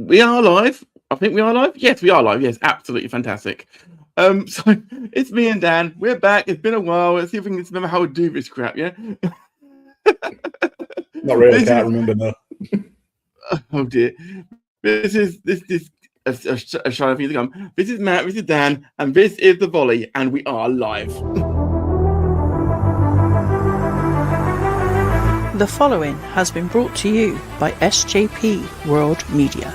We are live. I think we are live. Yes, we are live. Yes, absolutely fantastic. So it's me and Dan. We're back. It's been a while. Let's see if we can remember how to do this crap. Yeah. Not really. Can't remember now. Oh dear. This is a show of you to come. This is Matt. This is Dan, and this is the Volley, and we are live. The following has been brought to you by SJP World Media.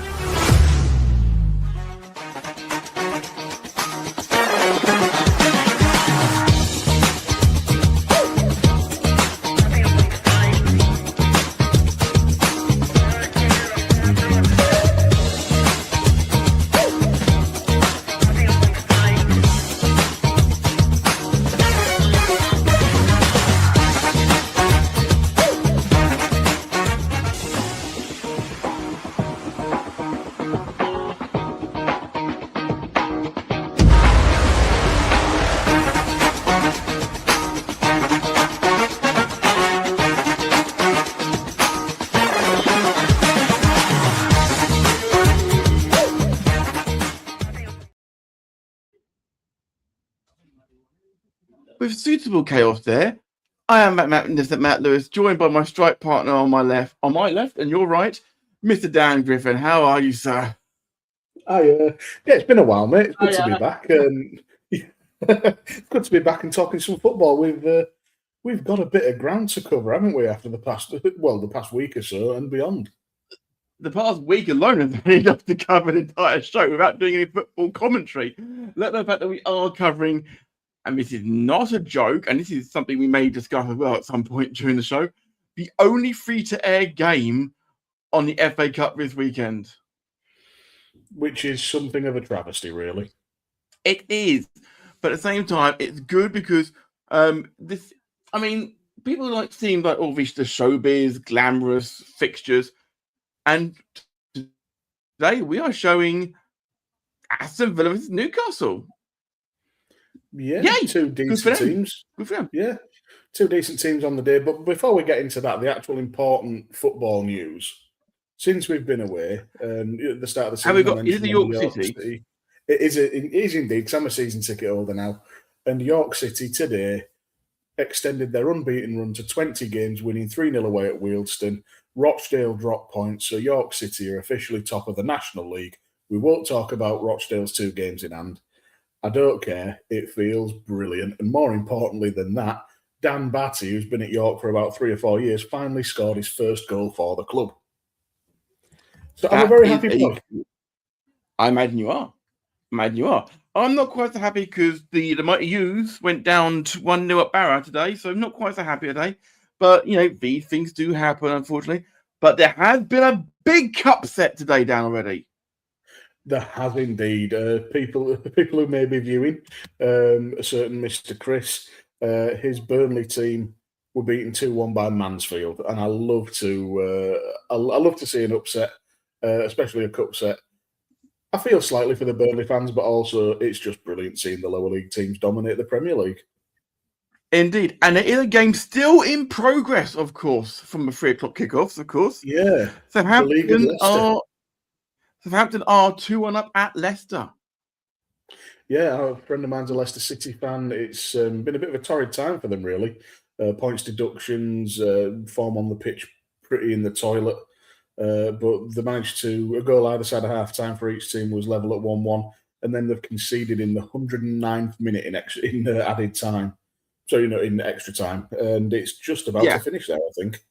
With suitable chaos there, I am Matt Lewis, joined by my strike partner on my left, and your right, Mr. Dan Griffin. How are you, sir? Yeah, it's been a while, mate. It's good to be back. It's good to be back and talking some football. We've got a bit of ground to cover, haven't we? After the past week or so and beyond. The past week alone has been enough to cover an entire show without doing any football commentary. Let the fact that we are covering. And this is not a joke, and this is something we may discuss as well at some point during the show, the only free-to-air game on the FA Cup this weekend. Which is something of a travesty, really. It is. But at the same time, it's good because people like seeing like all these the showbiz, glamorous fixtures. And today we are showing Aston Villa versus Newcastle. Yeah, yay! Two decent teams. Good for them. Yeah, two decent teams on the day. But before we get into that, the actual important football news, since we've been away, at the start of the season, have we got? Is it the York City? It is indeed, because I'm a season ticket holder now. And York City today extended their unbeaten run to 20 games, winning 3-0 away at Wealdstone. Rochdale dropped points, so York City are officially top of the National League. We won't talk about Rochdale's 2 games in hand. I don't care. It feels brilliant. And more importantly than that, Dan Batty, who's been at York for about 3 or 4 years, finally scored his first goal for the club. So I'm a very happy boy. I imagine you are. I'm not quite so happy because the Mighty U's went down to 1-0 at Barrow today, so I'm not quite so happy today. But, these things do happen, unfortunately. But there has been a big cup set today, Dan, already. There has indeed. People who may be viewing, a certain Mr. Chris, his Burnley team were beaten 2-1 by Mansfield, and I love to see an upset, especially a cup set. I feel slightly for the Burnley fans, but also it's just brilliant seeing the lower league teams dominate the Premier League. Indeed, and it is a game still in progress, of course, from the 3:00 kickoffs, of course. Yeah, Southampton are 2-1 up at Leicester. Yeah, a friend of mine's a Leicester City fan. It's been a bit of a torrid time for them, really. Points deductions, form on the pitch pretty in the toilet. But they managed to, a goal either side of half-time for each team was level at 1-1. And then they've conceded in the 109th minute in added time. So, in extra time. And it's just about to finish there, I think.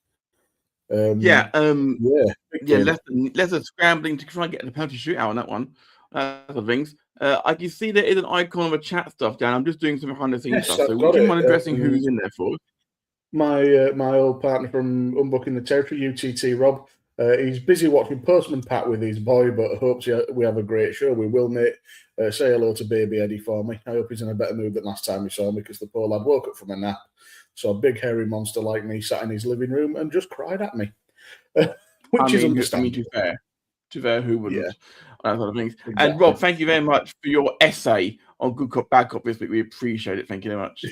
Leicester scrambling to try and get the penalty shootout on that one. Other things. I can see there is an icon of a chat stuff down. I'm just doing some behind the scenes stuff. So would you mind addressing who's in there for? My old partner from Unbooking the Territory, UTT Rob. He's busy watching Postman Pat with his boy, but hopes we have a great show. We will, mate. Say hello to baby Eddie for me. I hope he's in a better mood than last time we saw him because the poor lad woke up from a nap. So a big hairy monster like me sat in his living room and just cried at me, which is understandable. To fair, who wouldn't? Yeah. That sort of things. Exactly. And Rob, thank you very much for your essay on Good Cop, Bad Cop this week. We appreciate it. Thank you very much.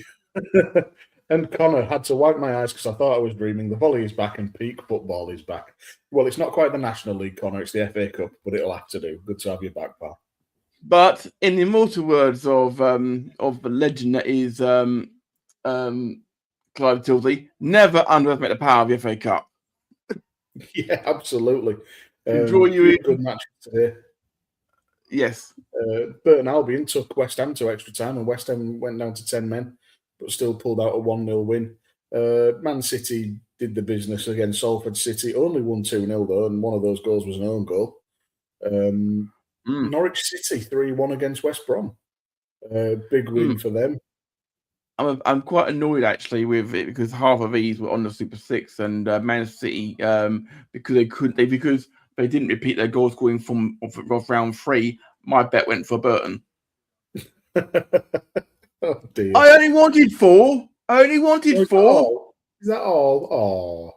And Konor had to wipe my eyes because I thought I was dreaming. The Volley is back and peak football is back. Well, it's not quite the National League, Konor. It's the FA Cup, but it'll have to do. Good to have you back, pal. But in the immortal words of the legend that is Clive Tilsley, never underestimate the power of the FA Cup. Yeah, absolutely. Draw you in. Good match today. Yes. Burton Albion took West Ham to extra time, and West Ham went down to 10 men, but still pulled out a 1-0 win. Man City did the business against Salford City, only won 2-0 though, and one of those goals was an own goal. Norwich City 3-1 against West Brom. Big win for them. I'm quite annoyed actually with it because half of these were on the Super Six, and Man City because they didn't repeat their goal scoring from round 3. My bet went for Burton. Oh dear! I only wanted 4. Is that all?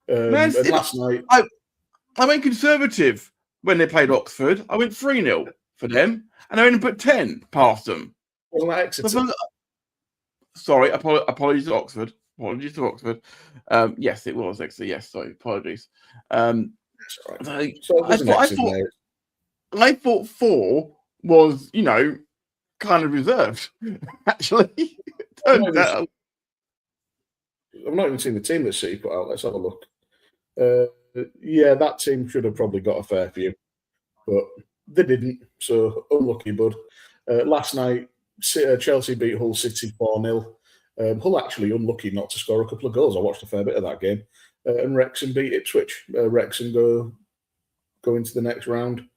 Oh. Last night I went conservative when they played Oxford. I went 3-0 for them, and I only put 10 past them. Wasn't that Exeter? Sorry, apologies to Oxford. Yes, it was Exeter. Yes, sorry, apologies. That's all right. I thought 4 was, kind of reserved. Actually, I've not even seen the team that City put out. Let's have a look. Yeah, that team should have probably got a fair few, but they didn't. So unlucky, bud. Last night, Chelsea beat Hull City 4-0. Hull actually unlucky not to score a couple of goals. I watched a fair bit of that game. And Wrexham beat Ipswich. Wrexham go into the next round.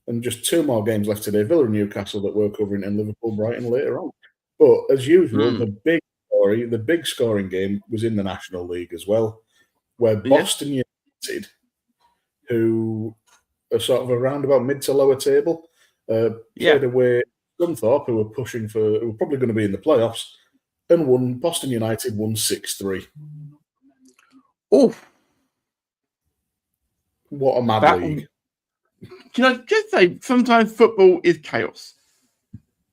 And just 2 more games left today. Villa and Newcastle that we're covering, and Liverpool Brighton later on. But as usual, the big scoring game was in the National League as well, where Boston United, who are sort of around about mid to lower table, played away Scunthorpe, who were probably going to be in the playoffs, and won. Boston United won 6-3. Oh, what a mad league! Can I just say, sometimes football is chaos.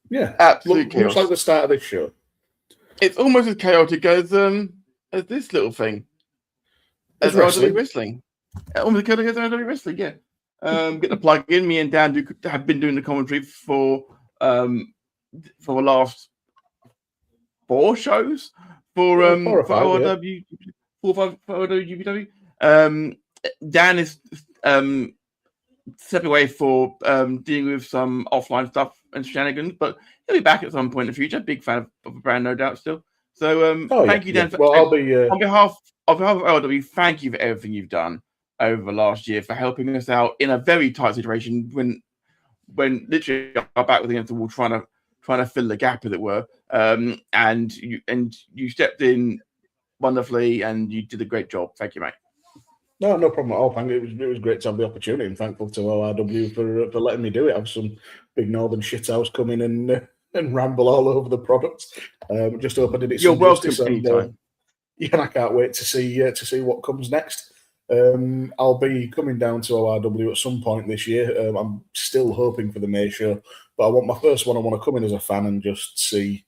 Yeah, absolute chaos. Looks like the start of this show. It's almost as chaotic as this little thing. As RW Wrestling. Almost chaotic as RW Wrestling, yeah. Get the plug in. Me and Dan have been doing the commentary for the last 4 shows for RW. 4 or 5 for RW. Dan is stepping away for dealing with some offline stuff and shenanigans, but he'll be back at some point in the future. Big fan of the brand, no doubt, still. So thank you, Dan. Well, I'll be on behalf of LW. Thank you for everything you've done over the last year, for helping us out in a very tight situation when literally our back was against the wall, trying to fill the gap, as it were. And you stepped in wonderfully, and you did a great job. Thank you, mate. No problem at all. Thank you. It was great to have the opportunity, and thankful to ORW for letting me do it. I have some big northern shithouse come in and ramble all over the products. Just hope I did it. You're welcome anytime. Yeah, I can't wait to see what comes next. I'll be coming down to ORW at some point this year. I'm still hoping for the May show, but I want my first one. I want to come in as a fan and just see,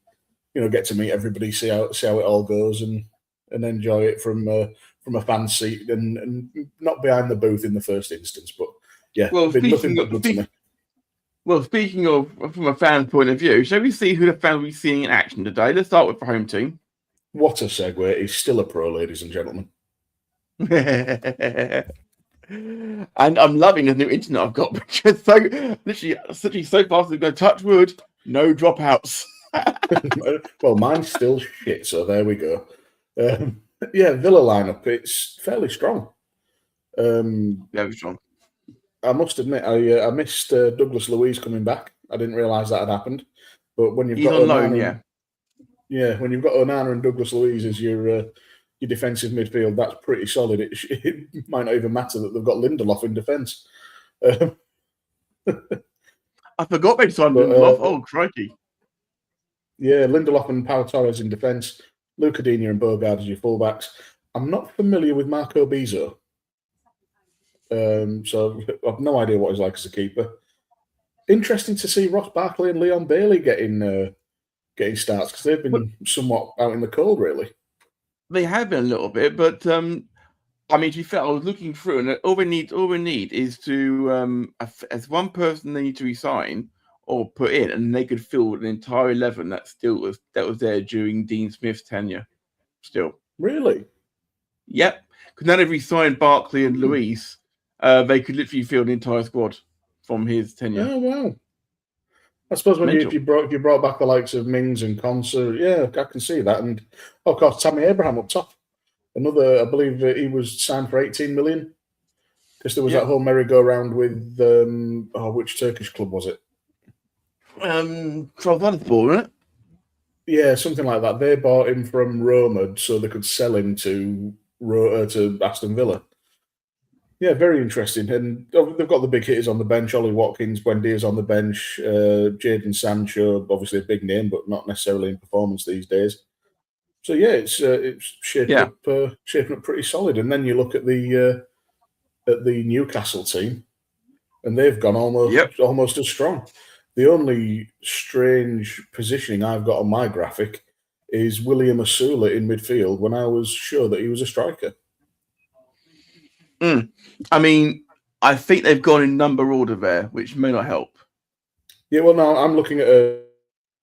get to meet everybody, see how it all goes, and enjoy it from a fan seat and not behind the booth in the first instance. But yeah, nothing but good to me. Well, speaking of from a fan point of view, shall we see who the fan we're seeing in action today? Let's start with the home team. What a segue! He's still a pro, ladies and gentlemen. And I'm loving the new internet I've got, because literally so fast we've got touch wood, no dropouts. Well, mine's still shit, so there we go. Yeah, Villa lineup, it's fairly strong. Very strong. I must admit, I missed Douglas Luiz coming back. I didn't realise that had happened. But when you've got Onana, when you've got Onana and Douglas Luiz as your defensive midfield, that's pretty solid. It might not even matter that they've got Lindelof in defence. I forgot they signed Lindelof. Oh, crikey. Yeah, Lindelof and Pau Torres in defence. Luca Digne and Bogard as your fullbacks. I'm not familiar with Marco Bizzo. So I've no idea what he's like as a keeper. Interesting to see Ross Barkley and Leon Bailey getting getting starts because they've been somewhat out in the cold, really. They have been a little bit, but I mean, to be fair, I was looking through, and all we need is to as one person they need to resign or put in, and they could fill an entire 11 that was there during Dean Smith's tenure. Still, Really? Yep. Because now they've resigned Barkley and Luis, they could literally fill an entire squad from his tenure. Oh wow! I suppose if you brought back the likes of Mings and Concert, yeah, I can see that. And of course, Tammy Abraham up top. Another, I believe he was signed for 18 million because there was that whole merry-go-round with which Turkish club was it? Trabzonspor, wasn't it? Yeah, something like that. They bought him from Roma so they could sell him to Aston Villa. Yeah, very interesting. And they've got the big hitters on the bench. Ollie Watkins, Buendia's on the bench. Jadon Sancho, obviously a big name, but not necessarily in performance these days. So yeah, it's shaping up pretty solid. And then you look at the Newcastle team, and they've gone almost as strong. The only strange positioning I've got on my graphic is William Asula in midfield when I was sure that he was a striker. I mean, I think they've gone in number order there, which may not help. Yeah, well, no, I'm looking at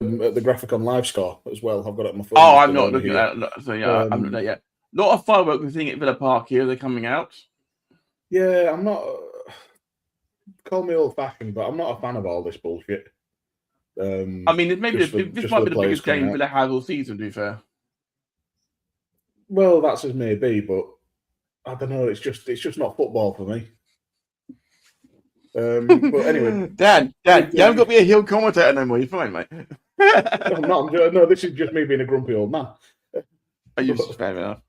the graphic on LiveScore as well. I've got it on my phone. Oh, I'm not looking at that. So yeah, I haven't looked at that yet. A lot of fireworks we're seeing at Villa Park here. They're coming out. Yeah, I'm not. Call me old-fashioned, but I'm not a fan of all this bullshit. I mean, maybe this might be the biggest game Villa has all season, to be fair. Well, that's as may be, but I don't know. It's just not football for me. But anyway, Dan, you haven't got to be a heel commentator no more. You're fine, mate. I'm not. No, this is just me being a grumpy old man. Fair enough.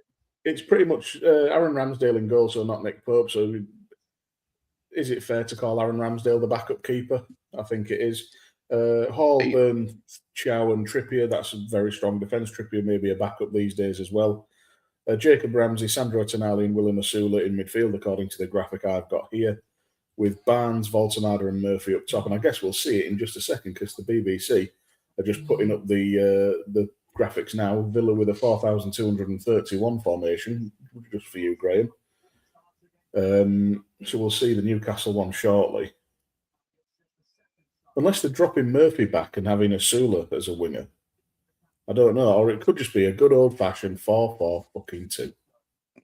It's pretty much Aaron Ramsdale in goal, so not Nick Pope. So, is it fair to call Aaron Ramsdale the backup keeper? I think it is. Hall, Burn, Chow, and Trippier. That's a very strong defence. Trippier may be a backup these days as well. Jacob Ramsey, Sandro Tonali, and Willem Asula in midfield, according to the graphic I've got here, with Barnes, Voltemada, and Murphy up top. And I guess we'll see it in just a second because the BBC are just putting up the graphics now. Villa with a 4,231 formation, just for you, Graham. So we'll see the Newcastle one shortly. Unless they're dropping Murphy back and having Asula as a winger. I don't know. Or it could just be a good old-fashioned 4-4-2.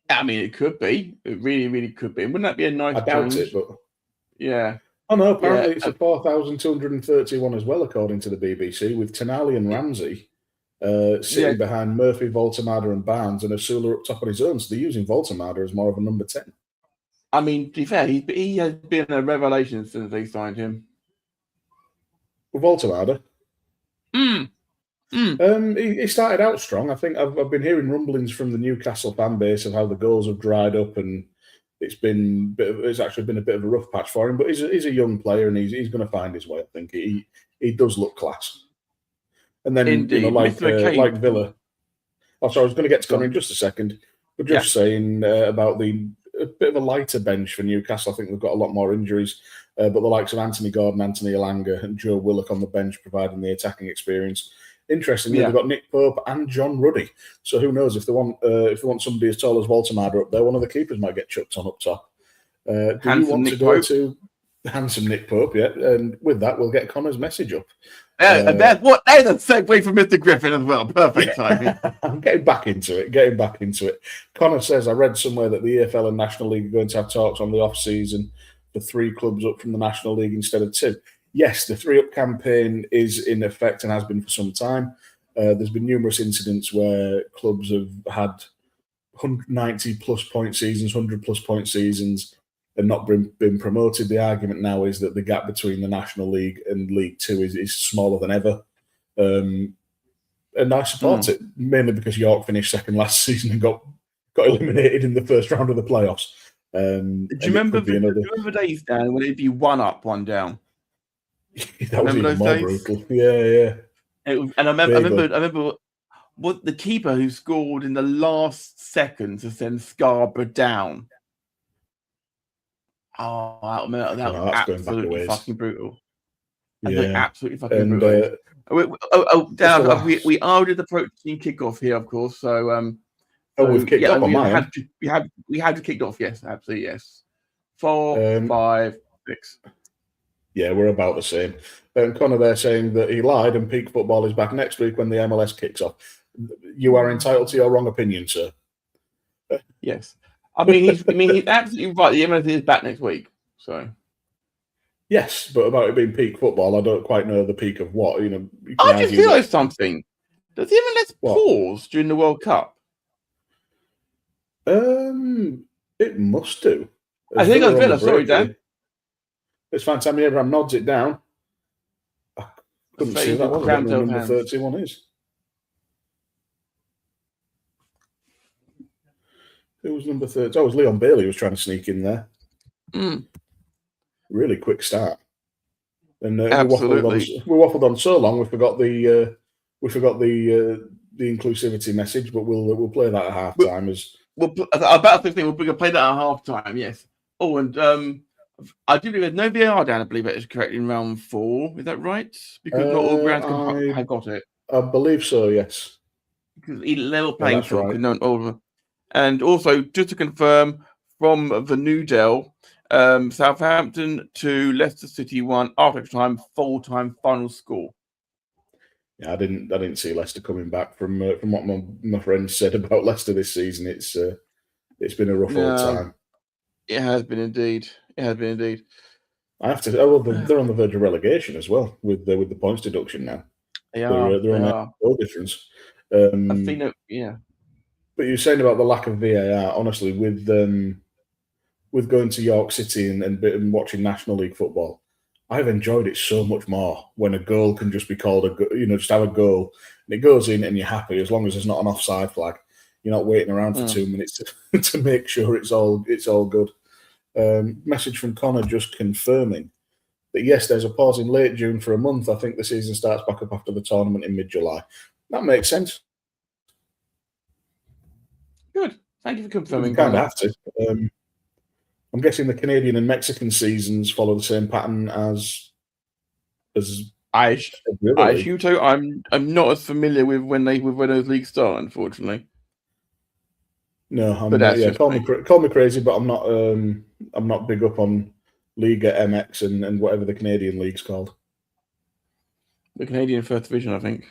I mean, it could be. It really, really could be. Wouldn't that be a nice I doubt change? it, but... Yeah. Oh, no, apparently it's a 4,231 as well, according to the BBC, with Tonali and Ramsey sitting behind Murphy, Voltemada, and Barnes, and Asula up top on his own. So they're using Voltemada as more of a number 10. I mean, to be fair, he has been a revelation since they signed him. With Voltemada? He started out strong. I think I've been hearing rumblings from the Newcastle fan base of how the goals have dried up, and it's actually been a bit of a rough patch for him. But he's a young player, and he's going to find his way. I think he does look class. And then like Villa. Oh, sorry, I was going to get to Konor in just a second, but just saying about a bit of a lighter bench for Newcastle. I think they've got a lot more injuries, but the likes of Anthony Gordon, Anthony Elanga, and Joe Willock on the bench providing the attacking experience. Interestingly, they've got Nick Pope and John Ruddy. So who knows if they want somebody as tall as Voltemada up there, one of the keepers might get chucked on up top. Do you want to go to handsome Nick Pope? Yeah, and with that, we'll get Connor's message up. There's a segue from Mr. Griffin as well. Perfect timing. I'm getting back into it. Connor says, I read somewhere that the EFL and National League are going to have talks on the off-season for 3 clubs up from the National League instead of 2. Yes, the 3-up campaign is in effect and has been for some time. There's been numerous incidents where clubs have had 90-plus point seasons, 100-plus point seasons, and not been promoted. The argument now is that the gap between the National League and League Two is smaller than ever. And I support it, mainly because York finished second last season and got eliminated in the first round of the playoffs. Do you remember the days, Dan, when it'd be 1 up, 1 down? That was even more brutal. Yeah. I remember what the keeper who scored in the last second to send Scarborough down. Oh, that was absolutely fucking brutal. They're absolutely fucking And brutal. Dan, we are did the protein kickoff here, of course. So we've kicked off on my end. We had kicked off. Yes, absolutely. Yes. 4, 5, 6. Yeah, we're about the same. Konor there saying that he lied and peak football is back next week when the MLS kicks off. You are entitled to your wrong opinion, sir. Yes. I mean, he's absolutely right. The MLS is back next week. So. Yes, but about it being peak football, I don't quite know the peak of what. I just realised something. Does the MLS pause during the World Cup? It must do. I think it's Villa. Sorry, Dan. It's fine. Tammy Abraham nods it down. I couldn't see that one. Number 31 is. Who was number 30? Oh, it was Leon Bailey who was trying to sneak in there. Really quick start. And we waffled on so long we forgot the inclusivity message, but we'll play that at half time about 15. We'll play that at half time. Yes. Oh, and I do believe there's no VAR down. I believe that is correct in round 4. Is that right? Because not all grounds have got it. I believe so. Yes. Because level playing field. Right. And also, just to confirm, from the Newdale, Southampton to Leicester City 1 after extra time, full-time final score. Yeah, I didn't see Leicester coming back from what my friends said about Leicester this season. It's been a rough old time. It has been indeed. I have to. Oh, well, they're on the verge of relegation as well with the points deduction now. They're on a goal difference. I think that, yeah. But you're saying about the lack of VAR, honestly, with going to York City and watching National League football, I've enjoyed it so much more when a goal can just be called just have a goal and it goes in and you're happy as long as there's not an offside flag. You're not waiting around for 2 minutes to make sure it's all good. Message from Konor just confirming that yes, there's a pause in late June for a month. I think the season starts back up after the tournament in mid-July. That makes sense. Good. Thank you for confirming. You kind of have to. I'm guessing the Canadian and Mexican seasons follow the same pattern as I assume so. I'm not as familiar with when those leagues start, unfortunately. No, call me crazy, but I'm not big up on Liga MX and whatever the Canadian league's called. The Canadian First Division, I think.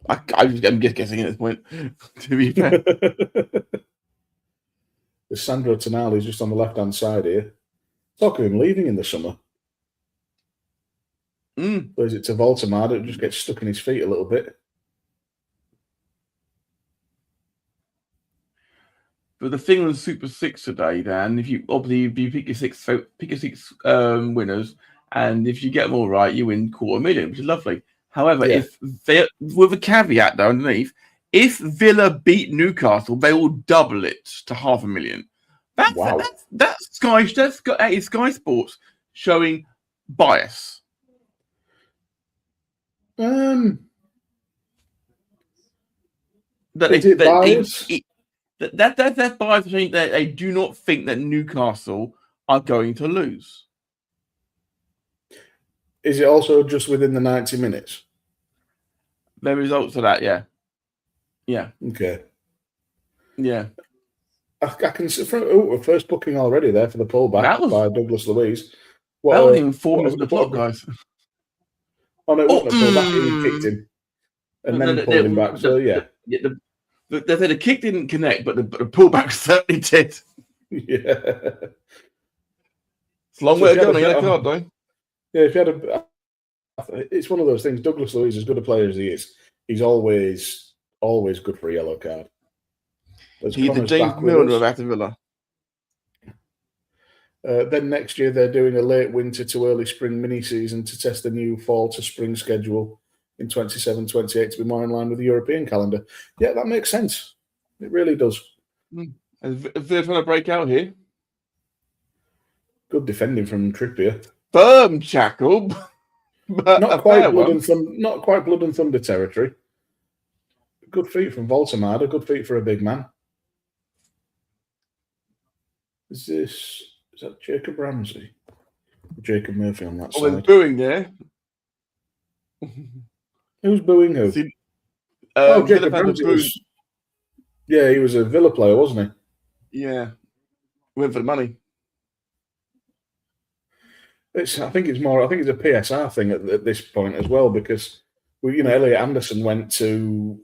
I'm just guessing at this point, to be fair. There's Sandro Tonali is just on the left-hand side here. Talk of him leaving in the summer. Plays it to Voldemar. It just gets stuck in his feet a little bit. But the thing with Super 6 today, Dan, if you pick your six winners, and if you get them all right, you win $250,000, which is lovely. However, if they, with a caveat though underneath, if Villa beat Newcastle, they will double it to $500,000. That's Sky Sports showing bias. That's bias saying that they do not think that Newcastle are going to lose. Is it also just within the 90 minutes? The results of that, yeah. Yeah. Okay. Yeah. I can see first booking already there for the pullback by Douglas Luiz. That wasn't even 4 minutes of the clock, guys. Oh, no, it wasn't a pullback. He kicked him. And then pulled him back. So, yeah. They said the kick didn't connect, but the pullback certainly did. Yeah. It's a long way to go on the yellow card, though. Yeah, if you had it's one of those things. Douglas Luiz, as good a player as he is, he's always good for a yellow card. He's the James Milner of Aston Villa. Then next year they're doing a late winter to early spring mini season to test the new fall to spring schedule in 27-28 to be more in line with the European calendar. Yeah, that makes sense. It really does. They're trying to break out here. Good defending from Trippier. Firm shackle, but not quite blood and thunder territory. Good feet from Voldemar. Good feet for a big man. Is that Jacob Ramsey? Jacob Murphy on that Oh, there's side. booing there. Who's booing who? See, Jacob Villa fans Ramsey are booing. was. Yeah, he was a Villa player, wasn't Yeah, went for the money. he? I think it's a PSR thing at this point as well, because Elliot Anderson went to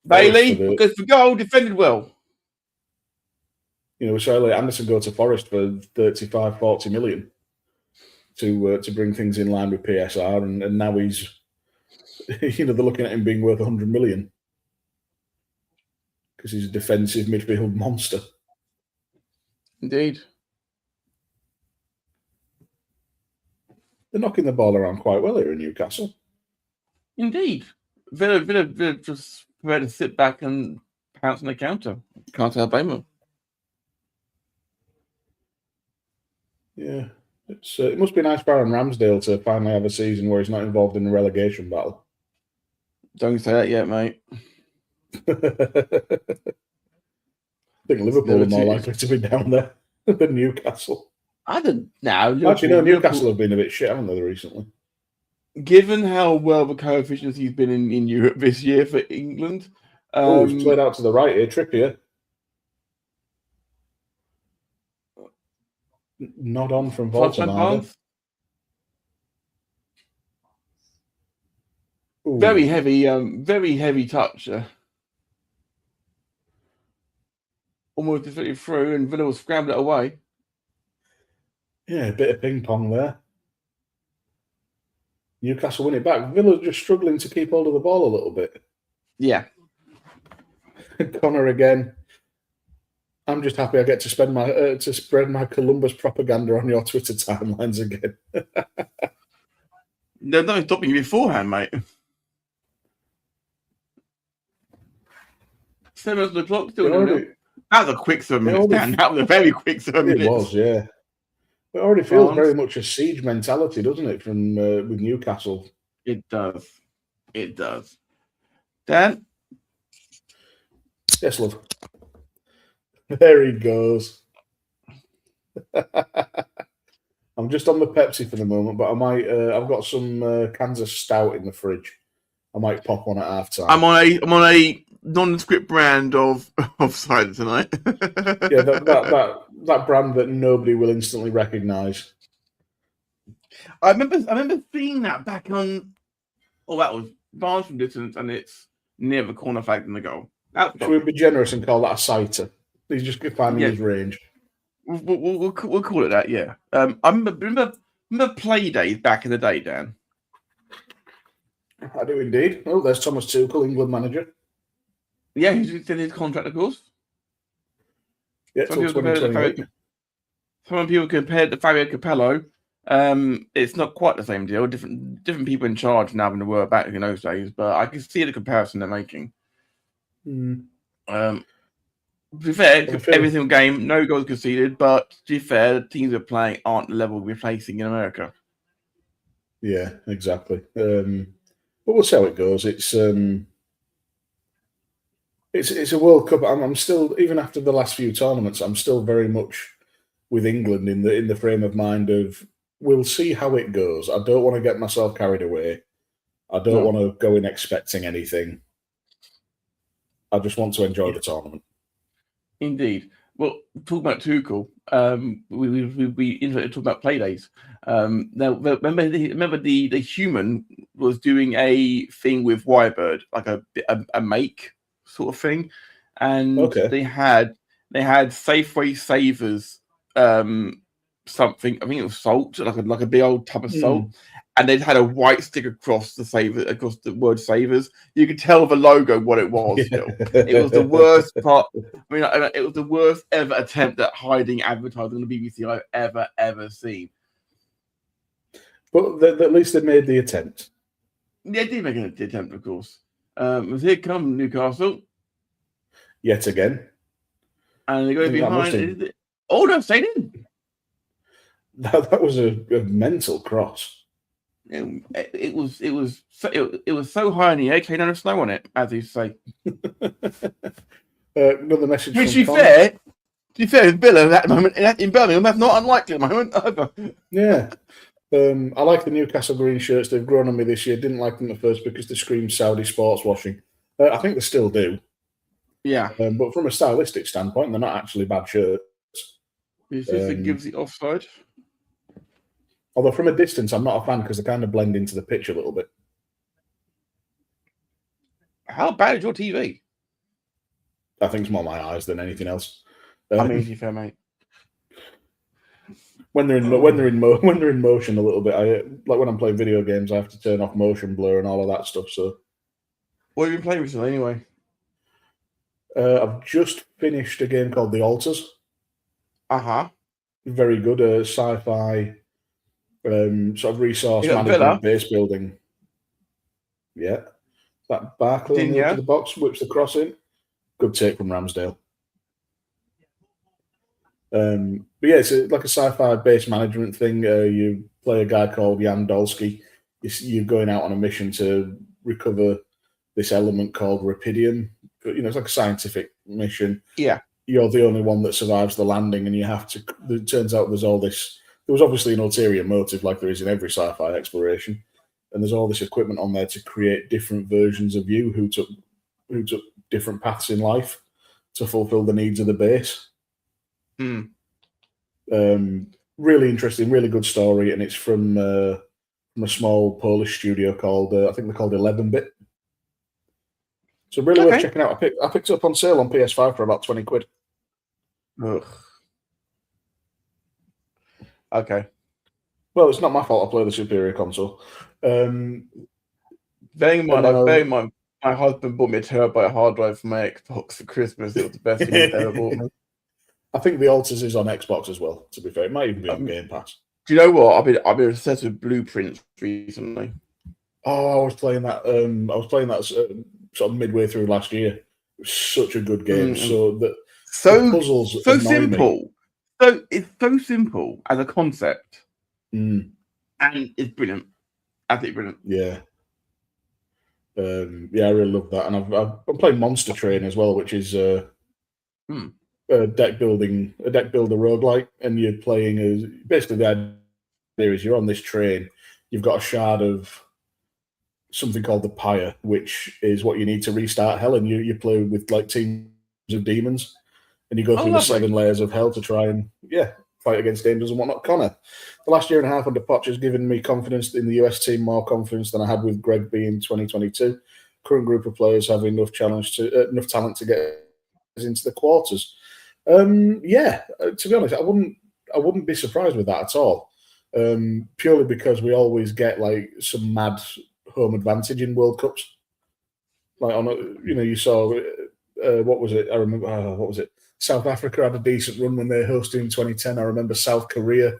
Bailey Forest goes for goal, defended well. So Elliot Anderson go to Forest for 35, 40 million to bring things in line with PSR, and now he's they're looking at him being worth 100 million because he's a defensive midfield monster. Indeed. They're knocking the ball around quite well here in Newcastle. Indeed. Villa just prepared to sit back and pounce on the counter. Can't help blame. Yeah. It must be nice for Aaron Ramsdale to finally have a season where he's not involved in a relegation battle. Don't say that yet, mate. I think Liverpool are more likely to be down there than Newcastle. I don't know. Actually, no, Newcastle have been a bit shit, haven't they, recently? Given how well the coefficients he's been in Europe this year for England. He's played out to the right here, Trippier. Nod on from Valentine. Very heavy touch. Almost deflected through, and Villa will scramble it away. Yeah, a bit of ping pong there. Newcastle win it back. Villa's just struggling to keep hold of the ball a little bit. Yeah. Konor again. I'm just happy I get to spread my Columbus propaganda on your Twitter timelines again. There's nothing stopping you beforehand, mate. 7 minutes on the clock, still that was a quick 7 minutes, Dan. That was a very quick 7 minutes. It was, yeah. It already feels very much a siege mentality, doesn't it, from with Newcastle? It does. It does. Dan? Yes, love. There he goes. I'm just on the Pepsi for the moment, but I might. I've got some Kansas Stout in the fridge. I might pop one at halftime. I'm on a nondescript brand of cider tonight. Yeah, that brand that nobody will instantly recognise. I remember seeing that back on. Oh, that was bars from distance, and it's near the corner flag in the goal. Should we be generous and call that a cider? He's just finding his range. We'll call it that. Yeah. I remember play days back in the day, Dan. I do indeed. Oh, there's Thomas Tuchel, England manager. Yeah, he's extended his contract, of course. Yeah, some people compared to Fabio Capello. It's not quite the same deal. Different people in charge now than there were back in those days, but I can see the comparison they're making. To be fair, every single game, no goals conceded, but to be fair, the teams we're playing aren't the level we're facing in America. Yeah, exactly. But we'll see how it goes. It's a World Cup. I'm still, even after the last few tournaments, I'm still very much with England in the frame of mind of we'll see how it goes. I don't want to get myself carried away. I don't want to go in expecting anything. I just want to enjoy the tournament. Indeed. Well, talk about Tuchel. We interested to talk about play days. Now, remember the human was doing a thing with Wirebird, like a make sort of thing, and they had Safeway Savers something. I think it was salt, like a big old tub of salt. And they'd had a white stick across the word Savers. You could tell the logo what it was. Still, it was the worst part. I mean, it was the worst ever attempt at hiding advertising on the BBC I've ever seen. But at least they made the attempt. Yeah, they did make an attempt, of course. Here come Newcastle yet again, and they go behind. Oh no, stayed in. That was a mental cross. It was so high in the air, no snow on it, as you say. Another message. To be fair, To be fair, with Villa at that moment in Birmingham, that's not unlikely at the moment either. Yeah. I like the Newcastle green shirts. They've grown on me this year. Didn't like them at first because they screamed Saudi sports washing. I think they still do. Yeah. But from a stylistic standpoint, they're not actually bad shirts. Is this that gives the offside? Although from a distance, I'm not a fan because they kind of blend into the pitch a little bit. How bad is your TV? I think it's more my eyes than anything else. I mean, to be fair, mate. When they're in motion a little bit, like when I'm playing video games, I have to turn off motion blur and all of that stuff. So, What have you been playing recently, anyway? I've just finished a game called The Altars. Very good, sci-fi, sort of resource management, base building. Yeah, that Barkley on the edge of the box whips the cross in. Good take from Ramsdale. But yeah, it's like a sci-fi base management thing. You play a guy called Jan Dolsky. You're going out on a mission to recover this element called Rapidium. It's like a scientific mission. Yeah. You're the only one that survives the landing, and you have to. It turns out there's all this. There was obviously an ulterior motive, like there is in every sci-fi exploration, and there's all this equipment on there to create different versions of you who took different paths in life to fulfill the needs of the base. Really interesting, really good story, and it's from a small Polish studio called I think they're called 11-bit. So really worth checking out. I picked it up on sale on PS5 for about 20 quid. Ugh. Okay. Well, it's not my fault I play the superior console. Bearing in mind, my husband bought me a terabyte hard drive for my Xbox for Christmas. It was the best thing he's ever bought me. I think The Altars is on Xbox as well, to be fair. It might even be on Game Pass. Do you know what? I've been obsessed with Blueprints recently. Oh, I was playing that sort of midway through last year. It was such a good game. The puzzles so simple. So it's so simple as a concept. And it's brilliant. Absolutely brilliant. Yeah. I really love that. And I'm playing Monster Train as well, which is a deck builder roguelike, and you're playing as basically the idea is you're on this train, you've got a shard of something called the Pyre, which is what you need to restart hell, and you play with like teams of demons, and you go through the 7 layers of hell to try and fight against angels and whatnot. Connor, the last year and a half under Poch has given me confidence in the US team, more confidence than I had with Greg B in 2022. Current group of players have enough talent to get us into the quarters. To be honest, I wouldn't be surprised with that at all. Purely because we always get like some mad home advantage in World Cups. Like you saw what was it? I remember what was it? South Africa had a decent run when they hosted in 2010. I remember South Korea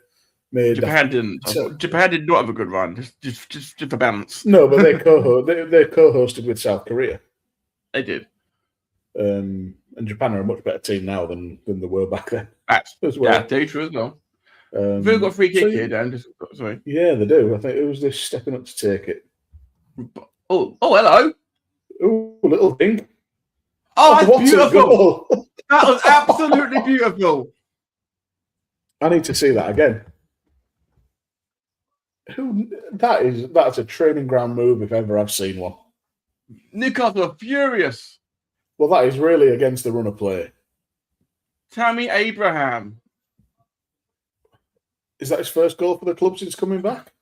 made. Japan didn't. Japan did not have a good run. Just a balance. No, but they co-hosted with South Korea. They did. And Japan are a much better team now than they were back then. As well. Yeah, they true as well. They've got a free kick here, Dan. Sorry. Yeah, they do. I think it was this stepping up to take it. Oh, hello. Oh, little thing. Oh, that's beautiful. That was absolutely beautiful. I need to see that again. That's a training ground move if ever I've seen one. Newcastle are furious. Well, that is really against the run of play. Tammy Abraham. Is that his first goal for the club since coming back?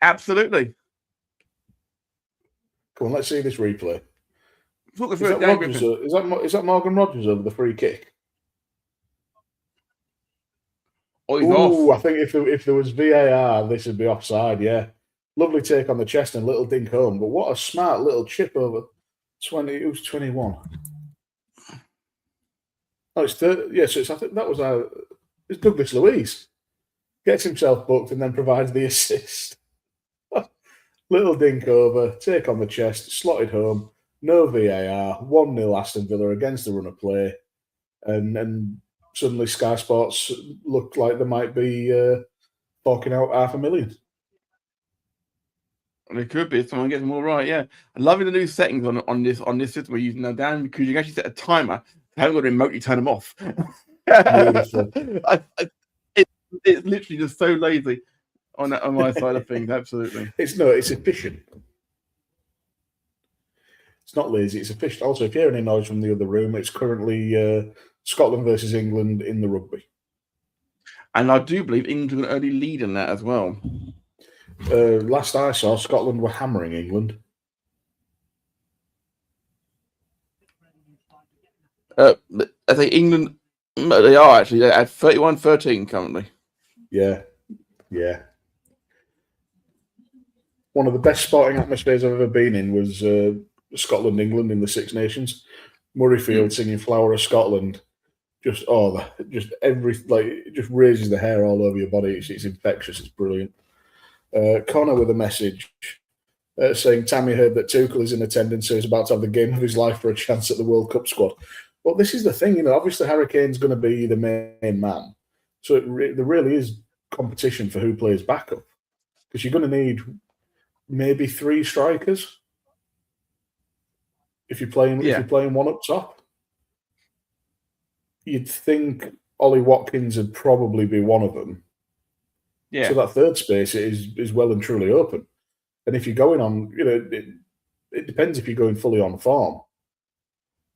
Absolutely. Come on, let's see this replay. Is that Morgan Rogers over the free kick? Oh, he's off. I think if there was VAR, this would be offside, yeah. Lovely take on the chest and little dink home, but what a smart little chip over 20. It was 21. Oh, it's 30. Yeah, so I think that was it's Douglas Luiz. Gets himself booked and then provides the assist. Little dink over, take on the chest, slotted home, no VAR, 1-0 Aston Villa against the run of play. And suddenly Sky Sports looked like they might be forking out $500,000. Well, it could be if someone gets them all right, yeah. I'm loving the new settings on this system we're using now, Dan, because you can actually set a timer. I haven't got to remotely turn them off. Beautiful. It's literally just so lazy on my side of things. Absolutely. It's efficient. It's not lazy, it's efficient. Also, if you hear any noise from the other room, it's currently Scotland versus England in the rugby. And I do believe England took an early lead in that as well. Last I saw, Scotland were hammering England. I think England, they are actually at 31-13 currently. Yeah. One of the best sporting atmospheres I've ever been in was Scotland, England in the Six Nations. Murrayfield singing "Flower of Scotland." Just raises the hair all over your body. It's infectious. It's brilliant. Connor with a message saying Tammy heard that Tuchel is in attendance, so he's about to have the game of his life for a chance at the World Cup squad. Well, this is the thing, obviously Harry Kane's going to be the main man. So there really is competition for who plays backup, because you're going to need maybe 3 strikers if you're playing one up top. You'd think Ollie Watkins would probably be one of them. Yeah. So that third space is well and truly open. And if you're going on, it depends if you're going fully on form.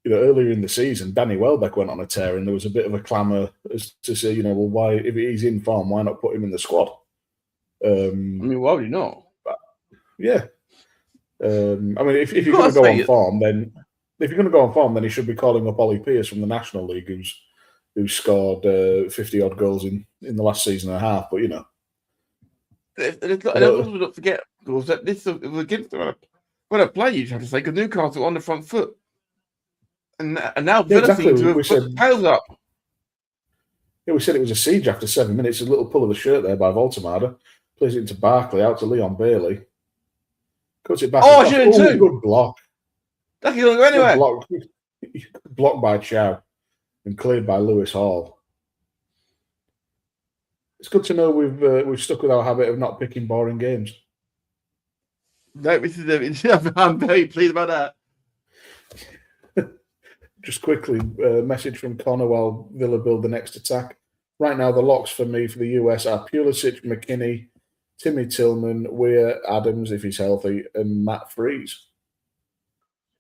Earlier in the season, Danny Welbeck went on a tear, and there was a bit of a clamour as to say, well, why, if he's in form, why not put him in the squad? Why would you not? Yeah. If you're going to go on form, then he should be calling up Ollie Pearce from the National League, who's scored 50-odd goals in the last season and a half. But don't forget, because that this was against when I play, you have to say, because Newcastle on the front foot. And now Villa seem to have put the tails up. Yeah, we said it was a siege after 7 minutes. A little pull of the shirt there by Voltemada. Plays it into Barkley, out to Leon Bailey. Cuts it back. Good block. That can go anywhere. Blocked by Chow and cleared by Lewis Hall. It's good to know we've stuck with our habit of not picking boring games. No, I'm very pleased about that. Just quickly, message from Connor while Villa build the next attack. Right now, the locks for me for the US are Pulisic, McKinney, Timmy Tillman, Weir, Adams, if he's healthy, and Matt Freeze.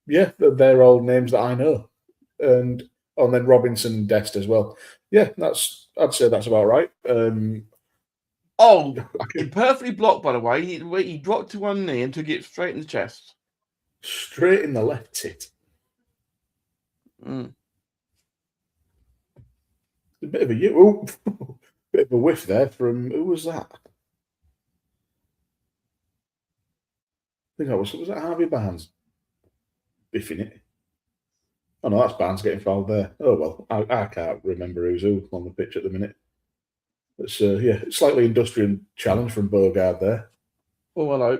Yeah, they're all names that I know. And then Robinson and Dest as well. Yeah, I'd say that's about right. Perfectly blocked, by the way. He dropped to one knee and took it straight in the chest. Straight in the left tit. A bit of a whiff there from, who was that? I think was that Harvey Barnes biffing it? Oh no, that's Barnes getting fouled there. Oh well, I can't remember who's who on the pitch at the minute. It's slightly industrial challenge from Bogard there. Oh hello.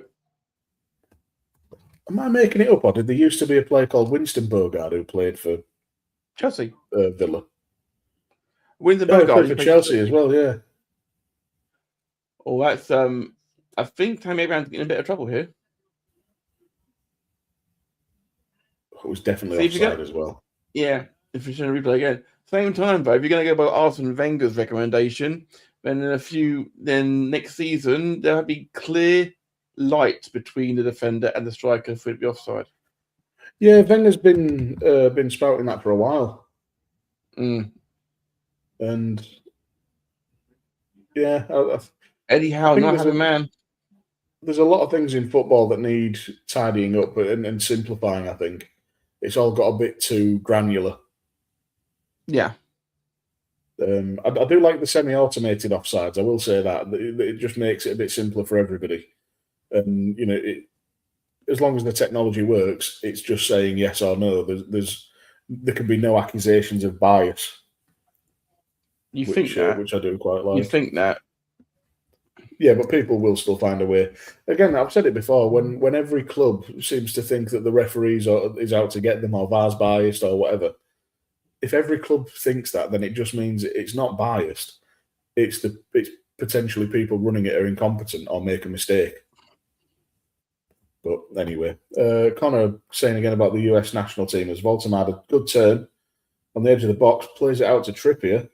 Am I making it up, or did there used to be a player called Winston Bogard who played for Chelsea? Villa. Winston Bogard played for Chelsea as well, yeah. Oh, that's I think Tammy Abraham's getting a bit of trouble here. It was definitely offside as well. Yeah, if you're trying to replay again. Same time, though, if you're going to go by Arsene Wenger's recommendation, then next season there'll be clear light between the defender and the striker for it to be offside. Yeah, Wenger's been spouting that for a while. And yeah, Eddie Howe, not have a man. There's a lot of things in football that need tidying up and simplifying, I think. It's all got a bit too granular. Yeah. I do like the semi-automated offsides. I will say that. It just makes it a bit simpler for everybody. And, as long as the technology works, it's just saying yes or no. There can be no accusations of bias. Which I do quite like. You think that? Yeah, but people will still find a way. Again, I've said it before, when every club seems to think that the referees is out to get them or VAR's biased or whatever, if every club thinks that, then it just means it's not biased. It's potentially people running it are incompetent or make a mistake. But anyway, Connor saying again about the US national team as Voltemada, good turn on the edge of the box, plays it out to Trippier,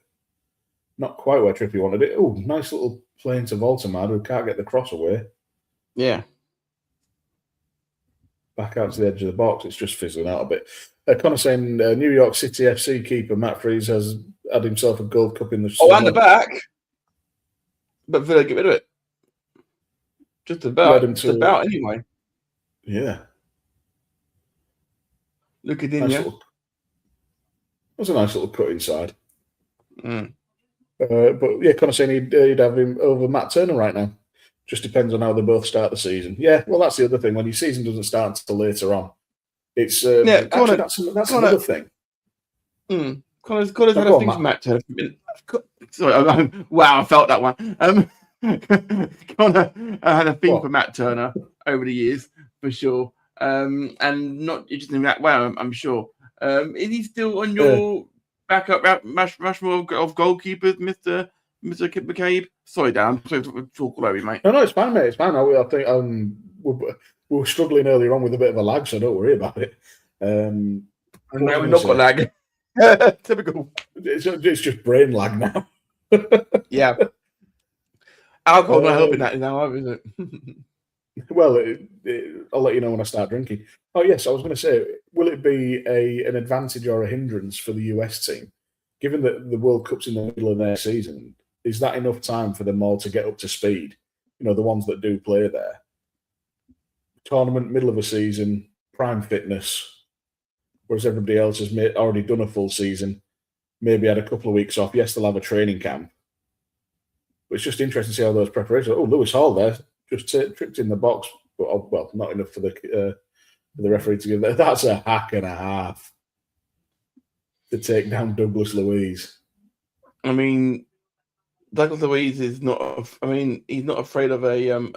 Not quite where Trippy wanted it. Oh, nice little play into Valentine, who can't get the cross away. Yeah. Back out to the edge of the box. It's just fizzling out a bit. Connor saying New York City FC keeper Matt Freeze has had himself a Gold Cup in the Oh, and the back. But Villa get rid of it. Just about. Anyway. Yeah. Look at Dinya. That was a nice little cut inside. Mm. But yeah, Connor saying he'd have him over Matt Turner right now. Just depends on how they both start the season. Yeah, well, that's the other thing. When your season doesn't start until later on, it's actually, that's another thing. Connor's had a thing for Matt Turner. Sorry, wow, I felt that one. Connor had a thing for Matt Turner over the years, for sure. And not just in that way, I'm sure. Is he still on your backup Rushmore of goalkeepers, Mr. McCabe? Sorry, Dan. I'm sorry to talk all over you, mate. No, it's fine, mate. It's fine. I think we were struggling earlier on with a bit of a lag, so don't worry about it. No, we've not got lag. Typical. It's just brain lag now. Yeah. Alcohol's not helping that now, is it? Well, I'll let you know when I start drinking. Oh, yes, I was going to say, will it be an advantage or a hindrance for the US team? Given that the World Cup's in the middle of their season, is that enough time for them all to get up to speed? You know, the ones that do play there. Tournament, middle of a season, prime fitness, whereas everybody else has already done a full season, maybe had a couple of weeks off. Yes, they'll have a training camp. But it's just interesting to see how those preparations... Oh, Lewis Hall there, just tripped in the box. But, well, not enough for the referee to give that. That's a hack and a half to take down Douglas Luiz. I mean, Douglas Luiz is not... he's not afraid of a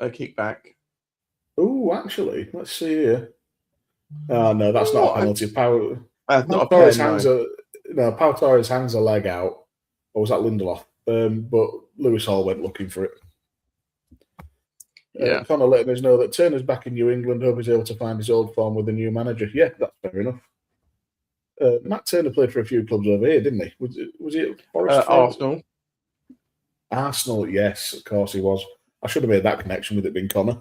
kickback. Oh, actually, let's see here. Oh, no, that's not a penalty. Pau Torres hangs a leg out. Or was that Lindelof? But Lewis Hall went looking for it. Connor letting us know that Turner's back in New England. Hope he's able to find his old form with the new manager. Yeah, that's fair enough. Matt Turner played for a few clubs over here, didn't he? Was he at Forest? Arsenal. Arsenal, yes, of course he was. I should have made that connection with it being Connor.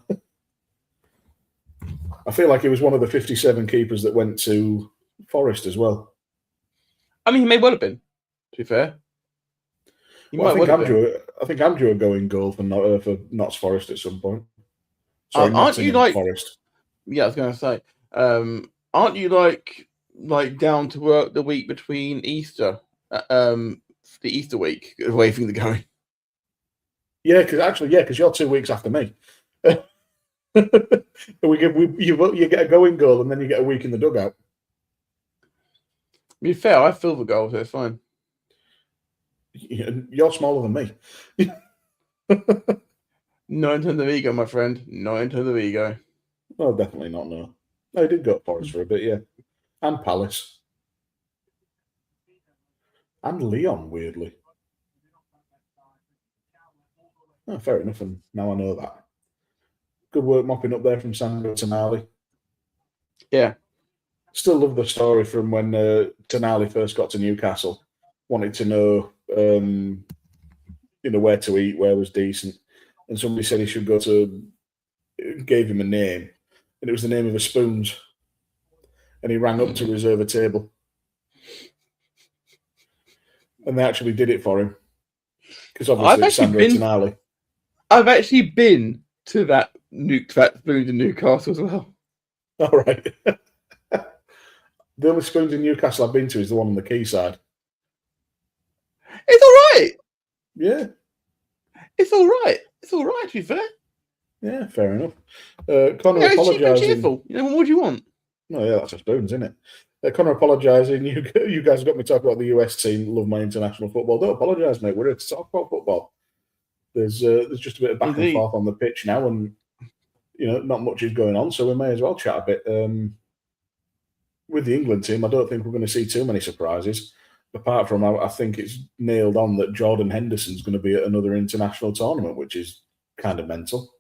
I feel like he was one of the 57 keepers that went to Forest as well. I mean, he may well have been, to be fair. I think Andrew will go in goal for Notts Forest at some point. Sorry, aren't you like Forest? Yeah, I was going to say, aren't you like down to work the week between Easter, the Easter week, the way things are going? Yeah, because you're 2 weeks after me. You get a going goal and then you get a week in the dugout. To be fair, I fill the goal, so it's fine. You're smaller than me. No in terms of ego, my friend. No in terms of ego. Oh, definitely not, no. No, he did go to Forest for a bit, yeah. And Palace. And Leon, weirdly. Oh, fair enough, and now I know that. Good work mopping up there from Sandro Tonali. Yeah. Still love the story from when Tonali first got to Newcastle. Wanted to know, where to eat, where was decent. And somebody said he should go to... Gave him a name. And it was the name of a Spoons. And he rang up to reserve a table. And they actually did it for him. Because obviously it's Sandro Tonali. I've actually been to that Spoons in Newcastle as well. All right. The only Spoons in Newcastle I've been to is the one on the quayside. It's all right. Yeah. It's all right. It's all right, to be fair. Yeah, fair enough. Connor apologising. What more do you want? Oh, yeah, that's a Spoons, isn't it? Connor apologising. You guys got me talking about the US team. Love my international football. Don't apologise, mate. We're here to talk about football. There's just a bit of back and forth on the pitch now, and not much is going on, so we may as well chat a bit. With the England team, I don't think we're going to see too many surprises. Apart from, I think it's nailed on that Jordan Henderson's going to be at another international tournament, which is kind of mental.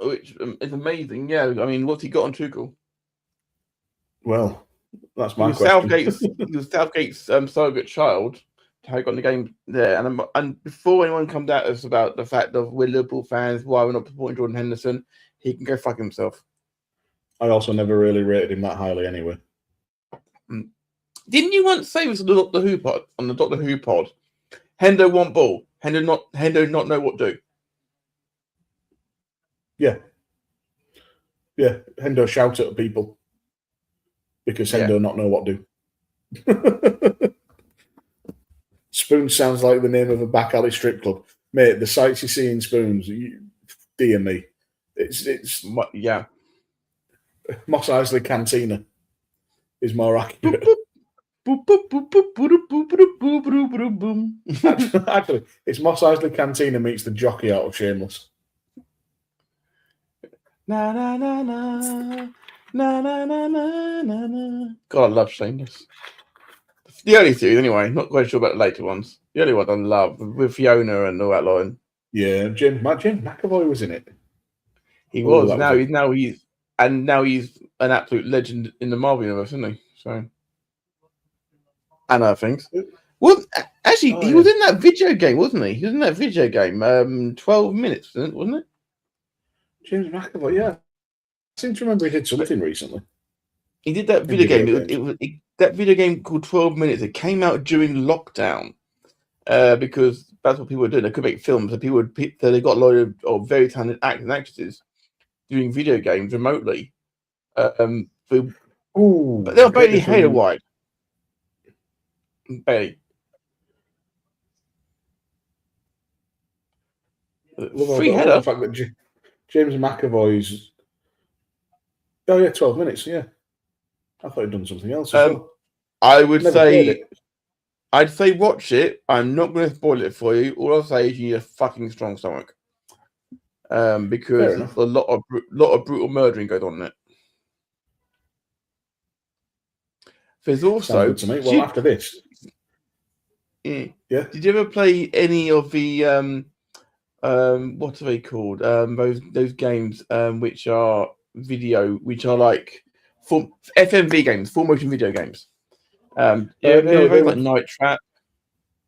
Which is amazing, yeah. I mean, what's he got on Tuchel? Well, that's my question. He was Southgate's surrogate child, how he got in the game there. And before anyone comes at us about the fact of we're Liverpool fans, why we're not supporting Jordan Henderson, he can go fuck himself. I also never really rated him that highly anyway. Didn't you once say this on the Doctor Who pod? Hendo want ball. Hendo not know what do. Yeah. Yeah. Hendo shout at people because Hendo not know what do. Spoons sounds like the name of a back alley strip club. Mate, the sights you see in Spoons, dear me. It's yeah. Moss Isley Cantina is more accurate. Actually, it's Moss Isley Cantina meets the jockey out of Shameless. Na na na na na na na na na. God, I love Shameless. The early series, anyway. Not quite sure about the later ones. The early ones I love with Fiona and all that line. Yeah, Jim McAvoy was in it. He was. Now he's an absolute legend in the Marvel universe, isn't he? So, and other things. Well, actually, he was in that video game, wasn't he? He was in that video game. 12 minutes, wasn't it? James McAvoy, yeah. I seem to remember he did something recently. He did that video game. That video game called 12 Minutes. It came out during lockdown because that's what people were doing. They could make films, so they got a lot of very talented actors and actresses doing video games remotely. But they were barely Halo wide. Barely. Free header. The fact that James McAvoy's. Oh yeah, 12 minutes. Yeah, I thought he'd done something else as well. I'd say watch it. I'm not going to spoil it for you. All I'll say is you need a fucking strong stomach, because a lot of brutal murdering goes on in it. There's also to me. Well, after this, yeah. Did you ever play any of the what are they called? Those games which are like FMV games, full motion video games. They were like Night Trap.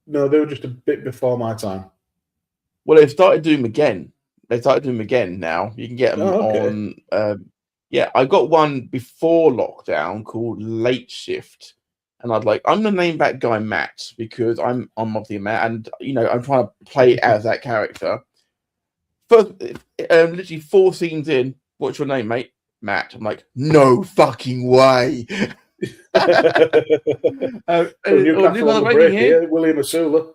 No, they were just a bit before my time. Well, they've started doing them again. Now. You can get them on. I got one before lockdown called Late Shift, and I'm gonna name that guy Matt because I'm obviously Matt, and I'm trying to play as that character. First, literally 4 scenes in. What's your name, mate? Matt. I'm like, no fucking way. William Asula.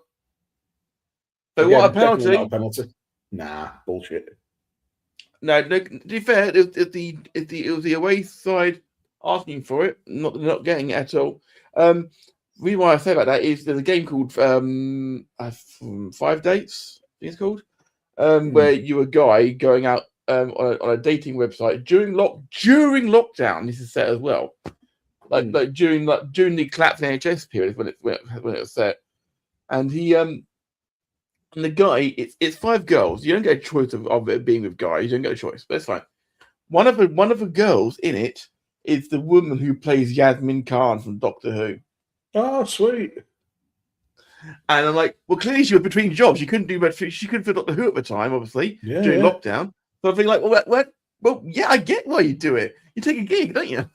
So what a penalty? Not a penalty. Nah, bullshit. No, to be fair, it was the away side asking for it, not getting it at all. The reason why I say about that is there's a game called 5 Dates, I think it's called, where you're a guy going out on a dating website during lockdown. This is set as well, like during the collapse NHS period when it was set, and he and the guy, it's 5 girls. You don't get a choice of it being with guys. You don't get a choice, but it's fine. One of the girls in it is the woman who plays Yasmin Khan from Doctor Who. Oh, sweet. And I'm like, well, clearly she was between jobs. She couldn't do Doctor Who at the time, obviously, during lockdown. So I'm thinking like, well, yeah, I get why you do it. You take a gig, don't you?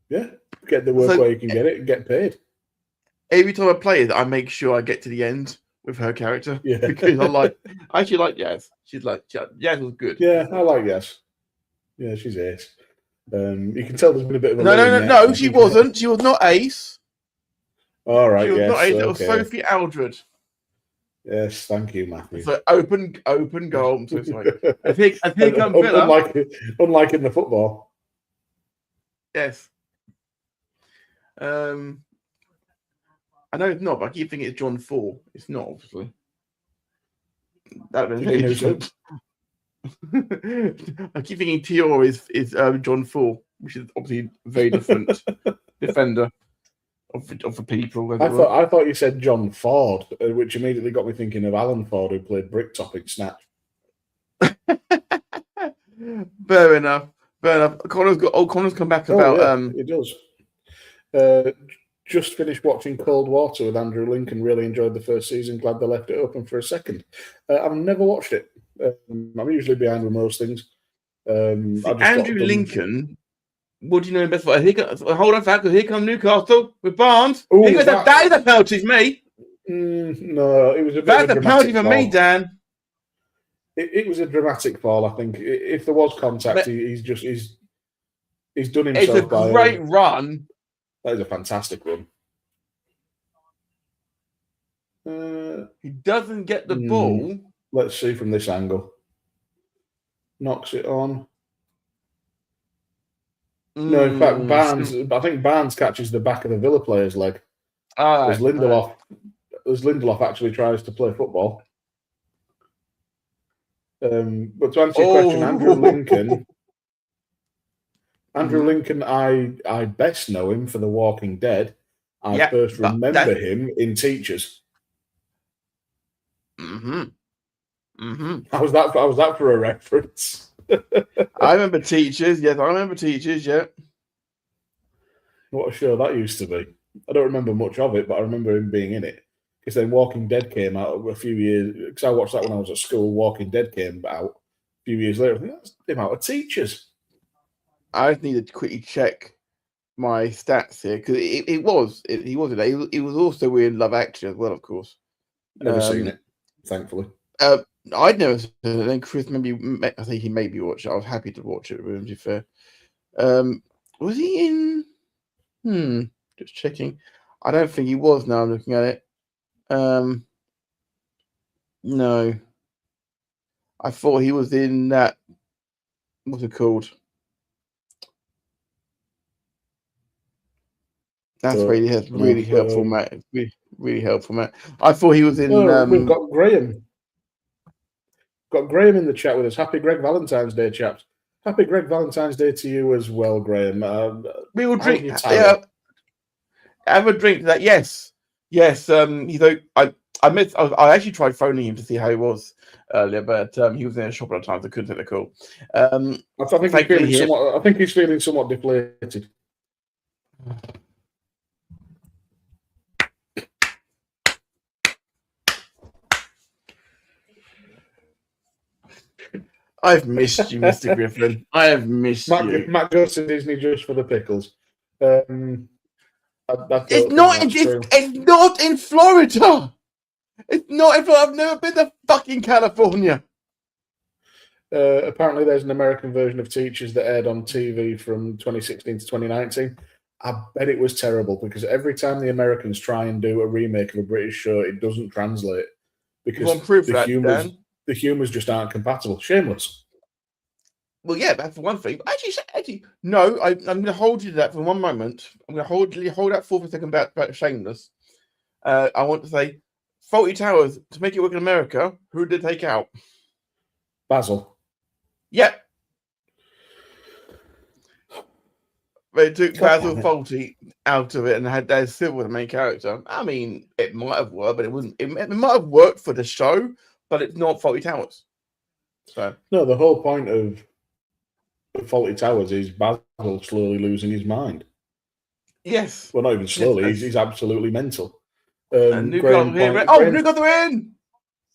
Yeah, get the work where you can get it and get paid. Every time I play it, I make sure I get to the end with her character. Yeah, because I actually like Yaz. Yaz was good. Yeah, I like Yaz. Yeah, she's ace. You can tell there's been a bit of a no. She wasn't. She was not ace. All right, she was not ace. Okay. It was Sophie Aldred. Yes, thank you, Matthew. So open goal. I'm so sorry. I think I'm Villa. Unlike in the football. Yes. I know it's not, but I keep thinking it's John 4. It's not, obviously. That would be different. I keep thinking Tior is John 4, which is obviously a very different defender of the people. I thought you said John Ford, which immediately got me thinking of Alan Ford, who played Bricktop in Snatch. Fair enough. Connor's come back about. It does. just finished watching Cold Water with Andrew Lincoln. Really enjoyed the first season. Glad they left it open for a second. I've never watched it. I'm usually behind with most things. Andrew Lincoln. What do you know best for? Hold on, Fat, because here come Newcastle with Barnes. Ooh, He goes, that is a penalty for me. No, it was a bit That's of a a penalty for fall. me, Dan. It was a dramatic fall, I think. If there was contact, he's done himself. It's a great run. That is a fantastic run. He doesn't get the ball. Let's see from this angle. Knocks it on. No, in fact, Barnes. I think Barnes catches the back of the Villa player's leg. As Lindelof actually tries to play football. But to answer your question, Andrew Lincoln, I best know him for The Walking Dead. I first remember him in Teachers. How's that for a reference? I remember Teachers. Yes, I remember Teachers. Yeah. What a show that used to be. I don't remember much of it, but I remember him being in it. Because then Walking Dead came out a few years. Because I watched that when I was at school. Walking Dead came out a few years later. I think that's him out of Teachers. I just need to quickly check my stats here because he was also in Love Actually as well, of course. Never seen it, thankfully. I'd never seen it. Then Chris I think he maybe watched it. I was happy to watch it with him, to be fair. Was he in? Just checking. I don't think he was. Now I'm looking at it. No. I thought he was in that. What's it called? That's really helpful, Matt. Really helpful, Matt. I thought he was in. We've got Graham. Got Graham in the chat with us. Happy Greg Valentine's Day, chaps. Happy Greg Valentine's Day to you as well, Graham. We will drink. Yeah, have a drink to that. Yes. He's. I actually tried phoning him to see how he was earlier, but he was in a shop at the time, so I couldn't take the call. I think he's feeling somewhat deflated. I've missed you, Mr. Griffin. I have missed you. Matt goes to Disney just for the pickles. It's not in Florida. It's not in Florida. I've never been to fucking California. Apparently, there's an American version of Teachers that aired on TV from 2016 to 2019. I bet it was terrible because every time the Americans try and do a remake of a British show, it doesn't translate because the humours just aren't compatible. Shameless. Well, yeah, that's one thing. Actually, no. I'm going to hold you to that for one moment. I'm going to hold that for a second about Shameless. I want to say, Faulty Towers, to make it work in America, who did they take out? Basil. Yep. They took Basil Fawlty out of it and had Dave Silver the main character. I mean, it might have worked, but it wasn't. It might have worked for the show, but it's not Faulty Towers. So no, the whole point of Faulty Towers is Basil slowly losing his mind. Yes. Well, not even slowly. Yes. He's absolutely mental. Newcastle in.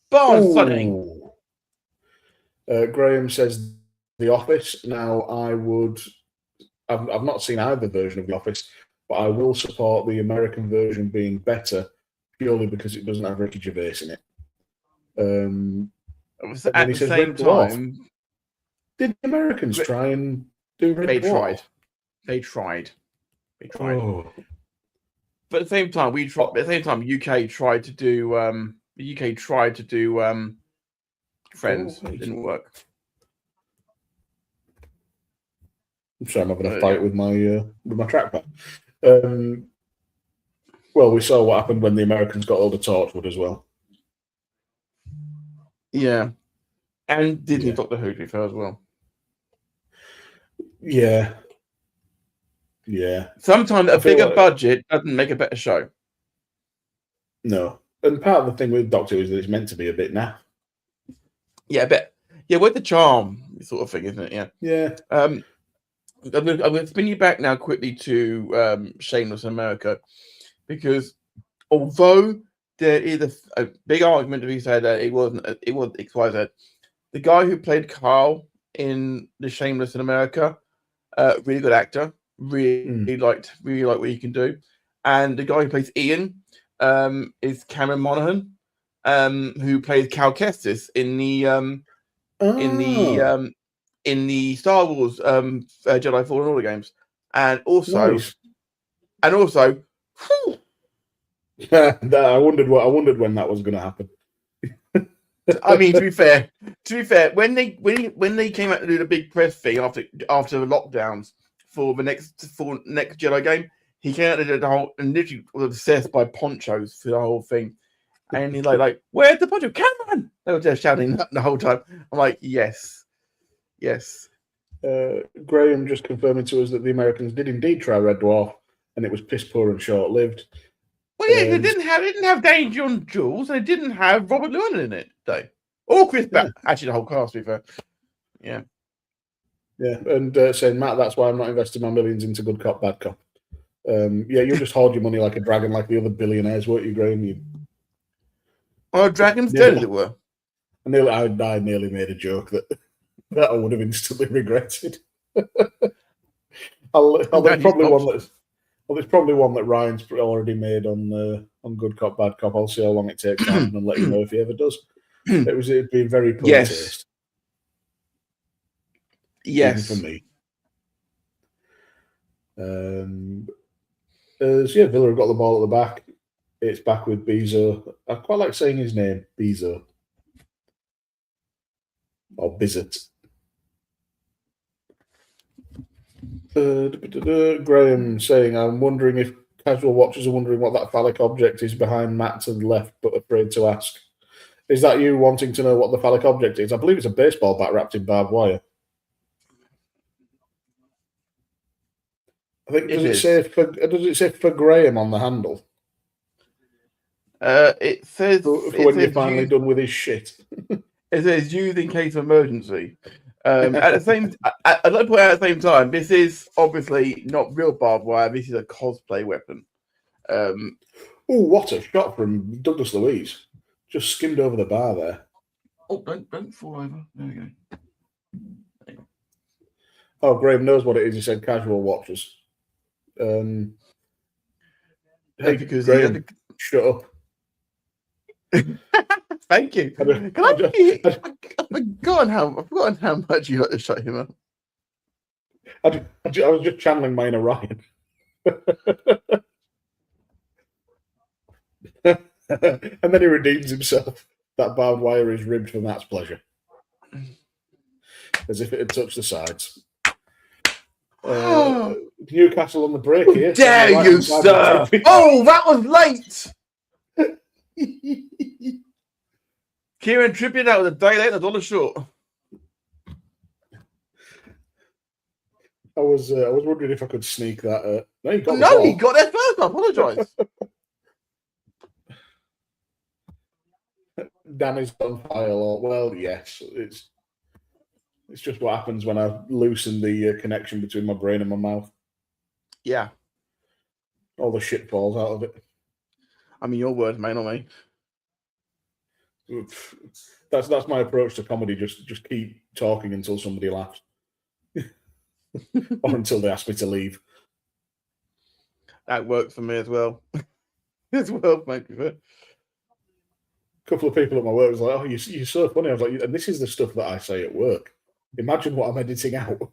Barnes stunning. Graham says The Office. Now, I've not seen either version of The Office, but I will support the American version being better purely because it doesn't have Ricky Gervais in it. At the same time, did the Americans try and do Red Dwarf? They tried. Oh. But at the same time, UK tried to do Friends. It didn't work. I'm sorry, I'm having a fight with my trackpad. Well, we saw what happened when the Americans got hold of Torchwood as well. Yeah, and Disney Doctor Who to be fair as well. Yeah. Sometimes a bigger budget doesn't make a better show. No, and part of the thing with Doctor Who is that it's meant to be a bit naff. Yeah, but with the charm sort of thing, isn't it? Yeah. I'm going to spin you back now quickly to Shameless in America. because although there is a big argument to be said that it wasn't XYZ, the guy who played Carl in The Shameless in America, really good actor, really liked what he can do, and the guy who plays Ian is Cameron Monaghan, who plays Cal Kestis in the Star Wars Jedi Fallen Order games, and also whew, I wondered when that was going to happen. I mean, to be fair, when they came out to do the big press thing after the lockdowns for the next Jedi game, he came out to do the whole and literally was obsessed by ponchos for the whole thing, and he's like, "Where's the poncho? Cameron!" They were just shouting that the whole time. I'm like, yes. Graham just confirming to us that the Americans did indeed try Red Dwarf, and it was piss poor and short lived. Well, yeah, they didn't have Dane John Jules, and they didn't have Robert Llewellyn in it, though, or Chris Pratt. Actually, the whole cast, to be fair. Yeah, and saying, Matt, that's why I'm not investing my millions into Good Cop, Bad Cop. You'll just hold your money like a dragon, like the other billionaires, won't you, Graham? Dragon's dead, as it were. I nearly made a joke that I would have instantly regretted. There's probably one that Ryan's already made on Good Cop, Bad Cop. I'll see how long it takes time and let you know if he ever does. It'd be very poor taste. Yes, even for me. Villa have got the ball at the back. It's back with Bezo. I quite like saying his name, Bezo. Or Bizzet. Graham saying, I'm wondering if casual watchers are wondering what that phallic object is behind Matt to the left, but afraid to ask. Is that you wanting to know what the phallic object is? I believe it's a baseball bat wrapped in barbed wire. I think does it say for Graham on the handle? It says for when you're finally done with his shit. It says used in case of emergency. I'd like to point out at the same time, this is obviously not real barbed wire. This is a cosplay weapon. What a shot from Douglas Luiz! Just skimmed over the bar there. Oh, don't fall over. There we go. Oh, Graham knows what it is. He said casual watchers. Hey, because Graham, shut up. Thank you. I've forgotten how much you like to shut him up. I was just channeling my inner Ryan. And then he redeems himself. That barbed wire is ribbed for Matt's pleasure. As if it had touched the sides. Newcastle on the break here. Dare you, sir! Oh, that was late! Kieran Trippier, that was a day late, $1 short. I was wondering if I could sneak that. No, he got there first. I apologise. Danny's on file. Well, yes, it's just what happens when I loosen the connection between my brain and my mouth. Yeah, all the shit falls out of it. I mean, your words, mate, not me. That's my approach to comedy. Just keep talking until somebody laughs, or until they ask me to leave. That works for me as well. As well, mate. A couple of people at my work was like, "Oh, you're so funny." I was like, "And this is the stuff that I say at work. Imagine what I'm editing out."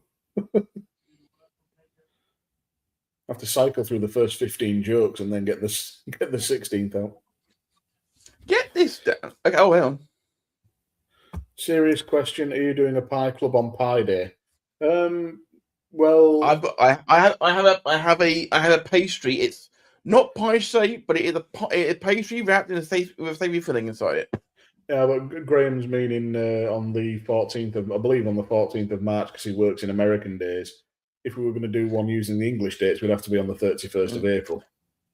I have to cycle through the first 15 jokes and then get the 16th out. Get this down. Okay, hang on. Serious question: are you doing a pie club on Pie Day? Well, I have a pastry. It's not pie shaped, but it is a pastry wrapped in with a savoury filling inside it. Yeah, but Graham's meaning on the 14th of, I believe, on the 14th of March, because he works in American days. If we were going to do one using the English dates, we'd have to be on the 31st of April.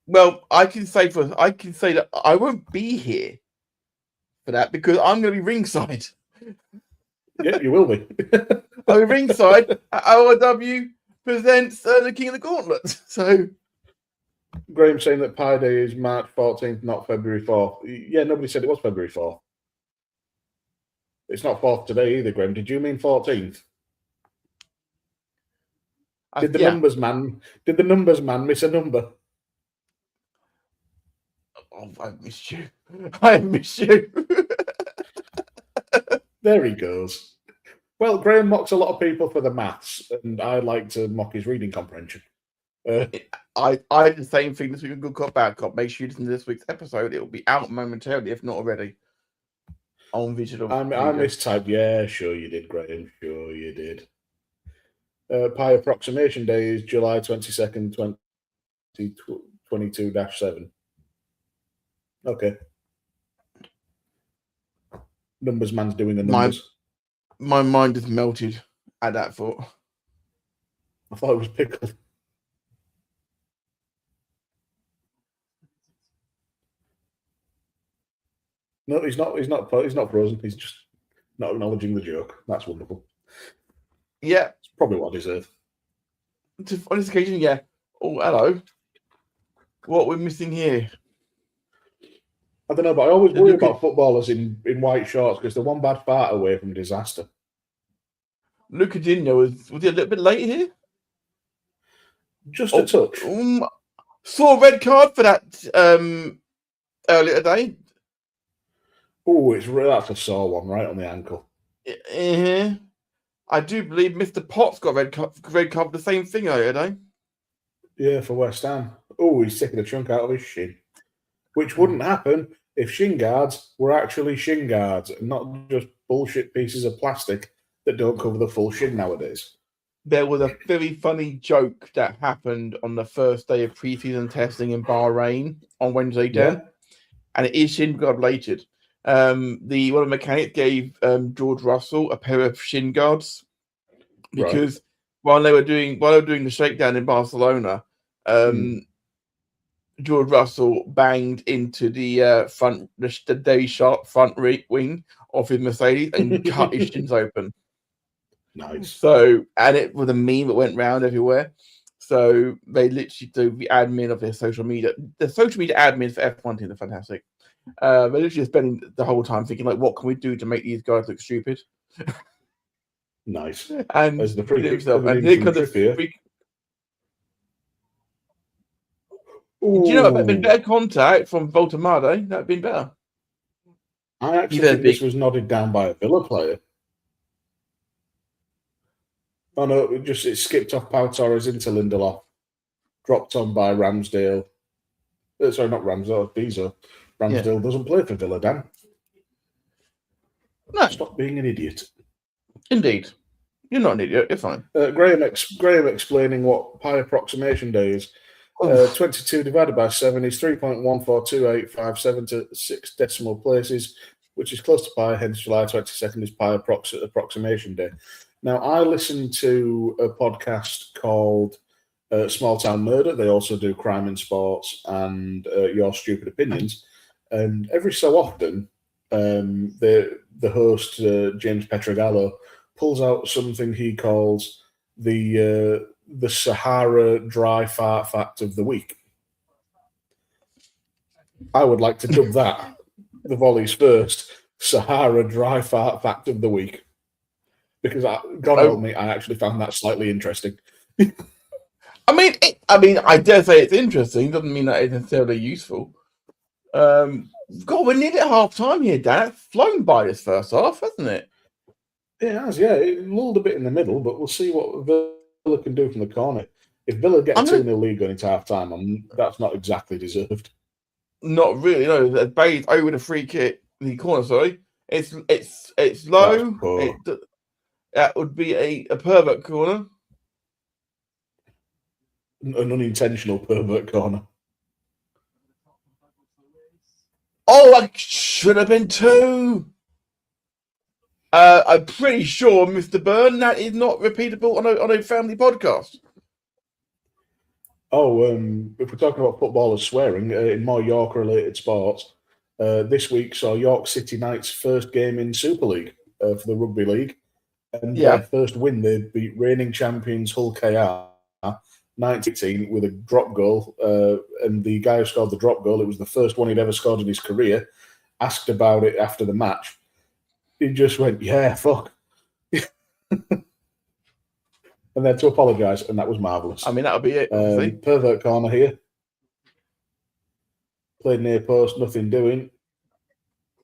Well, I can say that I won't be here for that because I'm going to be ringside. Yeah, you will be. I'll be ringside at ORW presents the King of the Gauntlet. So Graham saying that Pi Day is March 14th, not February 4th. Yeah, nobody said it was February 4th. It's not 4th today either, Graham. Did you mean 14th? Did the numbers man miss a number? Oh, I missed you. I missed you. There he goes. Well, Graham mocks a lot of people for the maths, and I like to mock his reading comprehension. I did the same thing this week on Good Cop, Bad Cop. Make sure you listen to this week's episode. It will be out momentarily, if not already, on digital. I mistyped. Yeah, sure you did, Graham. Sure you did. Pi approximation day is July 22nd, 2022-7. Okay. Numbers man's doing the numbers. My mind just melted at that thought. I thought it was pickled. No, he's not. He's not frozen. He's just not acknowledging the joke. That's wonderful. Yeah, it's probably what I deserve. On this occasion, yeah. Oh, hello. What we're missing here? I don't know, but I always worry about footballers in white shorts because they're one bad fart away from disaster. Luca Dino was he a little bit late here? Just a touch. Saw a red card for that earlier today. Oh, that's a sore one right on the ankle. I do believe Mr. Potts got red card for the same thing earlier today. Yeah, for West Ham. Oh, he's taking a chunk out of his shin, which wouldn't happen if shin guards were actually shin guards and not just bullshit pieces of plastic that don't cover the full shin nowadays. There was a very funny joke that happened on the first day of pre-season testing in Bahrain on Wednesday, Dan, and it is shin guard related. One of the mechanics gave George Russell a pair of shin guards because while they were doing the shakedown in Barcelona, George Russell banged into the very sharp front wing of his Mercedes and cut his shins open. Nice. So, and it was a meme that went round everywhere. So they literally do the admin of their social media. The social media admins for F1 teams are fantastic. They're literally spending the whole time thinking, like, what can we do to make these guys look stupid? Nice. And as the free himself. And here comes the freak. Do you know if that'd been better contact from Voltamade? That'd been better. I actually think this was nodded down by a Villa player. Oh no, it skipped off Pau Torres into Lindelof. Dropped on by Ramsdale. Sorry, not Ramsdale, Bezo. Ramsdale doesn't play for Villa, Dan. No. Stop being an idiot. Indeed. You're not an idiot, you're fine. Graham explaining what pi approximation day is. 22 divided by 7 is 3.142857 to 6 decimal places, which is close to pi, hence July 22nd is pi approximation day. Now, I listen to a podcast called Small Town Murder. They also do Crime in Sports and Your Stupid Opinions. And every so often, the host, James Petrogallo, pulls out something he calls the Sahara dry fart fact of the week. I would like to dub that the Volley's first Sahara dry fart fact of the week. Because God help me, I actually found that slightly interesting. I mean, I dare say it's interesting. Doesn't mean that it's necessarily useful. God, we're nearly at half time here, Dan. It's flown by this first half, hasn't it? It has, yeah. It lulled a bit in the middle, but we'll see what Villa can do from the corner. If Villa get a 2-0 lead going into half time, that's not exactly deserved. Not really, no. Bailey's over the free kick in the corner, sorry. It's low. That would be a pervert corner. An unintentional pervert corner. Oh, that should have been 2. I'm pretty sure, Mr. Byrne, that is not repeatable on a family podcast. Oh, if we're talking about footballers swearing, in more York-related sports, this week saw York City Knights' first game in Super League for the Rugby League. And their first win, they beat reigning champions Hull KR 1918 with a drop goal, and the guy who scored the drop goal, it was the first one he'd ever scored in his career, asked about it after the match. He just went, yeah, fuck. And then to apologise, and that was marvellous. I mean, that'll be it. Pervert corner here. Played near post, nothing doing.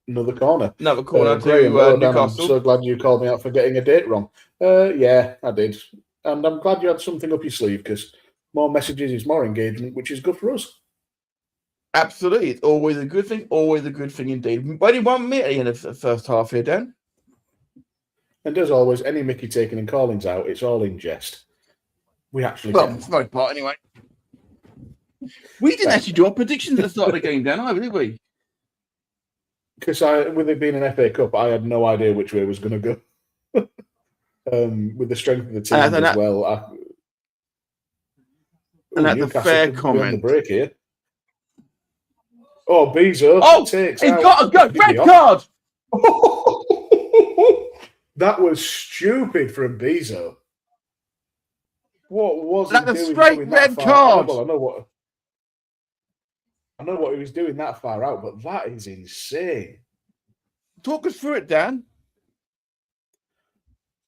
Another corner. Another corner Graham, to Newcastle. I'm so glad you called me out for getting a date wrong. Yeah, I did. And I'm glad you had something up your sleeve, because more messages is more engagement, which is good for us. Absolutely. It's always a good thing. Always a good thing indeed. Only 1 minute in the first half here, Dan. And as always, any Mickey taking and callings out, it's all in jest. We actually it's the most part anyway. We didn't actually do our predictions at the start of the game, Dan, either, did we? Because with it being an FA Cup, I had no idea which way it was going to go. With the strength of the team as well. And that's a fair comment. The break here. Oh, Bezo. Oh, he's got a red card. That was stupid from Bezo. What was that? A straight red card. Well, I know what he was doing that far out, but that is insane. Talk us through it, Dan.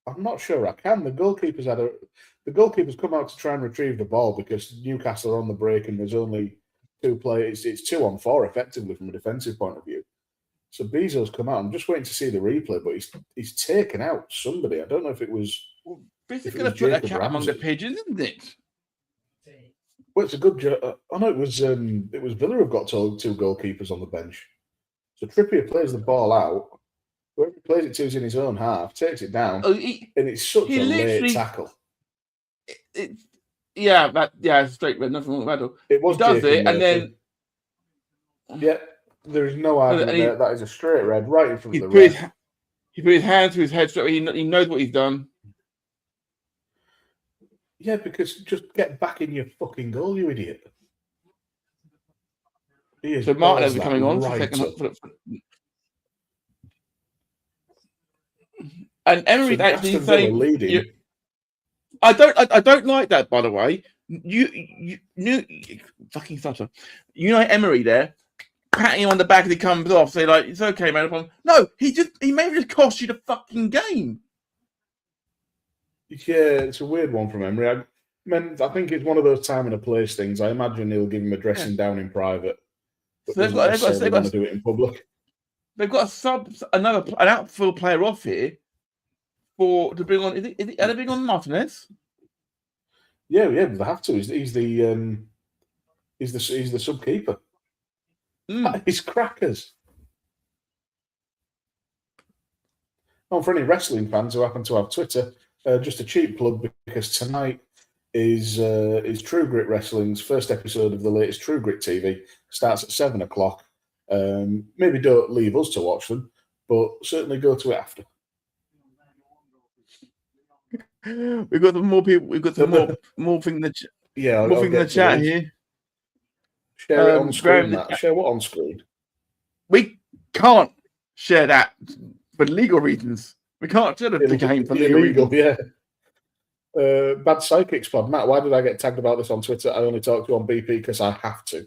I'm not sure I can. The goalkeeper's come out to try and retrieve the ball because Newcastle are on the break and there's only 2 players. It's 2-on-4 effectively from a defensive point of view. So Bezo's come out. I'm just waiting to see the replay, but he's taken out somebody. I don't know if it was. Well, this is going to put a cat among the pigeons, isn't it? Well, it's a good job. I know it was Villa who got 2 goalkeepers on the bench. So Trippier plays the ball out. Whoever he plays it to is in his own half, takes it down, and it's such a late tackle. It's straight red, nothing wrong with that. It was. He does it, and then there is no argument there. That is a straight red right in front of the red. He put his hand to his head straight away. He knows what he's done. Yeah, because just get back in your fucking goal, you idiot. So Martinez is coming on for second. And Emery's actually saying, I don't like that, by the way. You fucking stutter. You know Emery there, patting him on the back as he comes off, say like, it's okay, man. No, he may just cost you the fucking game. Yeah, it's a weird one from Emery. I think it's one of those time and a place things. I imagine he'll give him a dressing down in private. But so they've got to do it in public. They've got an outfield player off here to bring on. Are they bring on Martinez? Yeah, they have to. He's the sub keeper. He's crackers. Oh, for any wrestling fans who happen to have Twitter, just a cheap plug because tonight is True Grit Wrestling's first episode of the latest True Grit TV. Starts at 7:00. Maybe don't leave us to watch them, but certainly go to it after. We've got some more people. We've got some more thing in the chat. Yeah, more thing in the chat here. Share it on screen. Share what on screen? We can't share that for legal reasons. We can't share the game for legal reasons. Yeah. Bad Psychic Pod. Matt, why did I get tagged about this on Twitter? I only talk to you on BP because I have to.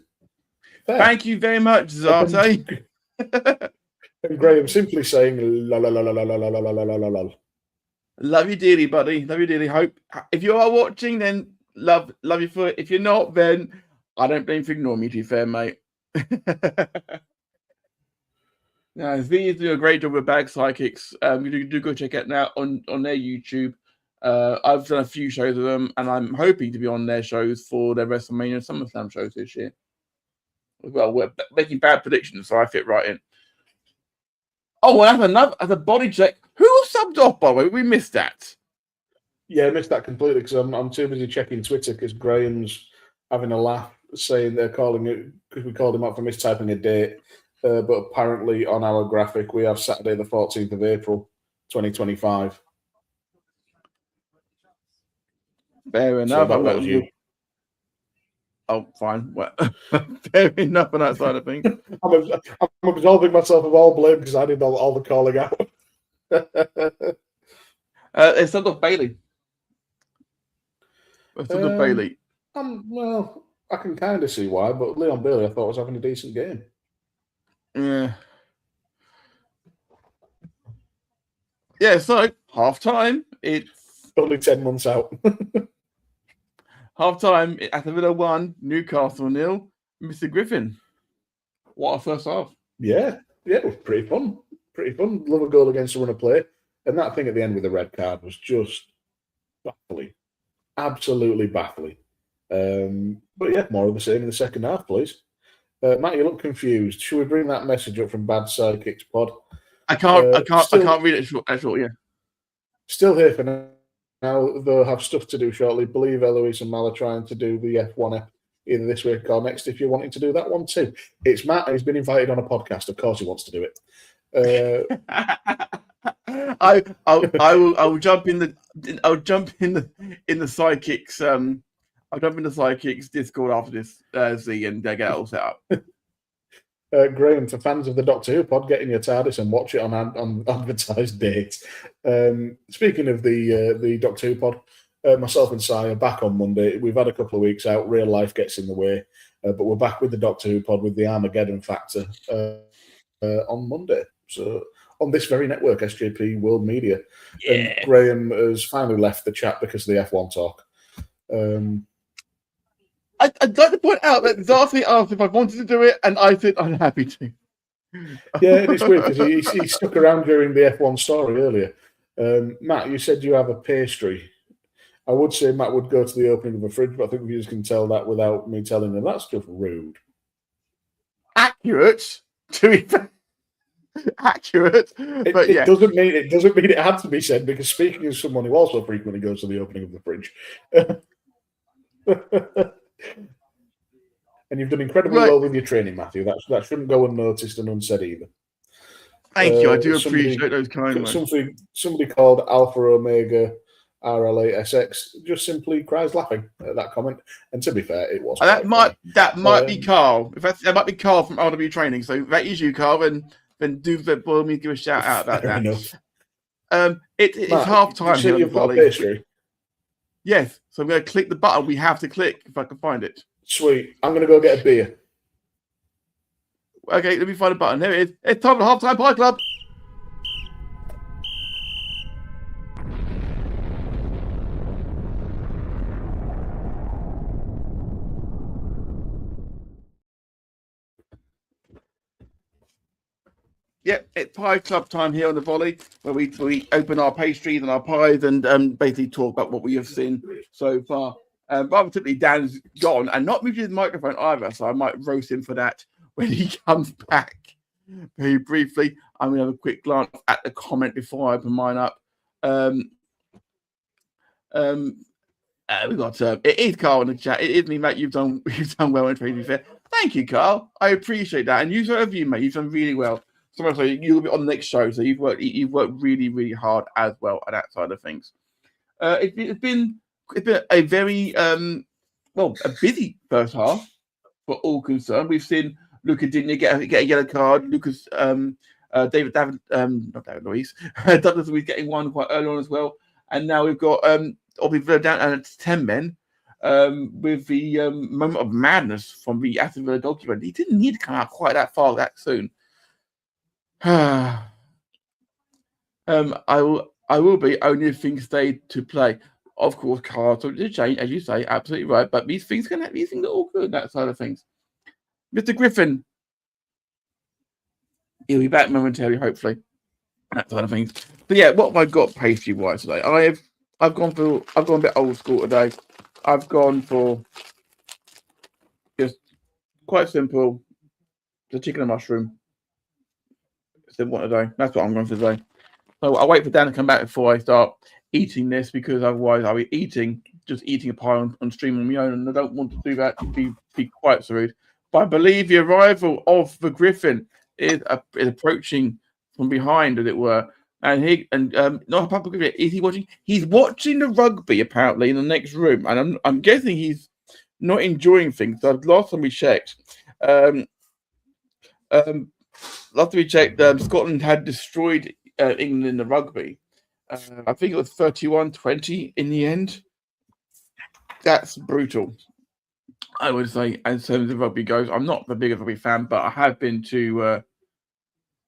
Fair. Thank you very much, Zarte. And Graham simply saying la la la la la la la la la la la. Love you dearly, buddy. Love you dearly. Hope if you are watching, then love you for it. If you're not, then I don't blame you for ignoring me. To be fair, mate. Now, V is doing a great job with Bag Psychics. You do go check it out on their YouTube. I've done a few shows with them, and I'm hoping to be on their shows for their WrestleMania and SummerSlam shows this year. Well, we're making bad predictions, so I fit right in. Oh, and as a body check, who subbed off, by the way? We missed that. Yeah, I missed that completely because I'm too busy checking Twitter because Graham's having a laugh saying they're calling it because we called him out for mistyping a date. But apparently on our graphic, we have Saturday the 14th of April, 2025. Fair enough. So that was you. Oh, fine. Well, fair enough on that side of things. I'm absolving myself of all blame because I did all the calling out. It's still got Bailey. Bailey. Well, I can kind of see why, but Leon Bailey, I thought, was having a decent game. Yeah, so half-time, it's only 10 months out. Half-time, Aston Villa 1, Newcastle 0. Mr. Griffin, what a first half. Yeah, it was pretty fun. Love a goal against a run of play. And that thing at the end with the red card was just baffling. Absolutely baffling. But yeah, more of the same in the second half, please. Matt, you look confused. Should we bring that message up from Bad Sidekicks Pod? I can't read it short, yeah. Still here for now. Now they'll have stuff to do shortly. Believe Eloise and Mal are trying to do the F1 ep either this week or next if you're wanting to do that one too. It's Matt, and he's been invited on a podcast. Of course he wants to do it. I will jump in the sidekicks I'll jump in the sidekicks Discord after this Z and get it all set up. Graham, for fans of the Doctor Who pod, get in your TARDIS and watch it on advertised dates. Speaking of the Doctor Who pod, myself and Si are back on Monday. We've had a couple of weeks out. Real life gets in the way. But we're back with the Doctor Who pod with the Armageddon Factor on Monday. So on this very network, SJP World Media. Yeah. And Graham has finally left the chat because of the F1 talk. I'd like to point out that Darcy asked if I wanted to do it, and I said I'm happy to. Yeah, and it's weird because he stuck around during the F1 story earlier. Matt, you said you have a pastry. I would say Matt would go to the opening of a fridge, but I think viewers can tell that without me telling them. That's just rude. Accurate, to be fair. Accurate, but it doesn't mean it had to be said, because speaking as someone who also frequently goes to the opening of the fridge. And you've done incredibly well with your training, Matthew. That shouldn't go unnoticed and unsaid either. Thank you. I do appreciate those kind words. Somebody called Alpha Omega RLASX just simply cries laughing at that comment. And to be fair, it was. That might be Carl. That might be Carl from RW Training. So if that is you, Carl, then do boil me, give a shout out about that. Enough. It's half time here. You've got a pastry. Yes, so I'm going to click the button we have to click if I can find it. Sweet. I'm going to go get a beer. Okay, let me find a button. Here it is. It's time for Halftime Pie Club. Yep, it's Pie Club time here on the Volley, where we open our pastries and our pies and basically talk about what we have seen so far. Rather particularly, Dan's gone and not moved his microphone either, so I might roast him for that when he comes back. Very briefly, I'm going to have a quick glance at the comment before I open mine up. We got it is Carl in the chat. It is me, Matt. You've done well in training. Fair. Thank you, Carl. I appreciate that, and you so have you, mate. You've done really well. So you'll be on the next show, so you've worked really, really hard as well at that side of things. It's been a very a busy first half for all concerned. We've seen Luca Digne get a yellow card. Lucas not David Luiz. Douglas Luiz getting one quite early on as well. And now we've got obviously down to 10 men with the moment of madness from the Aston Villa goalkeeper. He didn't need to come out quite that far that soon. I will be only if things stay to play. Of course, cards to change, as you say, absolutely right. But these things are all good, that side of things. Mr. Griffin, he'll be back momentarily, hopefully. That side of things. But yeah, what have I got pastry wise today? I've gone a bit old school today. I've gone for just quite simple, the chicken and mushroom. Simple today. That's what I'm going for today. So I'll wait for Dan to come back before I start eating this, because otherwise I'll be eating a pie on stream on my own, and I don't want to do that. It'd be quite so rude. But I believe the arrival of the Griffin is approaching from behind, as it were. And not Papa Griffin, is he watching? He's watching the rugby apparently in the next room, and I'm guessing he's not enjoying things. So last time we checked, Scotland had destroyed England in the rugby. I think it was 31-20 in the end. That's brutal. I would say, as terms of rugby goes, I'm not the biggest rugby fan, but I have been to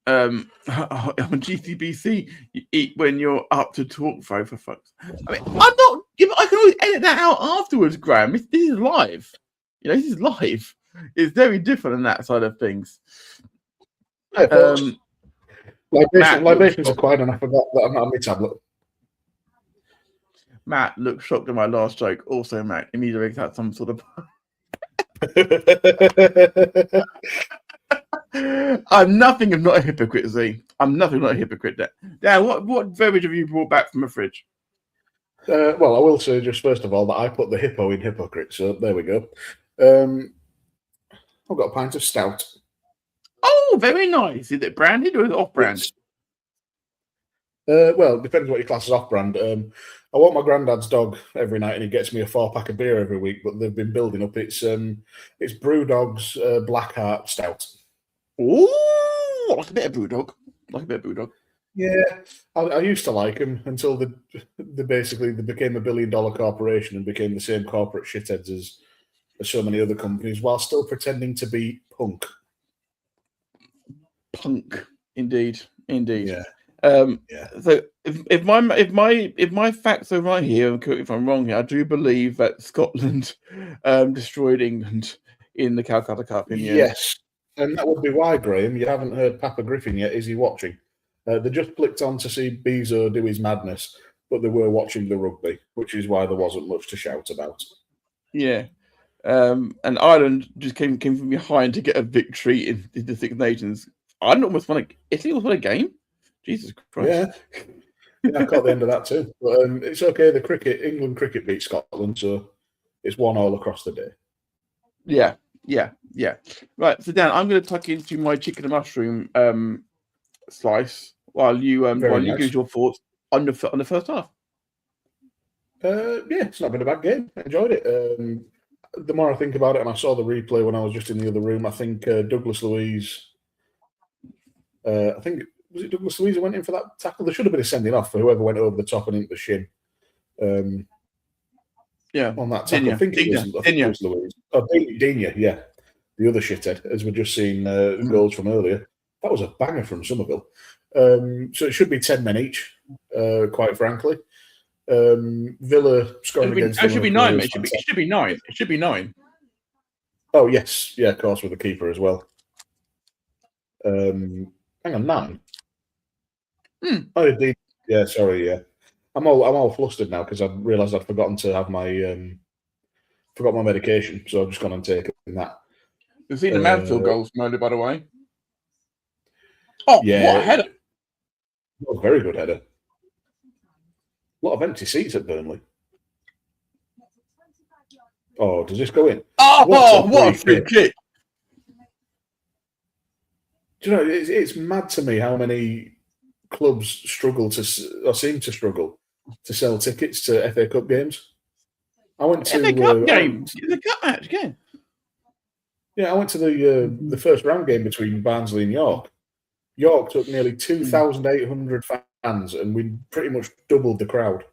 on GCBC. You eat when you're up to talk, for folks. I mean, I'm not. I can always edit that out afterwards, Graham. This is live. You know, this is live. It's very different on that side of things. Libations are quite enough. I forgot that I'm not on my tablet. Matt looked shocked at my last joke. Also, Matt immediately had some sort of. I'm nothing if not a hypocrite, Z. I'm nothing not a hypocrite. Dan, what beverage have you brought back from the fridge? Well, I will say just first of all that I put the hippo in hypocrite, so there we go. I've got a pint of stout. Oh, very nice. Is it branded or is it off-brand? Well, it depends what your class is off-brand. I walk my granddad's dog every night, and he gets me a 4-pack of beer every week. But they've been building up. It's Brewdog's Blackheart Stout. Oh, like a bit of Brewdog. Yeah, I used to like them until they became a $1 billion corporation and became the same corporate shitheads as so many other companies, while still pretending to be punk. Punk, indeed. Yeah. So if my facts are right here, and correct me if I'm wrong here, I do believe that Scotland destroyed England in the Calcutta Cup. Yes, and that would be why, Graham. You haven't heard Papa Griffin yet. Is he watching? They just clicked on to see Bezo do his madness, but they were watching the rugby, which is why there wasn't much to shout about. Yeah. And Ireland just came from behind to get a victory in the Six Nations. Ireland almost won Italy almost won a game. Jesus Christ. Yeah, I caught the end of that too. But it's okay. England cricket beat Scotland, so it's 1-1 across the day. Yeah. Right, so Dan, I'm going to tuck into my chicken and mushroom slice while you give your thoughts on the first half. It's not been a bad game. I enjoyed it. The more I think about it, and I saw the replay when I was just in the other room, I think Douglas Luiz. Was it Douglas Luiz who went in for that tackle? There should have been a sending off for whoever went over the top and into the shin. On that tackle. I think it was Luiz. Oh, Dina, yeah. The other shithead, as we've just seen goals from earlier. That was a banger from Somerville. So it should be 10 men each, quite frankly. Villa scoring against... It should be 9. It should be 9. It should be 9. Oh, yes. Yeah, of course, with the keeper as well. Hang on, 9. Oh, indeed. Yeah, sorry, yeah. I'm all flustered now because I realised I'd forgotten to have my medication, so I've just gone and taken that. You've seen the Mansfield goals from earlier, by the way. Oh, yeah. What a header. What a very good header. A lot of empty seats at Burnley. Oh, does this go in? Oh, what a free kick. Do you know, it's mad to me how many clubs seem to struggle to sell tickets to FA Cup games. I went to FA Cup game. The cup match again. Yeah, I went to the first round game between Barnsley and York. York took nearly 2,800 fans, and we pretty much doubled the crowd.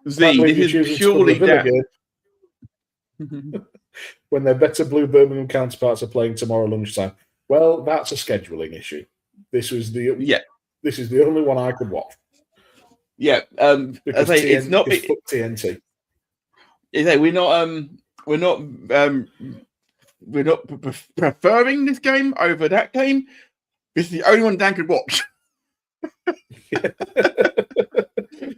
This is purely down. When their better blue Birmingham counterparts are playing tomorrow lunchtime. Well, that's a scheduling issue. This is the only one I could watch. Yeah, because it's not TNT. We're not preferring this game over that game. This is the only one Dan could watch.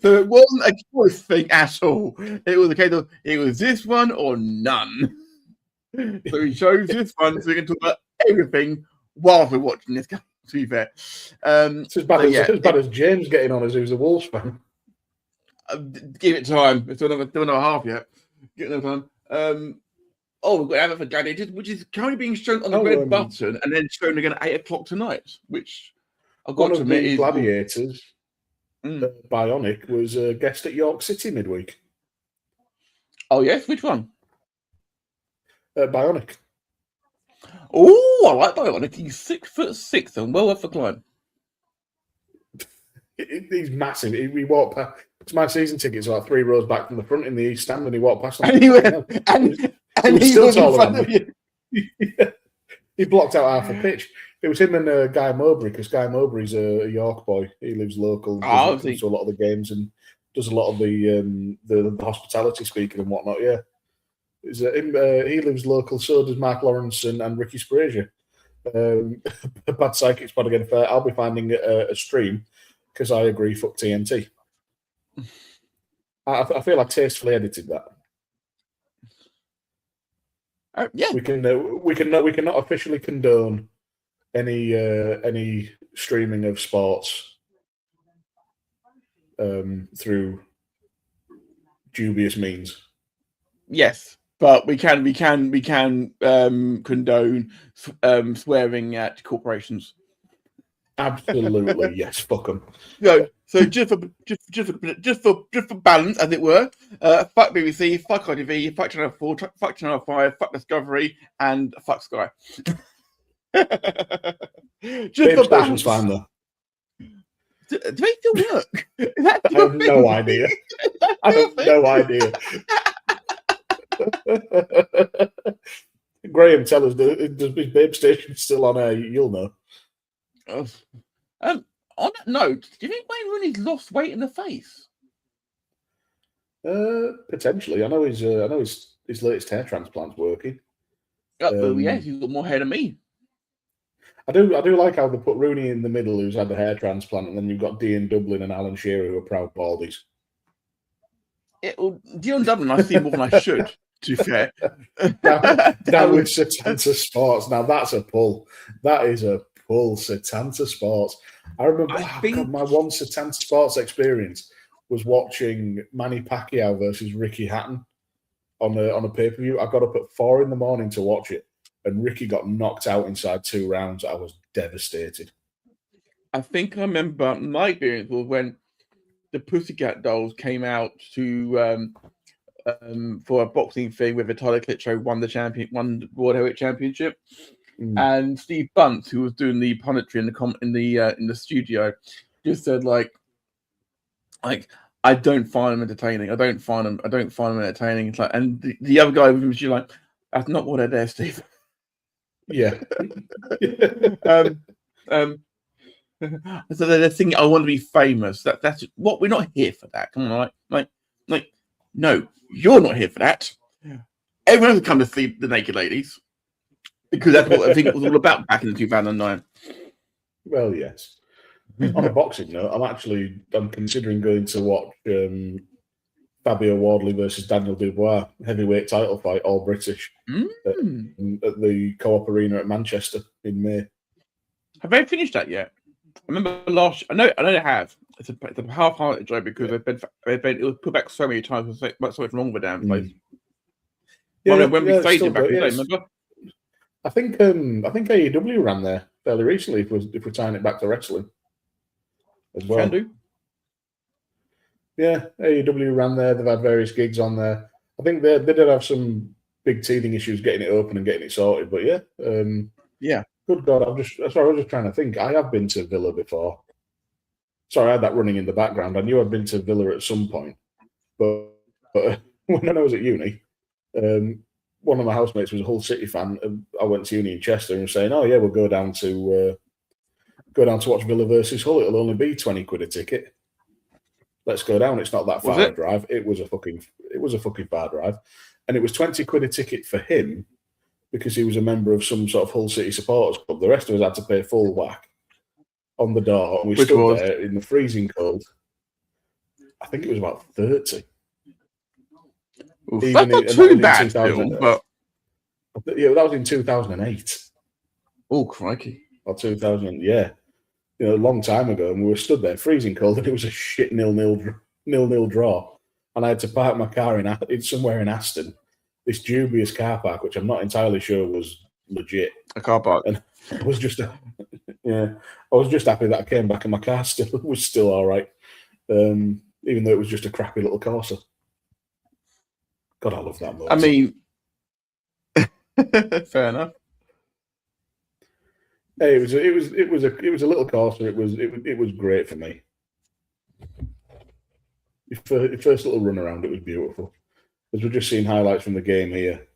So it wasn't a choice thing at all. It was a case of it was this one or none. So he chose this one so we can talk about everything while we're watching this game, to be fair. It's as bad as James getting on as who's a Wolves fan. Give it time. It's still another half yet. Give it time. We've got Advert for Gladiators, which is currently being shown on the red button and then shown again at 8 o'clock tonight, which I've got to admit is... Gladiators, Bionic, was a guest at York City midweek. Oh, yes? Which one? Bionic. Oh, I like Bionic. He's 6'6" and well worth the climb. He's massive. We walked past. So my season tickets are like 3 rows back from the front in the East Stand when he walked past them. And he went, and he still was in taller front than of you. Yeah. He blocked out half a pitch. It was him and Guy Mowbray, because Guy Mowbray's a York boy. He lives local, comes to a lot of the games and does a lot of the hospitality speaking and whatnot. Yeah, he lives local. So does Mark Lawrence and Ricky Sprazier. Bad Psychics Pod again. I'll be finding a stream because I agree. Fuck TNT. I feel I tastefully edited that. Yeah, we cannot officially condone any streaming of sports through dubious means. Yes, but we can condone swearing at corporations. Absolutely, yes. Fuck them. No, so just for balance, as it were, fuck BBC, fuck ITV, fuck Channel 4, fuck Channel 5, fuck Discovery, and fuck Sky. Just for balance. Fine though. Do they still work? I have no idea. I have no idea. Graham, tell us, does his babe station still on air? You'll know. On that note, do you think Wayne Rooney's lost weight in the face? Potentially. I know his latest hair transplant's working. Yes, he's got more hair than me. I do like how they put Rooney in the middle, who's had the hair transplant, and then you've got Dion Dublin and Alan Shearer, who are proud baldies. Dion Dublin, I see more than I should, to be fair. Now with Setanta Sports, now that's a pull. That is a pull, Setanta Sports. I remember my one Setanta Sports experience was watching Manny Pacquiao versus Ricky Hatton on a pay-per-view. I got up at 4 a.m. to watch it, and Ricky got knocked out inside 2 rounds. I was devastated. I think I remember my experience was when the Pussycat Dolls came out to for a boxing thing where Vitaly Klitschko won the World Heavyweight Championship, and Steve Bunce, who was doing the punditry in the studio, just said like I don't find them entertaining. I don't find them entertaining. It's like, and the other guy with him, she's like, that's not what I dare, Steve. Yeah. So they're thinking, I want to be famous. That's what we're not here for. That come on, like, no, you're not here for that. Everyone has come to see the naked ladies because that's what I think it was all about back in 2009. Well, yes. On a boxing note, I'm considering going to watch Fabio Wardley versus Daniel Dubois heavyweight title fight, all British, at the Co-op Arena at Manchester in May. Have they finished that yet? I remember I know they have. It's a half-hearted joke because it was put back so many times. What's so much wrong with the damn place? Yeah, when we stayed back in the day, remember? I think AEW ran there fairly recently. If we're tying it back to wrestling as well. Can do. Yeah, AEW ran there. They've had various gigs on there. I think they did have some big teething issues getting it open and getting it sorted. But yeah, yeah. Good God, I was just trying to think. I have been to Villa before. Sorry, I had that running in the background. I knew I'd been to Villa at some point, but when I was at uni, one of my housemates was a Hull City fan. I went to uni in Chester and was saying, "Oh yeah, we'll go down to watch Villa versus Hull. It'll only be 20 quid a ticket. Let's go down. It's not that far a drive. It was a fucking far drive, and it was 20 quid a ticket for him because he was a member of some sort of Hull City supporters club. The rest of us had to pay full whack on the door, and we stood there in the freezing cold. I think it was about 30. That's not too bad, still, but yeah, that was in 2008. Oh, crikey! Or 2000, yeah, a long time ago, and we were stood there freezing cold, and it was a shit 0-0 draw, and I had to park my car in somewhere in Aston, this dubious car park, which I'm not entirely sure was legit. A car park, and I was just happy that I came back and my car was still all right, even though it was just a crappy little Corsa. God, I love that motor. I mean, fair enough. Hey, it was a little Corsa. It was great for me. Your first little run around, it was beautiful. As we're just seeing highlights from the game here,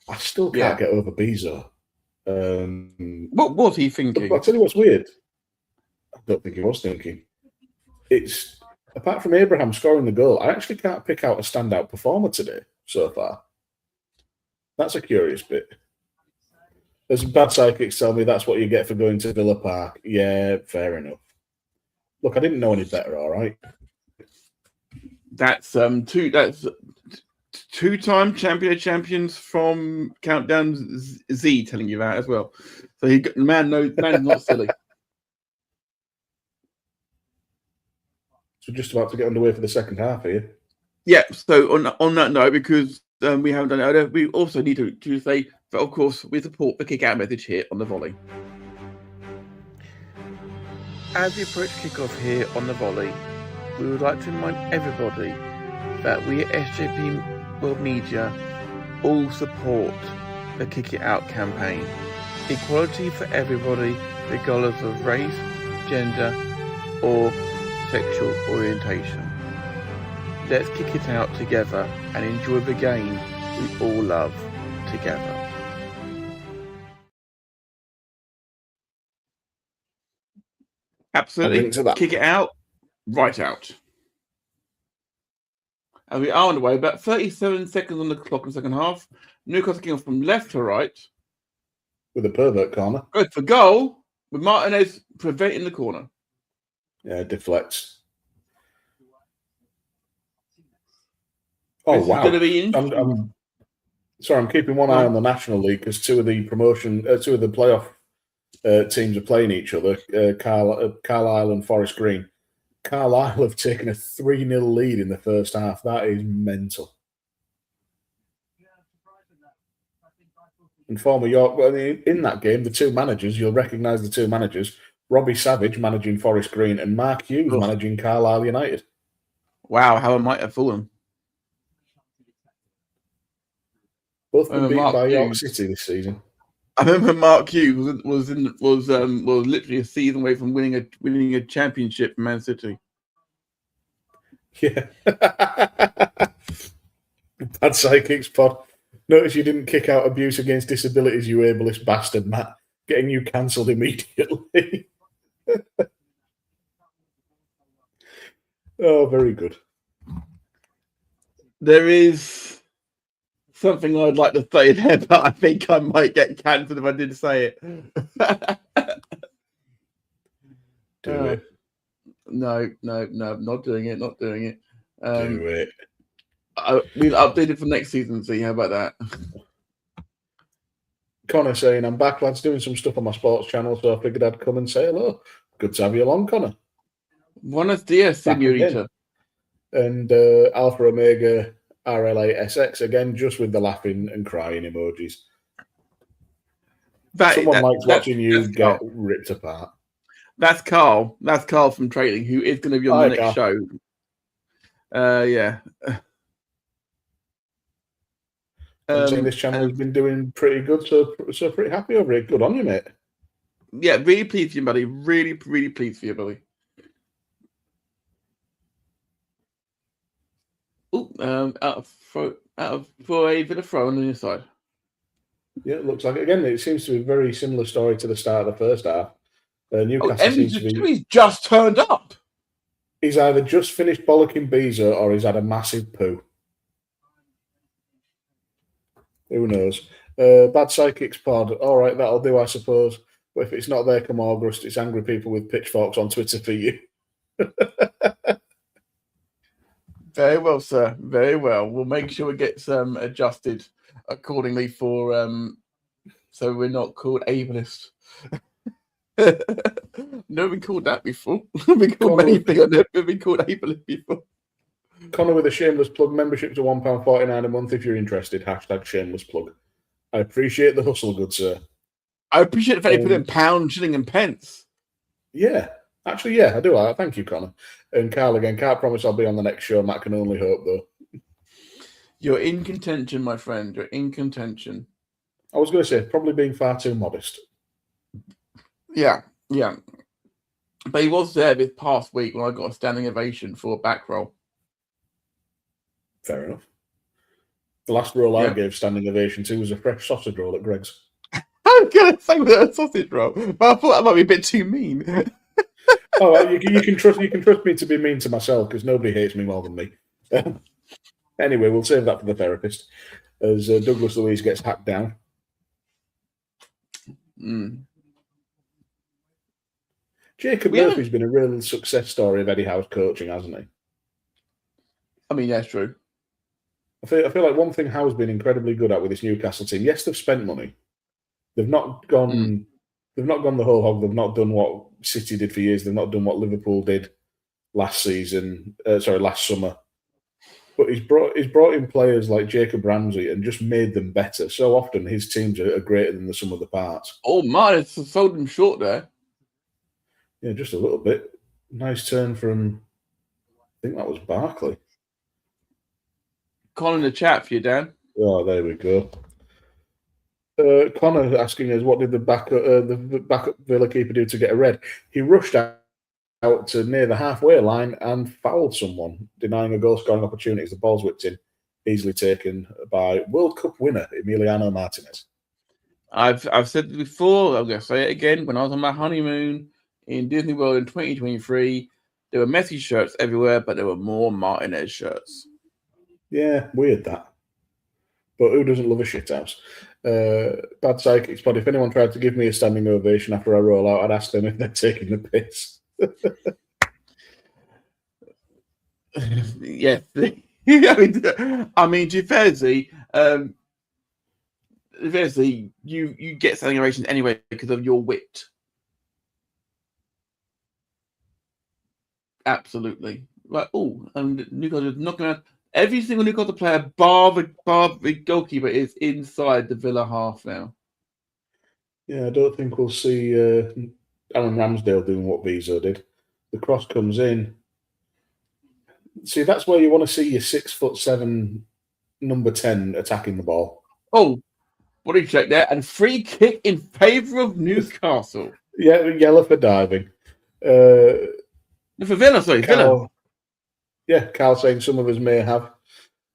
I still can't get over Bezo. What was he thinking? I'll tell you what's weird. I don't think he was thinking. It's apart from Abraham scoring the goal, I actually can't pick out a standout performer today so far. That's a curious bit. There's bad psychics tell me that's what you get for going to Villa Park. Yeah, fair enough. Look, I didn't know any better. All right. That's two-time champions from Countdown Z telling you that as well. So man's not silly. So just about to get underway for the second half here. Yeah. So on that note, because we haven't done it earlier, we also need to say that, of course, we support the kick-out message here on the Volley. As we approach kick-off here on the Volley, we would like to remind everybody that we at SJP World Media all support the Kick It Out campaign. Equality for everybody, regardless of race, gender, or sexual orientation. Let's kick it out together and enjoy the game we all love together. Absolutely. Kick it out, right out. And we are on the way. About 37 seconds on the clock in the second half. Newcastle kicking off from left to right. With a pervert corner. Good for goal, with Martinez preventing the corner. Yeah, deflects. Oh, this wow. Is going to be I'm keeping one eye on the National League because two of the playoff teams are playing each other, Carlisle and Forest Green. Carlisle have taken a 3-0 lead in the first half. That is mental. And former York, in that game, the two managers, you'll recognise the two managers, Robbie Savage managing Forest Green and Mark Hughes managing Carlisle United. Wow, how I might have fallen. Both been beaten by York City this season. I remember Mark Hughes was literally a season away from winning a championship for Man City. Yeah. Bad psychics pod. Notice you didn't kick out abuse against disabilities, you ableist bastard, Matt. Getting you cancelled immediately. Oh, very good. There is something I'd like to say there, but I think I might get cancelled if I did say it. Do it. No, not doing it. Do it. We'll update it for next season, see. How about that? Connor saying, I'm back, lads, doing some stuff on my sports channel, so I figured I'd come and say hello. Good to have you along, Connor. Buenos dias, señorita. And Alpha Omega RLASX, again, just with the laughing and crying emojis. Someone likes watching you get ripped apart. That's Carl. That's Carl from Trading, who is going to be on the next show. Yeah. I'm saying this channel has been doing pretty good, so pretty happy over it. Good on you, mate. Yeah, really pleased for you, buddy. Really, really pleased for you, buddy. Out of for a bit of throw on the side. Yeah, it looks like it. Again, it seems to be a very similar story to the start of the first half. Newcastle seems to be. He's just turned up. He's either just finished bollocking Bezo or he's had a massive poo. Who knows? Bad Psychics pod. All right, that'll do, I suppose. But if it's not there come August, it's angry people with pitchforks on Twitter for you. Very well, sir. Very well. We'll make sure it gets adjusted accordingly for so we're not called ableist. Never been called that before. Been called anything. I've never been called ableist before. Connor with a shameless plug. Membership to £1.49 a month if you're interested. # shameless plug. I appreciate the hustle, good sir. I appreciate the fact you put in pound, shilling, and pence. Yeah. Actually, yeah, I do. Thank you, Connor. And Carl, again, can't promise I'll be on the next show. Matt can only hope, though. You're in contention, my friend. You're in contention. I was going to say, probably being far too modest. Yeah. But he was there this past week when I got a standing ovation for a back roll. Fair enough. The last roll I Yeah. gave standing ovation to was a fresh sausage roll at Greg's. I'm going to say with a sausage roll, but I thought that might be a bit too mean. Oh, well, you can trust me to be mean to myself because nobody hates me more than me. Anyway, we'll save that for the therapist as Douglas Luiz gets hacked down. Jacob Murphy's been a real success story of Eddie Howe's coaching, hasn't he? I mean, that's true. I feel like one thing Howe's been incredibly good at with this Newcastle team. Yes, they've spent money. They've not gone. They've not gone the whole hog. They've not done what City did for years. They've not done what Liverpool did last summer. But he's brought in players like Jacob Ramsey and just made them better. So often his teams are greater than the sum of the parts. Oh man, it's sold him short there. Yeah, just a little bit. Nice turn from, I think that was Barkley. Calling the chat for you, Dan. Oh, there we go. Connor asking us, what did the backup Villa keeper do to get a red? He rushed out to near the halfway line and fouled someone, denying a goal-scoring opportunity as the ball's whipped in, easily taken by World Cup winner Emiliano Martinez. I've said it before, I'm going to say it again. When I was on my honeymoon in Disney World in 2023, there were Messi shirts everywhere, but there were more Martinez shirts. Yeah, weird that. But who doesn't love a shithouse? Bad psychic spot. If anyone tried to give me a standing ovation after I roll out, I'd ask them if they're taking the piss. Yeah. I mean, to be fair, you get standing ovations anyway because of your wit. Absolutely. Like, and Newcastle is knocking out every single Newcastle player, bar the goalkeeper, is inside the Villa half now. Yeah, I don't think we'll see Alan Ramsdale doing what Bezo did. The cross comes in. See, that's where you want to see your 6'7" number 10 attacking the ball. Oh, what did you check there? And free kick in favour of Newcastle. Yeah, yellow for diving. For Villa, sorry, Villa. Yeah, Carl saying some of us may have.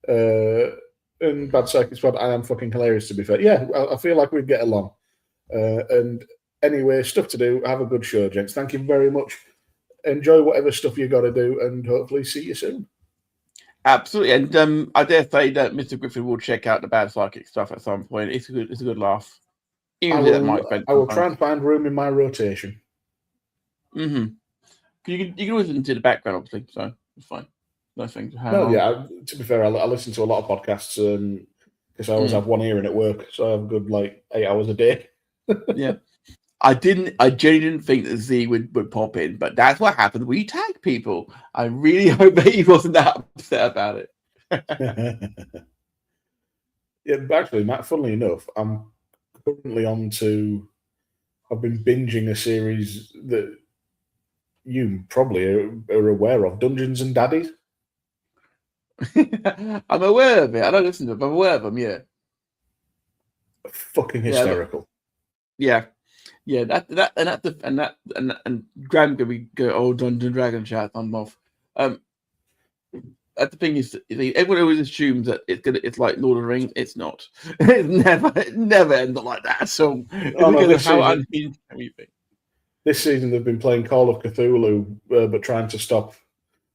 And Bad Psychic Squad, I am fucking hilarious, to be fair. Yeah, I feel like we'd get along. And anyway, stuff to do. Have a good show, gents. Thank you very much. Enjoy whatever stuff you got to do, and hopefully see you soon. Absolutely, and I dare say that Mr. Griffin will check out the Bad Psychic stuff at some point. It's a good laugh. I will try and find room in my rotation. Mm-hmm. You can always listen to the background, obviously, so it's fine. Nice thing to have. No, yeah. To be fair, I listen to a lot of podcasts because I always have one ear in at work, so I have a good 8 hours a day. Yeah. I genuinely didn't think that Z would pop in, but that's what happened. We tag people. I really hope that he wasn't that upset about it. Yeah, actually, Matt, funnily enough, I'm currently I've been binging a series that you probably are aware of, Dungeons and Daddies. I'm aware of it. I don't listen to it, but I'm aware of them, yeah. Fucking hysterical. Yeah. Yeah, and Graham could be go old Dungeon Dragon chat. I'm off. The thing is, everyone always assumes that it's like Lord of the Rings. It's not. It never ends up like that. So this season they've been playing Call of Cthulhu, but trying to stop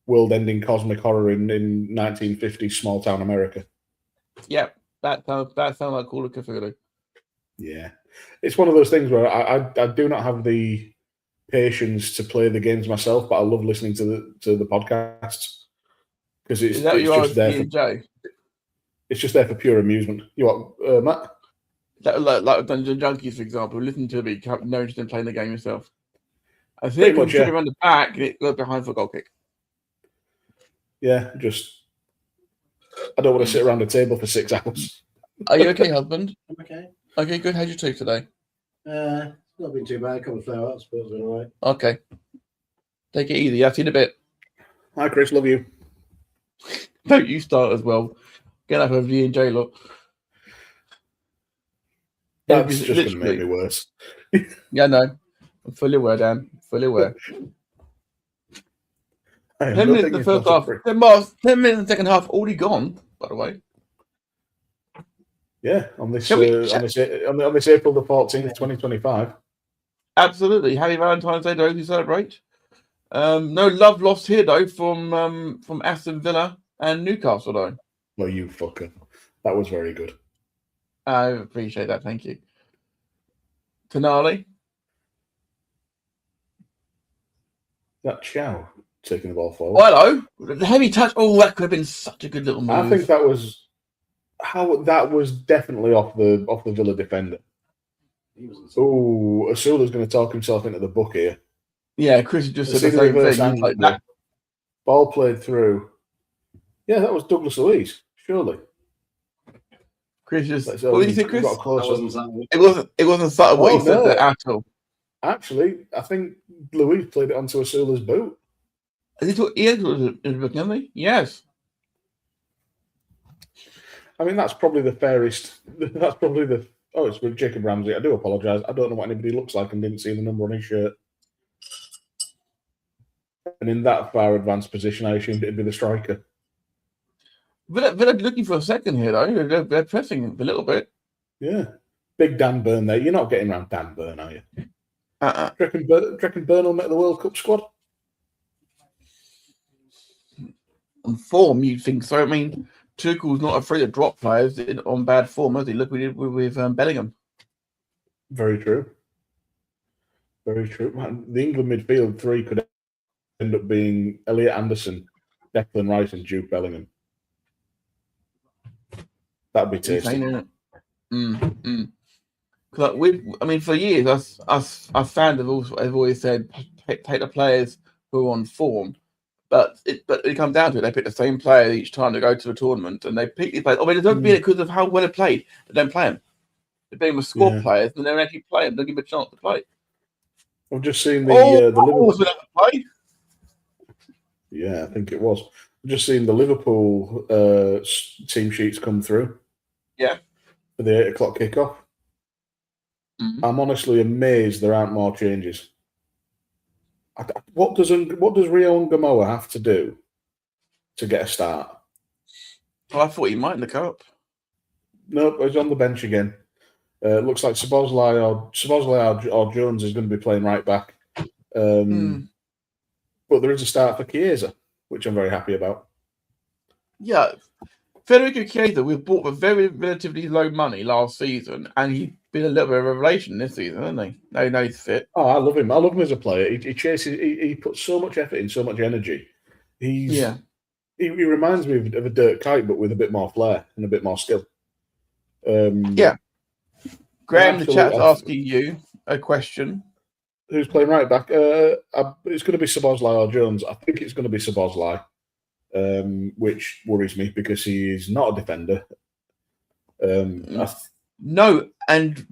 world-ending cosmic horror in 1950s small-town America. Yeah, that sounds like Call of Cthulhu. Yeah. It's one of those things where I do not have the patience to play the games myself, but I love listening to the podcasts because it's just there for pure amusement. You what, Matt? Like Dungeon Junkies, for example. Listen to me, no interest in playing the game yourself. I Pretty think much, yeah. around the back and it goes behind for a goal kick. Yeah, I don't want to sit around a table for 6 hours. Are you okay, husband? I'm okay. Okay, good. How'd you take today? Not been too bad. A couple of flare-ups, but it's been all right. Okay. Take it easy. I've seen a bit. Hi, Chris. Love you. Don't you start as well. Get up over the J look. That's just going to make me worse. Yeah, no. I'm fully aware, Dan. Fully aware. I am 10 minutes in nothing the if first not a half. prick. 10 minutes in the second half already gone, by the way. Yeah, on this Shall we- on this April the 14th, 2025. Absolutely. Happy Valentine's Day to those who celebrate. No love lost here, though, from Aston Villa and Newcastle, though. Well, you fucker. That was very good. I appreciate that. Thank you. Tonali. That Chow taking the ball Oh, forward. hello. The heavy touch. Oh, that could have been such a good little move. I think that was definitely off the Villa defender. Oh, Asula's going to talk himself into the book here. Yeah, Chris just said See the the same reverse thing. He's like, angle. nah. Ball played through. Yeah, that was Douglas Luiz, surely. Chris just. So What did you say, Chris? got a close That up. wasn't something. It wasn't subtle what Oh, he said no. there at all. Actually, I think Luiz played it onto Asula's boot. Has he talked? He has hasn't he? Yes. I mean, that's probably the fairest. That's probably the. Oh, it's with Jacob Ramsey. I do apologise. I don't know what anybody looks like and didn't see the number on his shirt. And in that far advanced position, I assumed it'd be the striker. Villa looking for a second here, though. They're pressing a little bit. Yeah. Big Dan Burn there. You're not getting around Dan Burn, are you? Uh-uh. Do you reckon Burn will make the World Cup squad? On form, you'd think so. I mean, Tuchel's not afraid to drop players on bad form, has he? Look, we did with Bellingham. Very true. Very true. Man, the England midfield three could end up being Elliot Anderson, Declan Rice, and Jude Bellingham. That'd be tasty. Like for years, us fans have always said take the players who are on form, but it comes down to it. They pick the same player each time they go to the tournament, and they pick these players. I mean, it doesn't mean it because of how well they played. They don't play them. They play them with squad players, and they don't actually play them. Don't give them a chance to play. I've just seen the Liverpool. Play. Yeah, I think it was. I've just seen the Liverpool team sheets come through. Yeah. For the 8:00 kickoff. Mm-hmm. I'm honestly amazed there aren't more changes. What does Rio Ngamoa have to do to get a start? Well, I thought he might in the cup. Nope, he's on the bench again. Looks like Szoboszlai or Jones is going to be playing right back. But there is a start for Chiesa, which I'm very happy about. Yeah. Federico Chiesa, we bought for very relatively low money last season, and he's been a little bit of a revelation this season, hasn't he? No, he's fit. Oh, I love him. I love him as a player. He chases. He puts so much effort in, so much energy. He reminds me of a Dirk Kuyt, but with a bit more flair and a bit more skill. Graham, the chat's asking you a question. Who's playing right back? It's going to be Szoboszlai or Jones. I think it's going to be Szoboszlai, which worries me because he is not a defender. No, and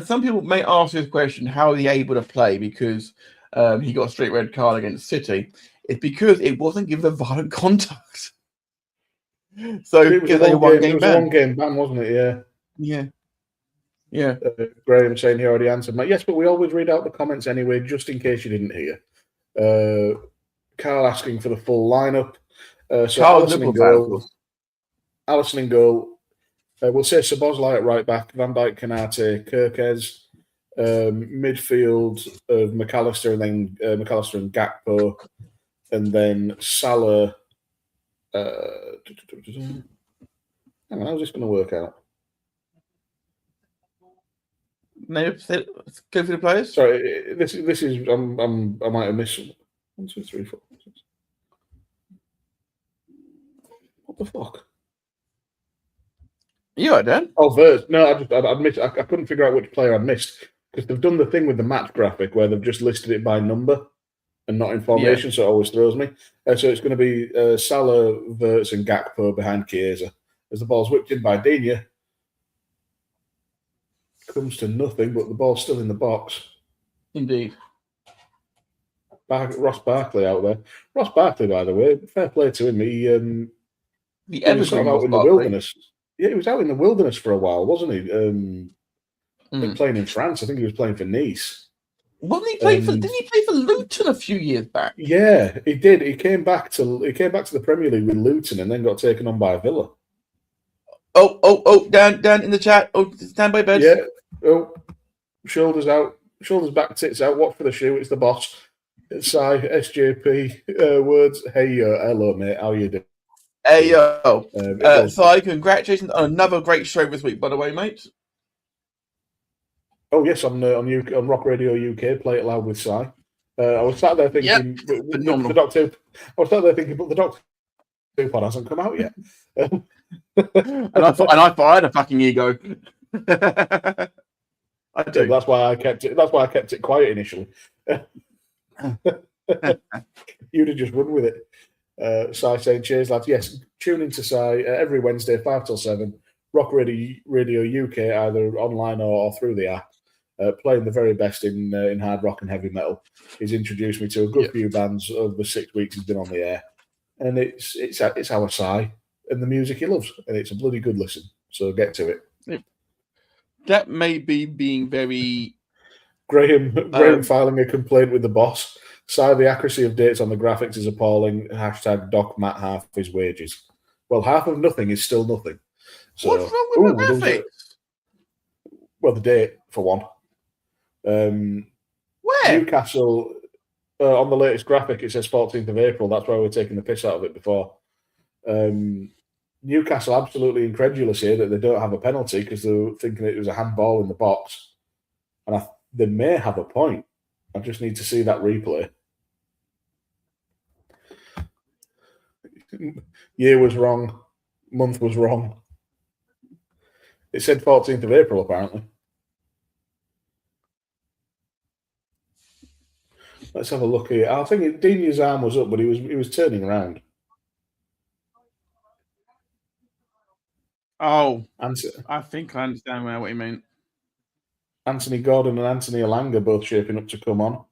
some people may ask this question: how are he able to play? Because he got a straight red card against City. It's because it wasn't given a violent contact. So it was a one-game ban, wasn't it? Yeah. Graham saying he already answered. Yes, but we always read out the comments anyway, just in case you didn't hear. Carl asking for the full lineup. So Alisson in goal. We'll say Szoboszlai at right back, Van Dijk, Konate, Kerkez. Midfield of McAllister and then McAllister and Gakpo. And then Salah. Hang on, how's this going to work out? No, go for the players. Sorry, this is I might have missed 1, 2, 3, 4, 6. What the fuck? You are Dan? Oh, Verts. No, I'd missed. I couldn't figure out which player I'd missed because they've done the thing with the match graphic where they've just listed it by number and not in formation, so it always throws me. So it's going to be Salah, Verts, and Gakpo behind Chiesa as the ball's whipped in by Digne. Comes to nothing, but the ball's still in the box. Indeed. Ross Barkley out there. Ross Barkley, by the way, fair play to him. He was sort of out in the wilderness. Yeah, he was out in the wilderness for a while, wasn't he? Playing in France. I think he was playing for Nice. Wasn't he play for? Didn't he play for Luton a few years back? Yeah, he did. He came back to the Premier League with Luton and then got taken on by Villa. Oh, down in the chat. Oh, stand by bed. Yeah. Oh, shoulders out, shoulders back, tits out. Watch for the shoe. It's the boss. It's SJP words. Hey, hello, mate. How you doing? Hey, yo. Si, congratulations on another great show this week, by the way, mate. Oh yes, on Rock Radio UK, Play It Loud with Si. I was sat there thinking, the Doctor. I was sat there thinking, but the Doctor Who pod hasn't come out yet. and I thought I had a fucking ego. I do. That's why I kept it. That's why I kept it quiet initially. You'd have just run with it. Si saying, cheers, lads. Yes, tune in to Si every Wednesday, 5 till 7. Rock Radio UK, either online or through the app. Playing the very best in hard rock and heavy metal. He's introduced me to a good few bands over the 6 weeks he's been on the air, and it's our Si and the music he loves, and it's a bloody good listen. So get to it. That may be being very. Graham filing a complaint with the boss. Si, the accuracy of dates on the graphics is appalling. # Doc Matt half his wages. Well, half of nothing is still nothing. So, what's wrong with the graphics? Well, the date for one. Where? Newcastle, on the latest graphic, it says 14th of April. That's why we're taking the piss out of it before. Newcastle absolutely incredulous here that they don't have a penalty because they're thinking it was a handball in the box. And they may have a point. I just need to see that replay. Year was wrong. Month was wrong. It said 14th of April, apparently. Let's have a look here. I think Dini's arm was up, but he was turning around. Oh, I think I understand what you mean. Anthony Gordon and Anthony Alanga both shaping up to come on.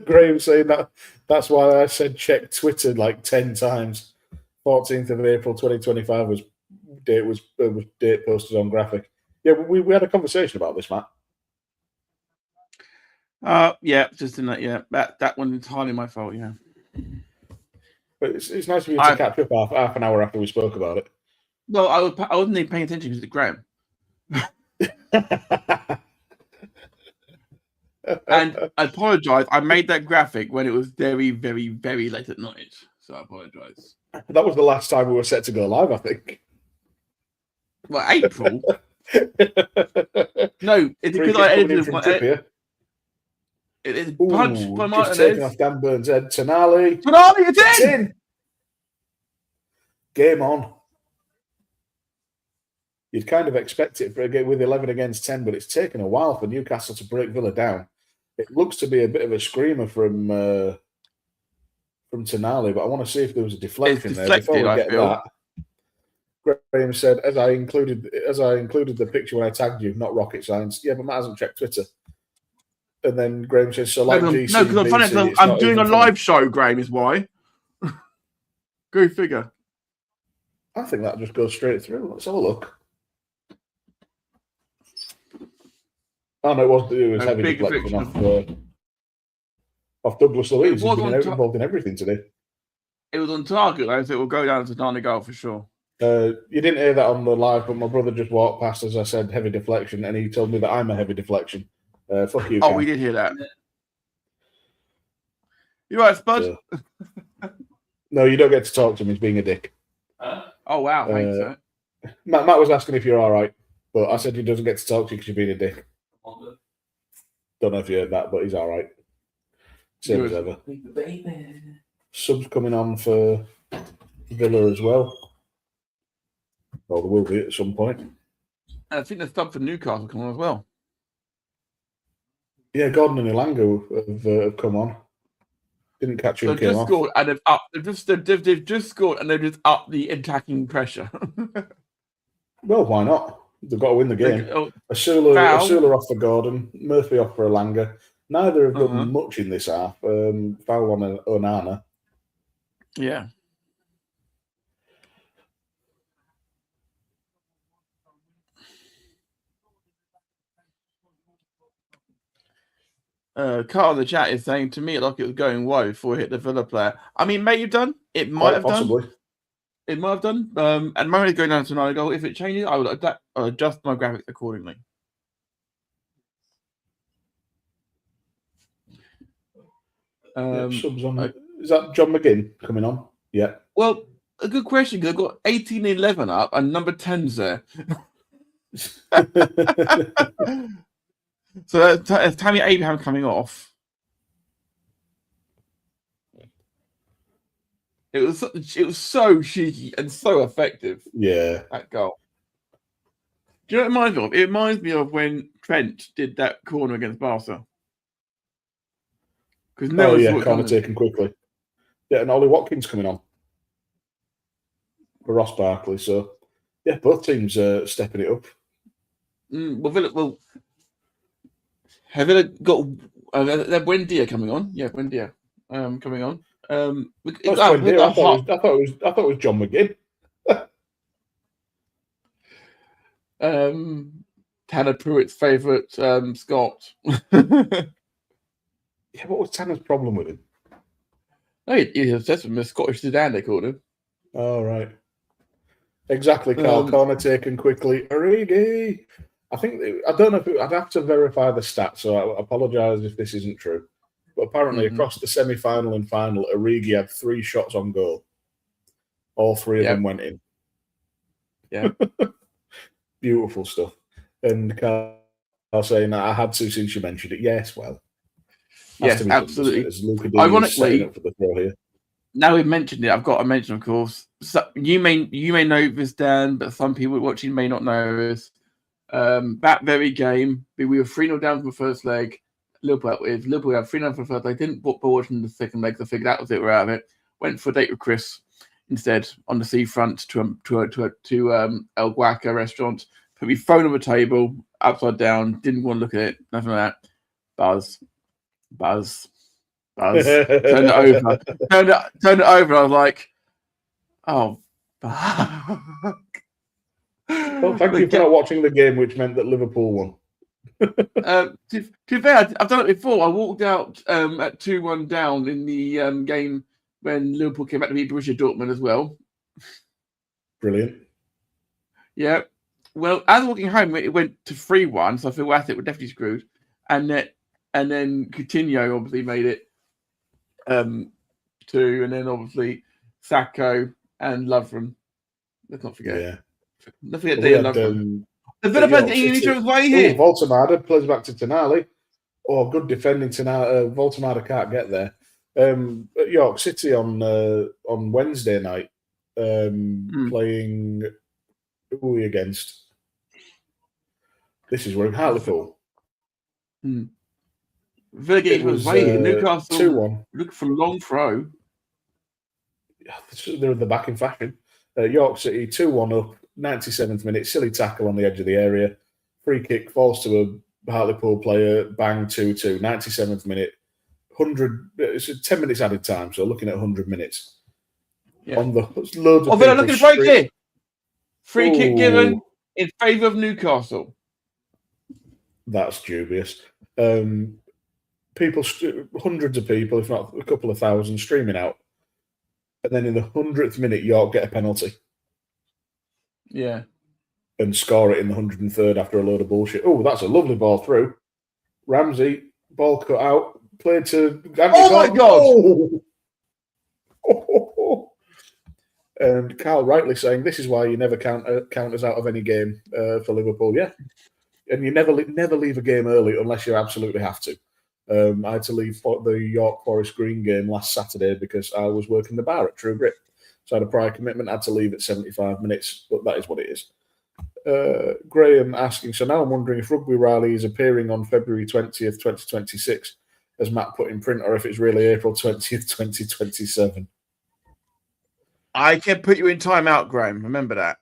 Graham saying that's why I said check Twitter like 10 times. 14th of April 2025 was date posted on graphic. Yeah, we had a conversation about this, Matt. Yeah, just in that. Yeah, that one entirely my fault. Yeah, but it's nice of you to catch up half an hour after we spoke about it. Well, I wasn't even paying attention because it's Graham. And I apologise. I made that graphic when it was very, very, very late at night. So I apologise. That was the last time we were set to go live, I think. Well, April. No, it's because I edited it. It's punched by Martinez. Just taking off Dan Burns' head. Tonali, it's in! Game on. You'd kind of expect it with 11 against 10, but it's taken a while for Newcastle to break Villa down. It looks to be a bit of a screamer from Tonali, but I want to see if there was a deflection there. Before we get that, Graham said, as I included the picture when I tagged you, not rocket science. Yeah, but Matt hasn't checked Twitter. And then Graham says, so like GC, no, because I'm doing a live show, Graham, is why. Go figure. I think that just goes straight through. Let's have a look. Oh, no, it was heavy deflection off Douglas Luiz. He's been involved in everything today. It was on target, though, so it will go down to Dana goal for sure. You didn't hear that on the live, but my brother just walked past as I said heavy deflection, and he told me that I'm a heavy deflection. Fuck you. Oh, Cam. We did hear that. You right, Spud? No, you don't get to talk to him. He's being a dick. Oh, wow. Thanks, sir. Matt was asking if you're all right, but I said he doesn't get to talk to you because you're being a dick. Don't know if you heard that, but he's all right. Same as ever. Subs coming on for Villa as well. Well, there will be at some point. And I think the sub for Newcastle come on as well. Yeah, Gordon and Ilanga have come on. Didn't catch who came off. Scored and they've just scored and they've just upped the attacking pressure. Well, why not? They've got to win the game. Asula off for Gordon, Murphy off for Ilanga. Neither have done much in this half. Foul on Onana. Yeah. Carl in the chat is saying to me like it was going woe before it hit the Villa player. I mean, may have done. It might have possibly. done. It might have done. And moment it's going down to an goal. If it changes, I will adjust my graphics accordingly. Subs on. Is that John McGinn coming on? Yeah. Well, a good question because I've got 18-11 up and number 10's there. So that's Tammy Abraham coming off. It was so cheeky and so effective. Yeah, that goal. Do you know what it reminds me of? It reminds me of when Trent did that corner against Barca. Because corner taken quickly. Yeah, and Ollie Watkins coming on for Ross Barkley. So yeah, both teams stepping it up. Have Villa got Buendia coming on? Yeah, Buendia coming on. I thought it was John McGinn. Tanner Pruitt's favourite Scot. Yeah, what was Tanner's problem with him? He's obsessed with him. Scottish Sedan, they called him. Oh, right. Exactly, Carl. Corner taken quickly. Origi. I don't know if I'd have to verify the stats, so I apologise if this isn't true. But apparently, across the semi-final and final, Origi had 3 shots on goal. All 3 of them went in. Yeah. Beautiful stuff. And Carl saying that I had to since you mentioned it. Yes, well. Yes, absolutely. Ironically, up for the throw here. Now we've mentioned it, I've got to mention, of course. So you may know this, Dan, but some people watching may not know this. That very game, we were 3-0 down from the first leg. Liverpool had 3-0 for the first leg. Didn't put forward in the second leg. So I figured that was it. We're out of it. Went for a date with Chris instead on the seafront to El Guaca restaurant. Put me phone on the table, upside down. Didn't want to look at it. Nothing like that. Buzz. Turned it over. Turned it over. I was like, oh, fuck. Well, thank you for not watching the game, which meant that Liverpool won. To be fair, I've done it before. I walked out at 2-1 down in the game when Liverpool came back to beat Borussia Dortmund as well. Brilliant. Yeah. Well, as walking home, it went to 3-1, so I feel we're definitely screwed. And then Coutinho obviously made it 2, and then obviously Sacco and Lovren. Let's not forget. Yeah. Let's forget Lovren. The Villa fans getting in each other's way here. Voltemada plays back to Tonali. Oh, good defending Tonali. Voltemada can't get there. At York City on Wednesday night, playing who are we against? This is where Hartlepool. Villa getting each other's way here. Newcastle 2-1. Looking for a long throw. They're at the back in fashion. York City 2-1 up. 97th minute, silly tackle on the edge of the area. Free kick falls to a Hartlepool player, bang, 2-2. 97th minute, 100. It's 10 minutes added time, so looking at 100 minutes. Yeah. On the loads of Villa looking right here. Free kick given in favour of Newcastle. That's dubious. People, hundreds of people, if not a couple of thousand, streaming out. And then in the 100th minute, York get a penalty. Yeah. And score it in the 103rd after a load of bullshit. Oh, that's a lovely ball through. Ramsey, ball cut out, played to... my God! Oh. And Carl rightly saying, this is why you never count us out of any game for Liverpool. Yeah. And you never leave a game early unless you absolutely have to. I had to leave the York Forest Green game last Saturday because I was working the bar at True Grit. So I had a prior commitment, I had to leave at 75 minutes, but that is what it is. Graham asking, so now I'm wondering if Rugby Rally is appearing on February 20th, 2026, as Matt put in print, or if it's really April 20th, 2027. I can put you in timeout, Graham. Remember that.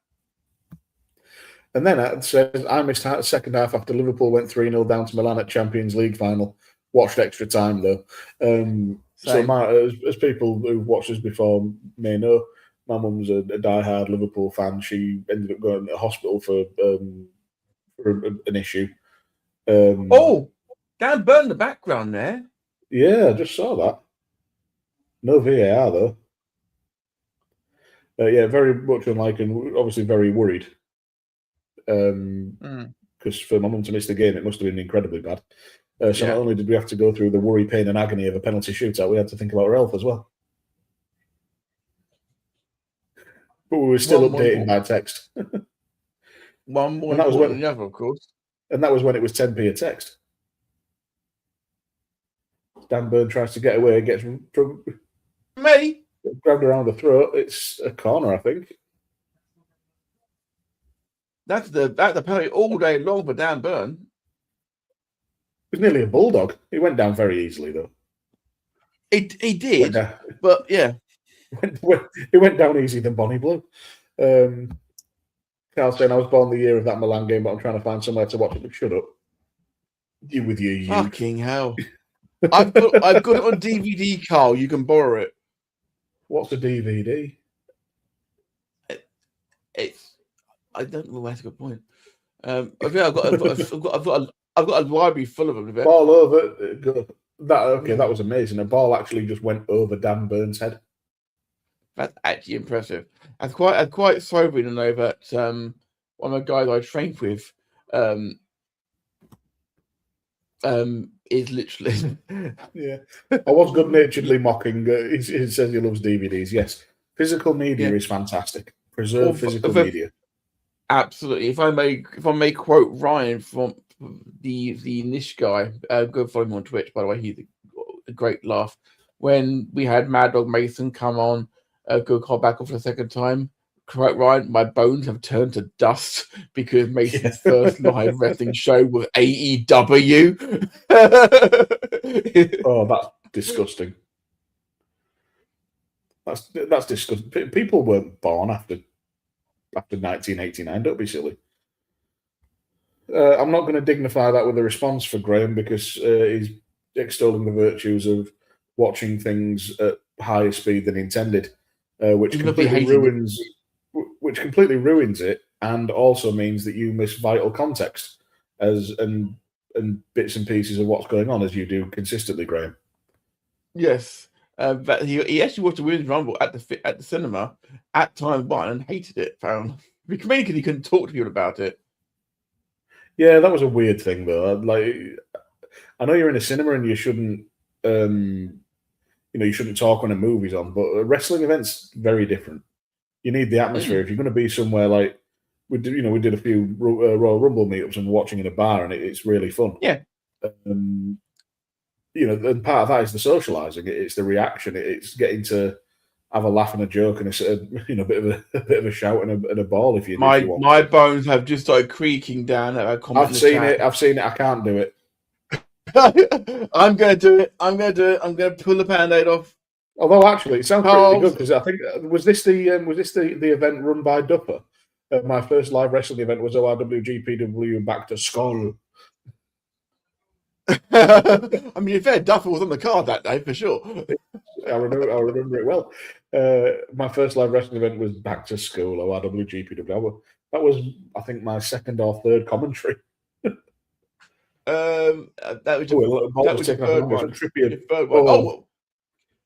And then it says, I missed the second half after Liverpool went 3-0 down to Milan at Champions League final. Watched extra time, though. So as people who've watched us before may know, my mum's a diehard Liverpool fan. She ended up going to hospital for an issue. That Dan Burn in the background there. Yeah, I just saw that. No VAR though. Yeah, very much unlike, and obviously very worried. Because for my mum to miss the game, it must have been incredibly bad. So not only did we have to go through the worry, pain, and agony of a penalty shootout, we had to think about our health as well. But we were still updating by text. One more than the other, of course. And that was when it was 10p a text. Dan Burn tries to get away, gets grabbed around the throat. It's a corner, I think. That's the penalty all day long for Dan Burn. It was nearly a bulldog. He went down very easily, though. He did, but yeah. He went down easier than Bonnie Blue. Carl saying, I was born the year of that Milan game, but I'm trying to find somewhere to watch it. Shut up. You with your youth. Fucking hell. I've got it on DVD, Carl. You can borrow it. What's a DVD? I don't know. That's a good point. I've got a library full of them. Ball over. That was amazing. A ball actually just went over Dan Burn's head. That's actually impressive. That's quite sobering to know that one of the guys I trained with is literally. Yeah, I was good-naturedly mocking. He says he loves DVDs. Yes, physical media is fantastic. Preserve physical media. Absolutely. If I may quote Ryan from the Nish guy, go follow him on Twitch. By the way, he's a great laugh. When we had Mad Dog Mason come on, go call back off for the second time. Quote Ryan, my bones have turned to dust because Mason's first live wrestling show was AEW. Oh, that's disgusting. That's disgusting. People weren't born after 1989. Don't be silly. I'm not going to dignify that with a response for Graham because he's extolling the virtues of watching things at higher speed than intended, which completely ruins it, and also means that you miss vital context and bits and pieces of what's going on, as you do consistently, Graham. Yes, but he actually watched the Women's Rumble at the cinema at time one and hated it. Found mainly because he couldn't talk to people about it. Yeah, that was a weird thing though. Like, I know you're in a cinema and you shouldn't, you shouldn't talk when a movie's on, but a wrestling event's very different. You need the atmosphere. If you're going to be somewhere like we did a few Royal Rumble meetups and watching in a bar, and it's really fun. Yeah. And part of that is the socializing. It's the reaction. It's getting to have a laugh and a joke and a bit of a shout and a ball if you want. My bones have just started creaking down. I've seen it. I can't do it. I'm going to do it. I'm going to pull the Band-Aid off. Although actually, it sounds pretty good because I think was this the event run by Dupper? My first live wrestling event was ORWGPW Back to Skull. I mean, fair, Duffer was on the card that day for sure. I remember it well. My first live wrestling event was Back to School, ORWGPW. That was, I think, my second or third commentary. That was your third one. Trippier. Oh,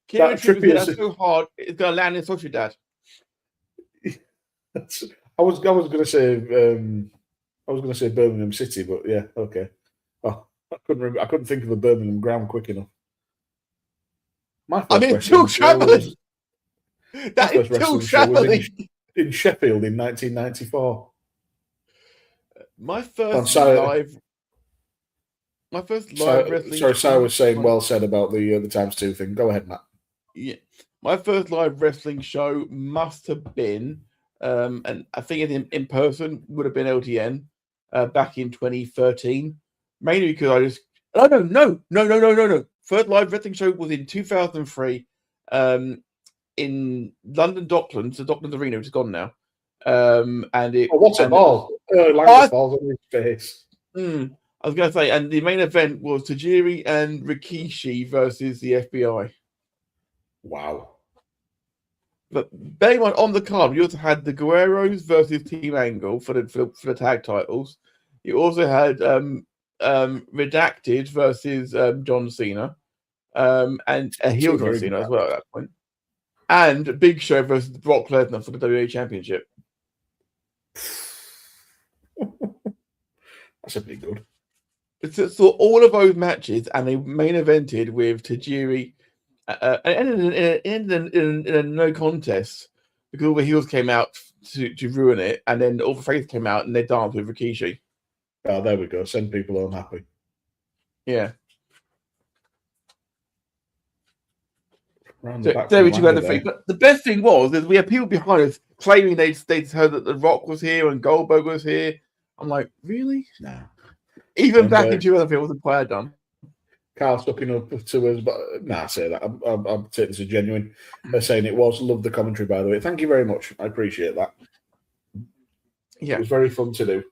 Kieran Trippier, that's so hard. It's going to land in Sociedad. I was going to say Birmingham City, but yeah, okay. Oh, I couldn't think of a Birmingham ground quick enough. Still travelling. That is still travelling. In Sheffield in 1994. My first live wrestling. Sorry, Sarah was saying well said about the times two thing. Go ahead, Matt. Yeah, my first live wrestling show must have been, and I think in person would have been LTN back in 2013. Mainly because no. First live wrestling show was in 2003 in London Docklands, the Docklands Arena, which is gone now. And it. Oh, what's a ball? Langley falls on his face. I was going to say, and the main event was Tajiri and Rikishi versus the FBI. Wow. But bearing in mind, on the card, you also had the Guerreros versus Team Angle for the tag titles. You also had Redacted versus John Cena, and a heel John Cena as well at that point, and Big Show versus Brock Lesnar for the WWE Championship. That's a bit good. So all of those matches, and they main evented with Tajiri, and in a no contest because all the heels came out to ruin it, and then all the faces came out and they danced with Rikishi. Oh, there we go. Send people home happy. Yeah. So there we had the thing. But the best thing was is we had people behind us claiming they heard that The Rock was here and Goldberg was here. I'm like, really? No. Even back in 2000, it wasn't quite done. Carl's looking up to us, but I say that. I'm taking this as genuine. They're saying it was. Love the commentary, by the way. Thank you very much. I appreciate that. Yeah. It was very fun to do.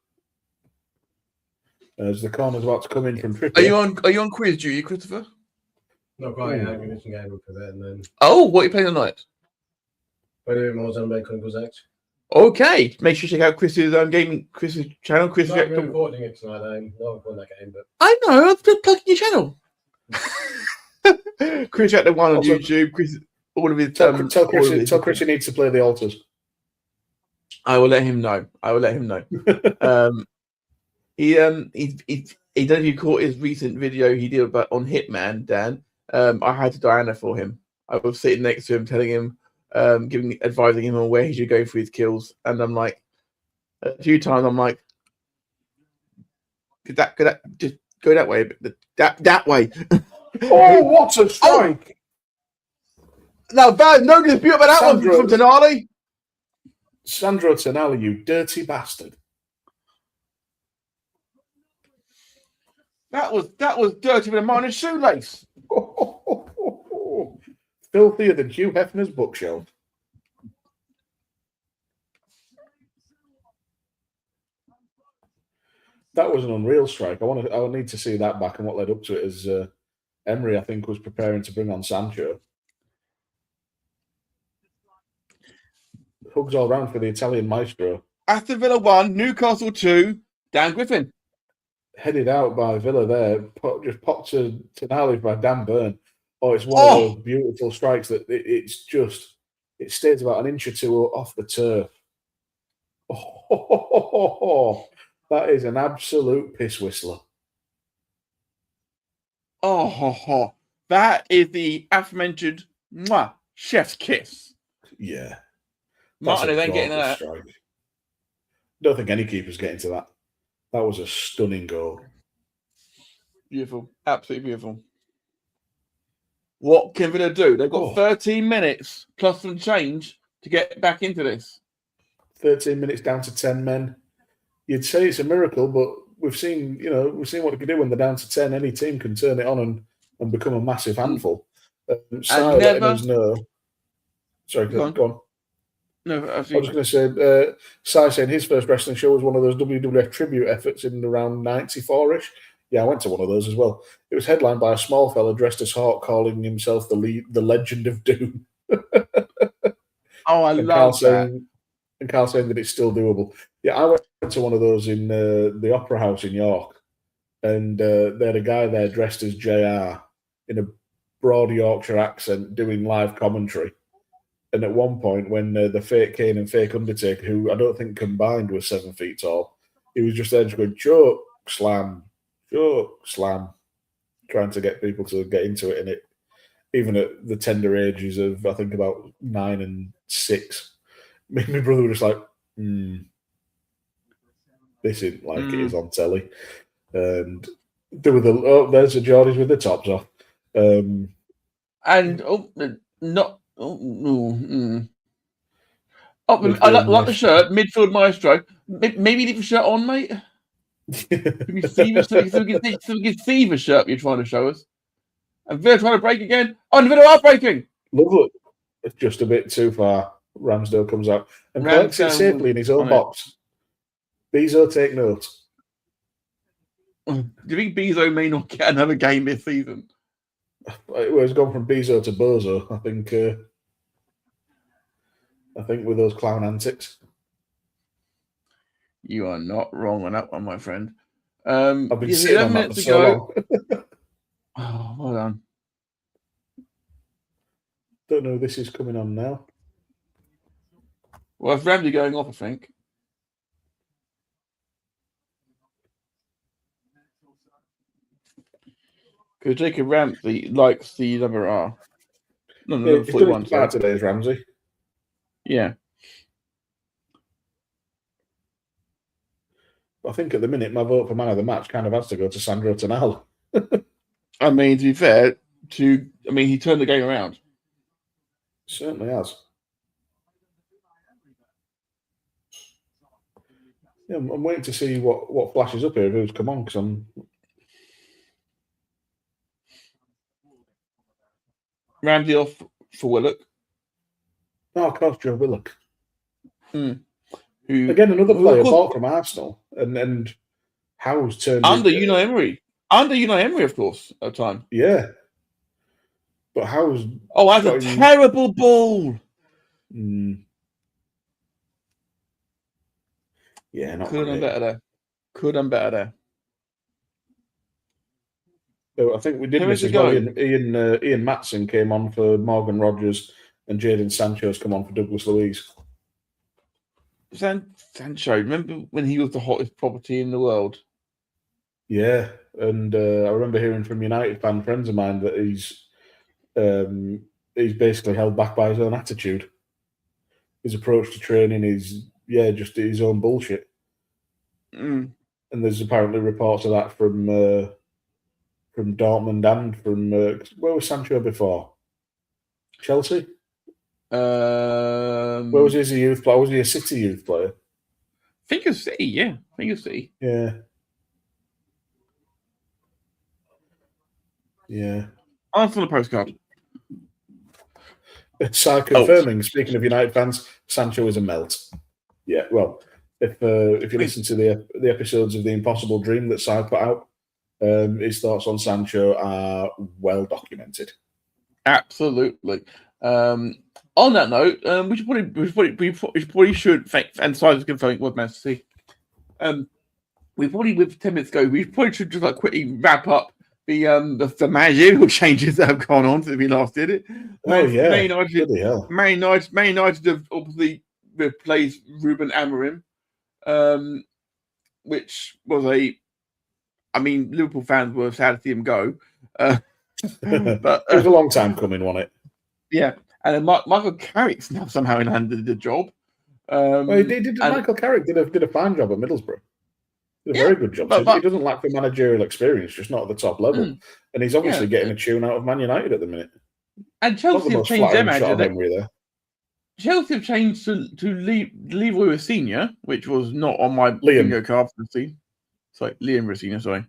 As the corner's about to come in from Triple. Are you on quiz duty, Christopher? Not quite yet. I'm going to some game for that, and then. Oh, what are you playing tonight? We're doing more Zambia Chronicles X. Okay, make sure you check out Chris's gaming, Chris's channel. Chris, I'm not recording it tonight. I'm not recording that game, but I know. I've been plugging your channel. Chris Reactor 1 on Also, YouTube. Chris, all of his tell Chris he needs to play the altars. I will let him know. He don't know if you caught his recent video he did about on Hitman, Dan. I had to Diana for him. I was sitting next to him, telling him, advising him on where he should go for his kills, and I'm like, a few times I'm like, could that just go that way, that way. Oh, what a strike! Now, no dispute about that one from Tonali. Sandro Tonali, you dirty bastard! That was dirty with a minor shoelace. Filthier than Hugh Hefner's bookshelf. That was an unreal strike. I need to see that back and what led up to it. As Emery, I think, was preparing to bring on Sancho. Hugs all round for the Italian maestro. Aston Villa 1, Newcastle 2, Dan Griffin. Headed out by Villa there, just popped to Tonali by Dan Burn. Oh, it's one of those beautiful strikes that it stays about an inch or two off the turf. Oh, that is an absolute piss whistler. Oh, that is the aforementioned chef's kiss. Yeah. Martin ain't getting that. Strike. Don't think any keeper's getting to that. That was a stunning goal. Beautiful. Absolutely beautiful. What can Villa do? They've got 13 minutes plus some change to get back into this. 13 minutes down to 10 men. You'd say it's a miracle, but we've seen what they can do when they're down to 10. Any team can turn it on and become a massive handful. Letting us know. Sorry, go on. No, I was going to say, Sai saying his first wrestling show was one of those WWF tribute efforts in around 94-ish. Yeah, I went to one of those as well. It was headlined by a small fella dressed as Hawk, calling himself the Legend of Doom. I love that. And Carl saying that it's still doable. Yeah, I went to one of those in the Opera House in York, and they had a guy there dressed as JR in a broad Yorkshire accent doing live commentary. And at one point, when the fake Kane and fake Undertaker, who I don't think combined were 7 feet tall, he was just there just going, choke, slam, trying to get people to get into it. And it, even at the tender ages of, I think, about 9 and 6, me and my brother were just like, this isn't like it is on telly. And there were there's the Geordies with the tops off. I like the shirt, midfield maestro. Maybe leave the shirt on, mate. So we can see the shirt you're trying to show us. And Villa trying to break again. Oh, and Villa are breaking. Lovely. It's just a bit too far. Ramsdale comes out and collects it safely in his own box. Bezo, take note. Do you think Bezo may not get another game this season? Well, it's gone from Bezo to Bozo, I think with those clown antics. You are not wrong on that one, my friend. I've been sitting on that for so long. Oh, well done. Don't know if this is coming on now. Well, it's Ramsey going off, I think. Because Jacob Ramsey likes the number R. No, Yeah, number he's done 41. it bad today, is Ramsey. Yeah. I think at the minute, my vote for man of the match kind of has to go to Sandro Tonali. I mean, to be fair, he turned the game around. Certainly has. Yeah, I'm waiting to see what flashes up here, who's come on, because I'm... Ramsey off for Willock. Oh, of course, Joe Willock. Who, again, another player bought from Arsenal, and Howe's turned... Under Unai Emery. Under Unai Emery, of course, at the time. Yeah. But Howe's... Oh, that's a terrible ball! Yeah, not Could have done better there. Could have done better there. I think we did miss as well. Ian Matson came on for Morgan Rogers, and Jadon Sancho's come on for Douglas Luiz. Sancho, remember when he was the hottest property in the world? Yeah, and I remember hearing from United fan friends of mine that he's basically held back by his own attitude. His approach to training is just his own bullshit. And there's apparently reports of that from Dortmund and from where was Sancho before? Chelsea. Where was he as a youth player? Was he a City youth player? I think it's City. Yeah, I think it's City. Yeah. Yeah. Answer the postcard. So confirming. Speaking of United fans, Sancho is a melt. Yeah. Well, if you listen to the episodes of The Impossible Dream that Si put out, his thoughts on Sancho are well documented. Absolutely. On that note, we should thank, and Si's going to thank World Man City. We probably, with 10 minutes ago, we probably should just quickly wrap up the managerial changes that have gone on since we last did it. Man United have obviously replaced Ruben Amorim, which was Liverpool fans were sad to see him go. But it was a long time coming, wasn't it? Yeah, and then Michael Carrick's now somehow landed the job. Michael Carrick did a fine job at Middlesbrough. Did a very good job. He doesn't lack the managerial experience, just not at the top level. And he's obviously getting a tune out of Man United at the minute. And Chelsea have changed their manager. Chelsea have changed to Leroy Rossini, which was not on my bingo card for the scene. Sorry, Liam Rossini, sorry.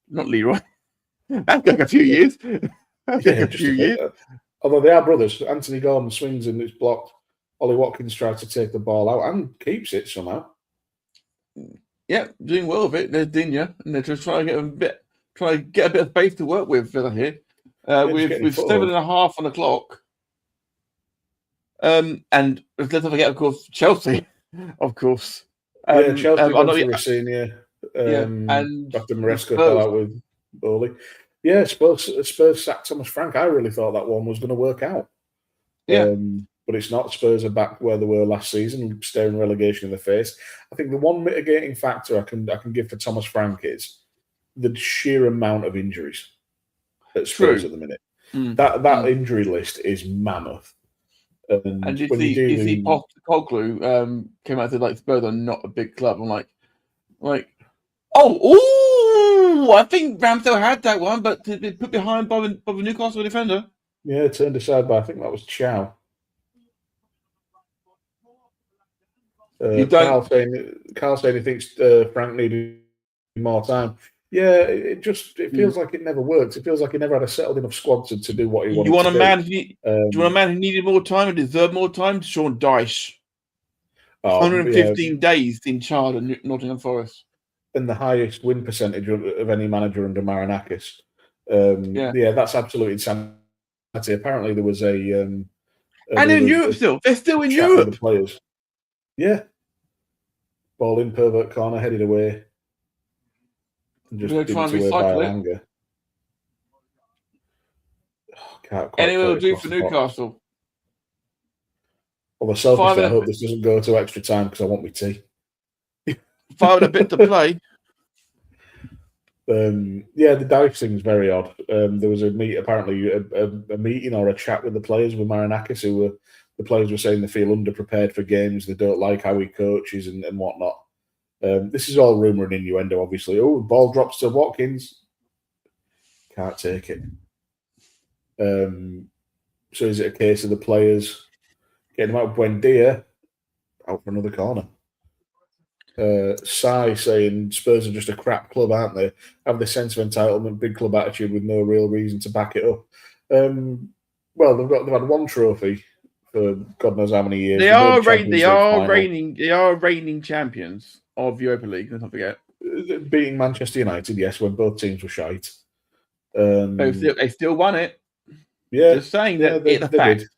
Not Leroy. That's like a few years. Although they are brothers. Anthony Gordon swings and it's blocked. Ollie Watkins tries to take the ball out and keeps it somehow. Yeah, doing well with it. There's Dinya, and they're just trying to get a bit of space to work with here. With 7.5 on the clock. And let's not forget, of course, Chelsea. Of course. Chelsea went for Rossini. And after Maresca fell out with Volley. Yeah, Spurs sacked Thomas Frank. I really thought that one was going to work out. Yeah. But it's not. Spurs are back where they were last season, staring relegation in the face. I think the one mitigating factor I can give for Thomas Frank is the sheer amount of injuries at Spurs at the minute. That injury list is mammoth. And you see Postecoglou came out and said, Spurs are not a big club. I'm like, I think Ramsdale had that one, but to be put behind by the Newcastle defender. Yeah, turned aside by, I think that was Chow. Carl saying he thinks Frank needed more time. Yeah, it feels like it never worked. It feels like he never had a settled enough squad to do what he wanted to do. Do you want a man who needed more time and deserved more time? Sean Dyche. 115 days in charge at Nottingham Forest. And the highest win percentage of any manager under Marinakis. That's absolute insanity. Apparently there was and in Europe still. They're still in Europe. The players. Yeah. Ball in, pervert corner, headed away. and just We're give trying it to away by recycle it. Elanga. Can't quite Anyway, put it'll it do across for the box. Newcastle. Although selfishly, I 5 and hope this doesn't go to extra time because I want my tea. 5 and a bit to play. Yeah, the dice thing's very odd. There was a meeting or a chat with the players with Marinakis, the players were saying they feel underprepared for games, they don't like how he coaches and whatnot. This is all rumour and innuendo, obviously. Oh, ball drops to Watkins. Can't take it. So is it a case of the players getting him out? Buendia out for another corner. Sai saying Spurs are just a crap club, aren't they? Have this sense of entitlement, big club attitude with no real reason to back it up. Well, they've had one trophy for God knows how many years. They are reigning champions of Europa League. Let's not forget beating Manchester United. Yes, when both teams were shite. they still won it. Yeah, Just saying yeah, that they it's a fact. did.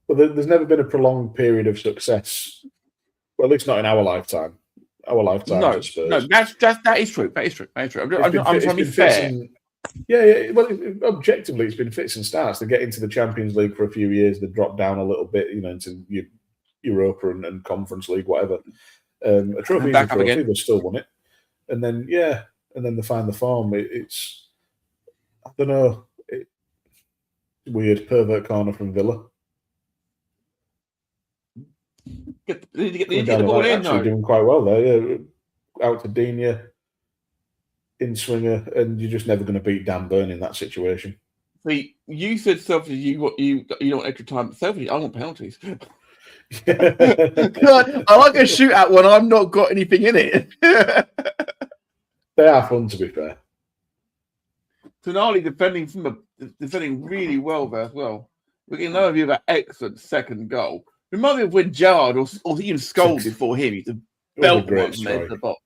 Well, there's never been a prolonged period of success. Well, at least not in our lifetime. Our lifetime at Spurs. No, that is true. That is true. I'm trying to be fair. Yeah. Well, objectively, it's been fits and starts. They get into the Champions League for a few years. They drop down a little bit, into Europa and Conference League, whatever. A trophy is a trophy. They still won it, and then they find the form. It's I don't know. It's weird pervert corner from Villa. Get the ball in, actually doing quite well there. Yeah. Out to Digne, in swinger, and you're just never going to beat Dan Burn in that situation. See, you said selfishly you don't want extra time, but selfishly I want penalties. I like a shootout when I've not got anything in it. They are fun, to be fair. Tonali defending really well there as well. We can know of that excellent second goal. Remind me of when Gerrard or even Scholes before him used to belt one from the box.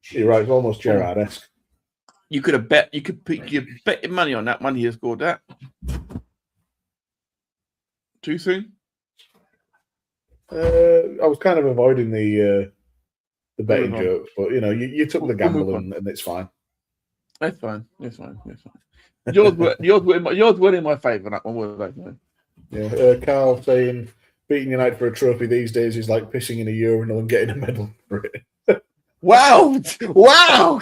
You're right, it's almost Gerrard-esque. You could bet your money on that one. He has scored that. Too soon? I was kind of avoiding the betting joke, but you took the gamble and it's fine. That's fine. Yours were in my favour. That one was like, yeah. Carl saying beating United for a trophy these days is like pissing in a urinal and getting a medal for it. Wow,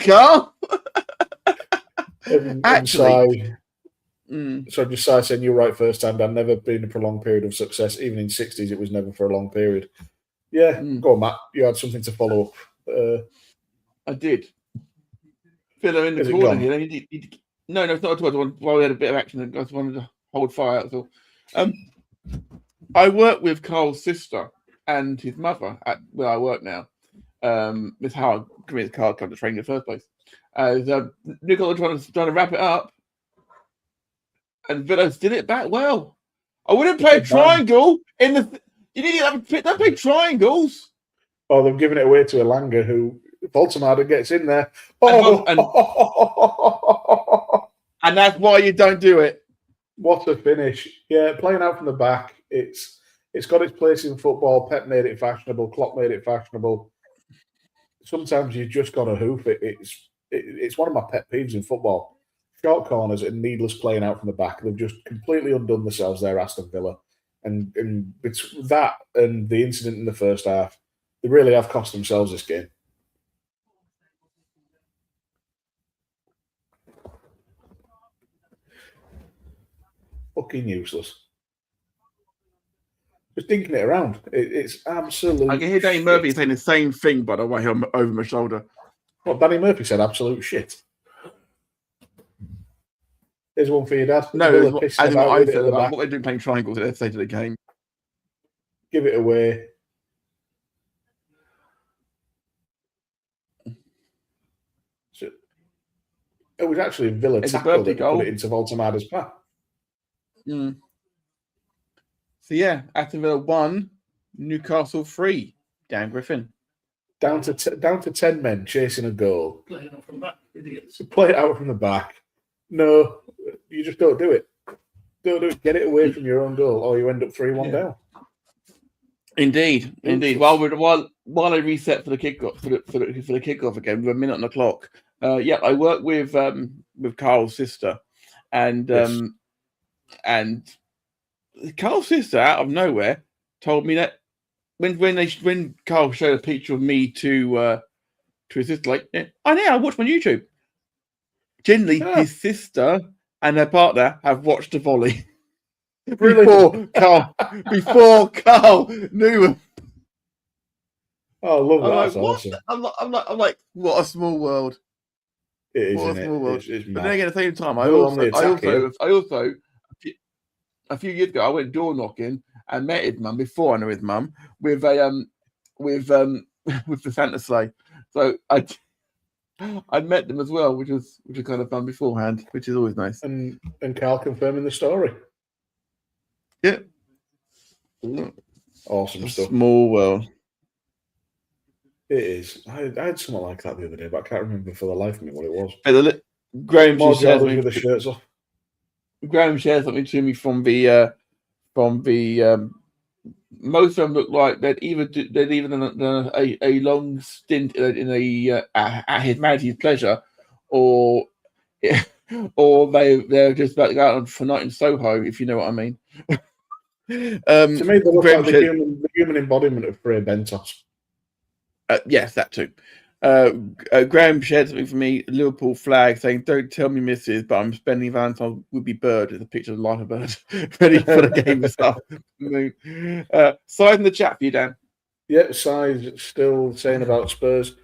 Carl. Actually, so just saying you're right first time. I've never been a prolonged period of success. Even in 60s, it was never for a long period. Yeah, go on, Matt. You had something to follow up. I did. Villa in the corner here. No, it's not at all. While we had a bit of action, I just wanted to hold fire. That's all. I work with Carl's sister and his mother at where I work now. Miss Howard, Carl come to train in the first place. Newcastle trying to wrap it up, and Villas did it back well. I wouldn't play a triangle in the. You need to play triangles. Oh, they've given it away to Elanga, who Baltimore gets in there. And that's why you don't do it. What a finish! Yeah, playing out from the back. It's got its place in football. Pep made it fashionable. Klopp made it fashionable. Sometimes you just got to hoof it. It's one of my pet peeves in football. Short corners and needless playing out from the back. They've just completely undone themselves there, Aston Villa. And between that and the incident in the first half, they really have cost themselves this game. Fucking useless. Just dinking it around. It's absolute. I can hear Danny Murphy saying the same thing, by the way, over my shoulder. Well, Danny Murphy said absolute shit. Here's one for your dad. No, what I said about what they're doing playing triangles at their stage of the game. Give it away. So, it was actually a Villa tackle that put it into Voltamada's path. So yeah, Aston Villa 1, Newcastle 3. Dan Griffin. Down to 10 men chasing a goal. Play it out from the back, idiots. Play it out from the back. No, you just don't do it. Don't do it. Get it away from your own goal, or you end up 3-1 down. Indeed. While I reset for the kickoff for the kickoff again with a minute on the clock. I work with Carl's sister, and and Carl's sister out of nowhere told me that when Carl showed a picture of me to his sister, like, I watch my YouTube. Generally, his sister and her partner have watched the Volley before Carl knew. Oh, I love that. I'm That's awesome. I'm like, what a small world. It is, What a small world. It's But then again, at the same time, I Bill also a few years ago I went door knocking and met his mum before I knew his mum with with the Santa sleigh. So I met them as well, which was kind of fun beforehand, which is always nice. And Carl confirming the story. Yeah. Awesome stuff. Small world. It is. I had something like that the other day, but I can't remember for the life of me what it was. Graham More Jordans with the shirts off. Graham shared something to me from the most of them look like they'd done a long stint in a at his Majesty's pleasure, or they're just about to go out for night in Soho, if you know what I mean. To me, they look like the human embodiment of Frey Bentos. Yes, that too. Graham shared something for me, Liverpool flag, saying, "Don't tell me, missus, but I'm spending Valentine would be bird." It's a picture of the life of bird, ready for the game this afternoon. Side in the chat for you, Dan. Yeah, Si's still saying about Spurs.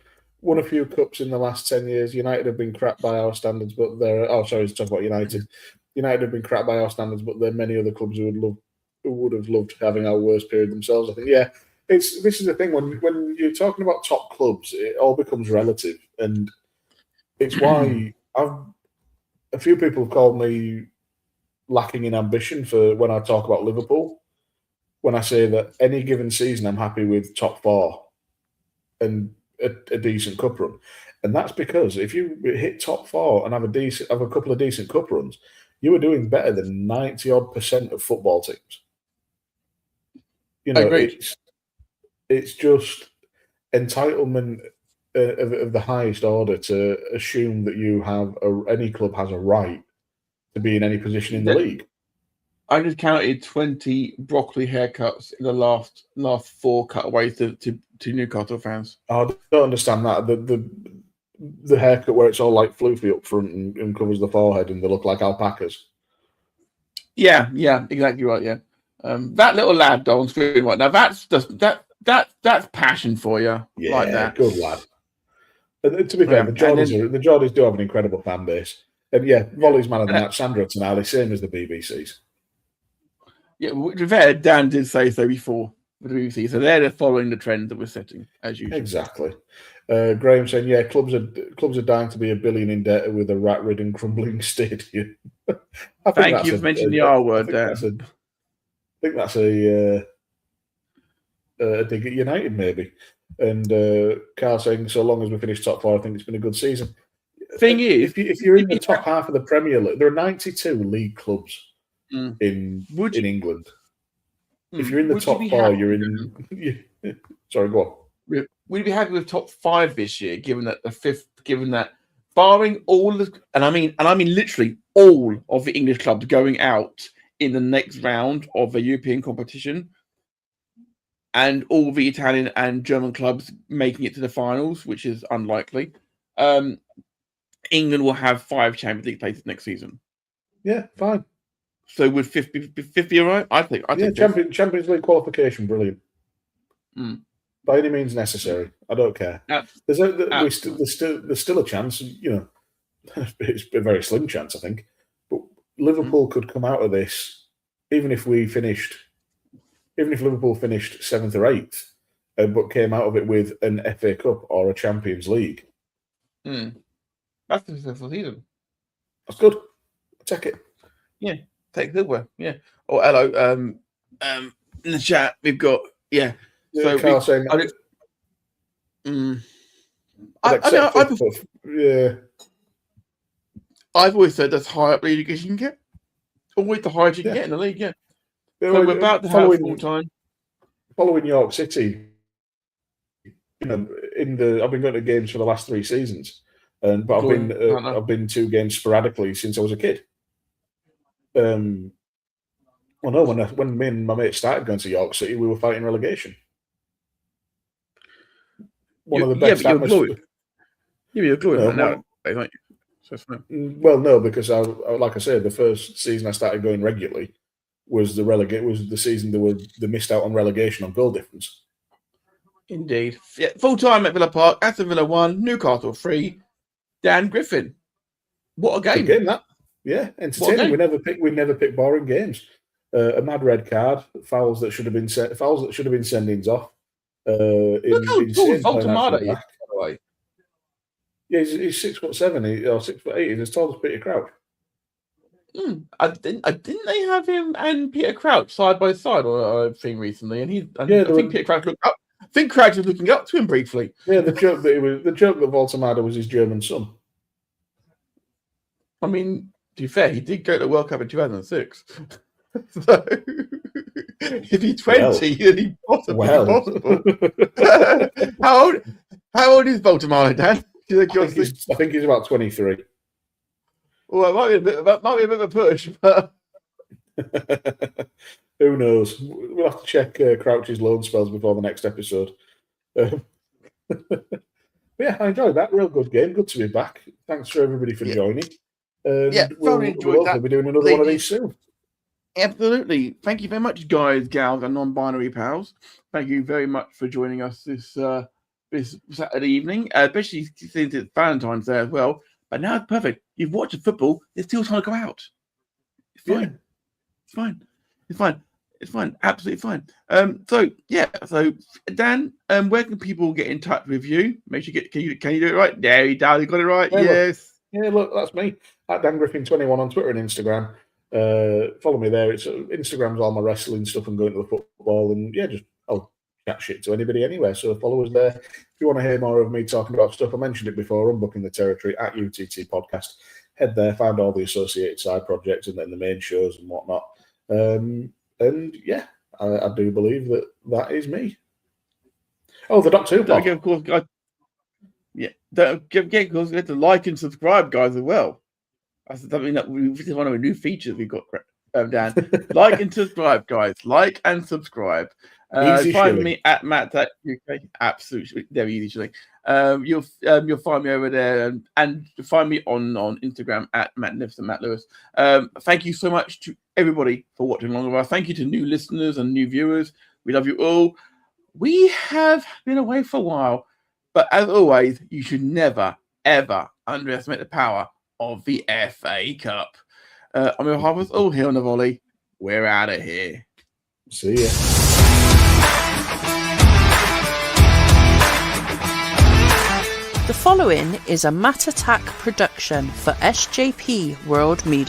Won a few cups in the last 10 years. United have been crap by our standards, but there are... Oh, sorry, to talk about United. United have been crap by our standards, but there are many other clubs who would have loved having our worst period themselves. I think, yeah. This is the thing, when you're talking about top clubs, it all becomes relative, and it's why a few people have called me lacking in ambition for when I talk about Liverpool, when I say that any given season I'm happy with top four and a decent cup run. And that's because if you hit top four and have a couple of decent cup runs, you are doing better than 90% of football teams. You know, it's just entitlement of the highest order to assume that you have any club has a right to be in any position in the league. I just counted 20 broccoli haircuts in the last 4 cutaways to Newcastle fans. I don't understand that. The haircut where it's all like floofy up front and covers the forehead and they look like alpacas. Yeah, exactly right. Yeah, that little lad on screen right now. That's just that's passion for you. Yeah, like that. Good lad. And to be fair, the Geordies do have an incredible fan base. And yeah, Volley's man of the match, Sandro Tonali, same as the BBC's. Yeah, to be fair, Dan did say so before with the BBC, so they're following the trend that we're setting as usual. Exactly. Graham saying, yeah, clubs are dying to be $1 billion in debt with a rat-ridden, crumbling stadium. Thank you for mentioning the R word, Dan. I think that's a dig at United, maybe. And Carl saying, so long as we finish top four, I think it's been a good season. Thing is, if you're in the top half of the Premier League, there are 92 league clubs in England. If you're in the top four, you're in. Sorry, go on. We'd be happy with top 5 this year, given that barring all and I mean literally all of the English clubs going out in the next round of the European competition, and all the Italian and German clubs making it to the finals, which is unlikely. England will have 5 Champions League places next season. Yeah, fine. So would 50 all right? I think Champions League qualification, brilliant. By any means necessary. I don't care. There's still a chance, you know. It's a very slim chance, I think. But Liverpool could come out of this, even if Liverpool finished 7th or 8th, but came out of it with an FA Cup or a Champions League. That's the successful season. That's good. I'll take it. Yeah, take silverware. Yeah. Oh, hello. In the chat we've got So Carl saying I've always said that's high up league as you can get. Always the highest you can get in the league. Yeah. So we're about to have full time. following York City, I've been going to games for the last 3 seasons, but I've been 2 games sporadically since I was a kid. Well, no, when me and my mate started going to York City, we were fighting relegation. One of the best atmospheres. You're glowing now, aren't you? So it's fine. Well, no, because like I said, the first season I started going regularly was the season they missed out on relegation on goal difference. Indeed. Yeah, full time at Villa Park. Aston Villa 1, Newcastle 3. Dan Griffin. What a game! Good game that. Yeah, entertaining. We never pick boring games. A mad red card, fouls that should have been sendings off. Look how tall Voltamada is, by the way. Yeah, he's 6'7", or 6'8". He's as tall as Peter Crouch. Didn't they have him and Peter Crouch side by side on a thing recently? And I think Peter Crouch looked up. I think Crouch was looking up to him briefly. Yeah, the joke that Voltamada was his German son. I mean, to be fair, he did go to the World Cup in 2006. So if he's 20, then he's possible. How old is Voltamada, Dan? I think he's about 23. Well, it might be a bit of a push, but who knows? We'll have to check Crouch's loan spells before the next episode. Yeah, I enjoyed that. Real good game. Good to be back. Thanks for everybody for joining. We'll enjoyed that. Be doing another one of these soon. Absolutely. Thank you very much, guys, gals, and non-binary pals. Thank you very much for joining us this Saturday evening, especially since it's Valentine's Day as well. But now it's perfect. You've watched the football. It's still time to go out. It's fine. Yeah. It's fine. It's fine. It's fine. Absolutely fine. So Dan, where can people get in touch with you? Make sure can you do it right? There you go. You got it right. Yeah, yes. Look, that's me. At Dan Griffin 21 on Twitter and Instagram. Follow me there. It's Instagram's all my wrestling stuff and going to the football, and I'll chat shit to anybody anywhere. So follow us there. If you want to hear more of me talking about stuff, I mentioned it before, Unbooking the Territory at UTT Podcast. Head there, find all the associated side projects and then the main shows and whatnot. I do believe that is me. Oh, the Doctor Who blog. Of course, guys. Yeah, don't forget, of course, you have to like and subscribe, guys, as well. That's something that this is one of the new features we've got, Dan. Like and subscribe, guys. Like and subscribe. Find me at Matt.UK. Absolutely, very easy. You'll find me over there and find me on Instagram at Matt Lewis. Thank you so much to everybody for watching along with us. Thank you to new listeners and new viewers. We love you all. We have been away for a while, but as always, you should never ever underestimate the power of the FA Cup. On behalf of us all here on the Volley, we're out of here. See ya. The following is a Matt Attack production for SJP World Media.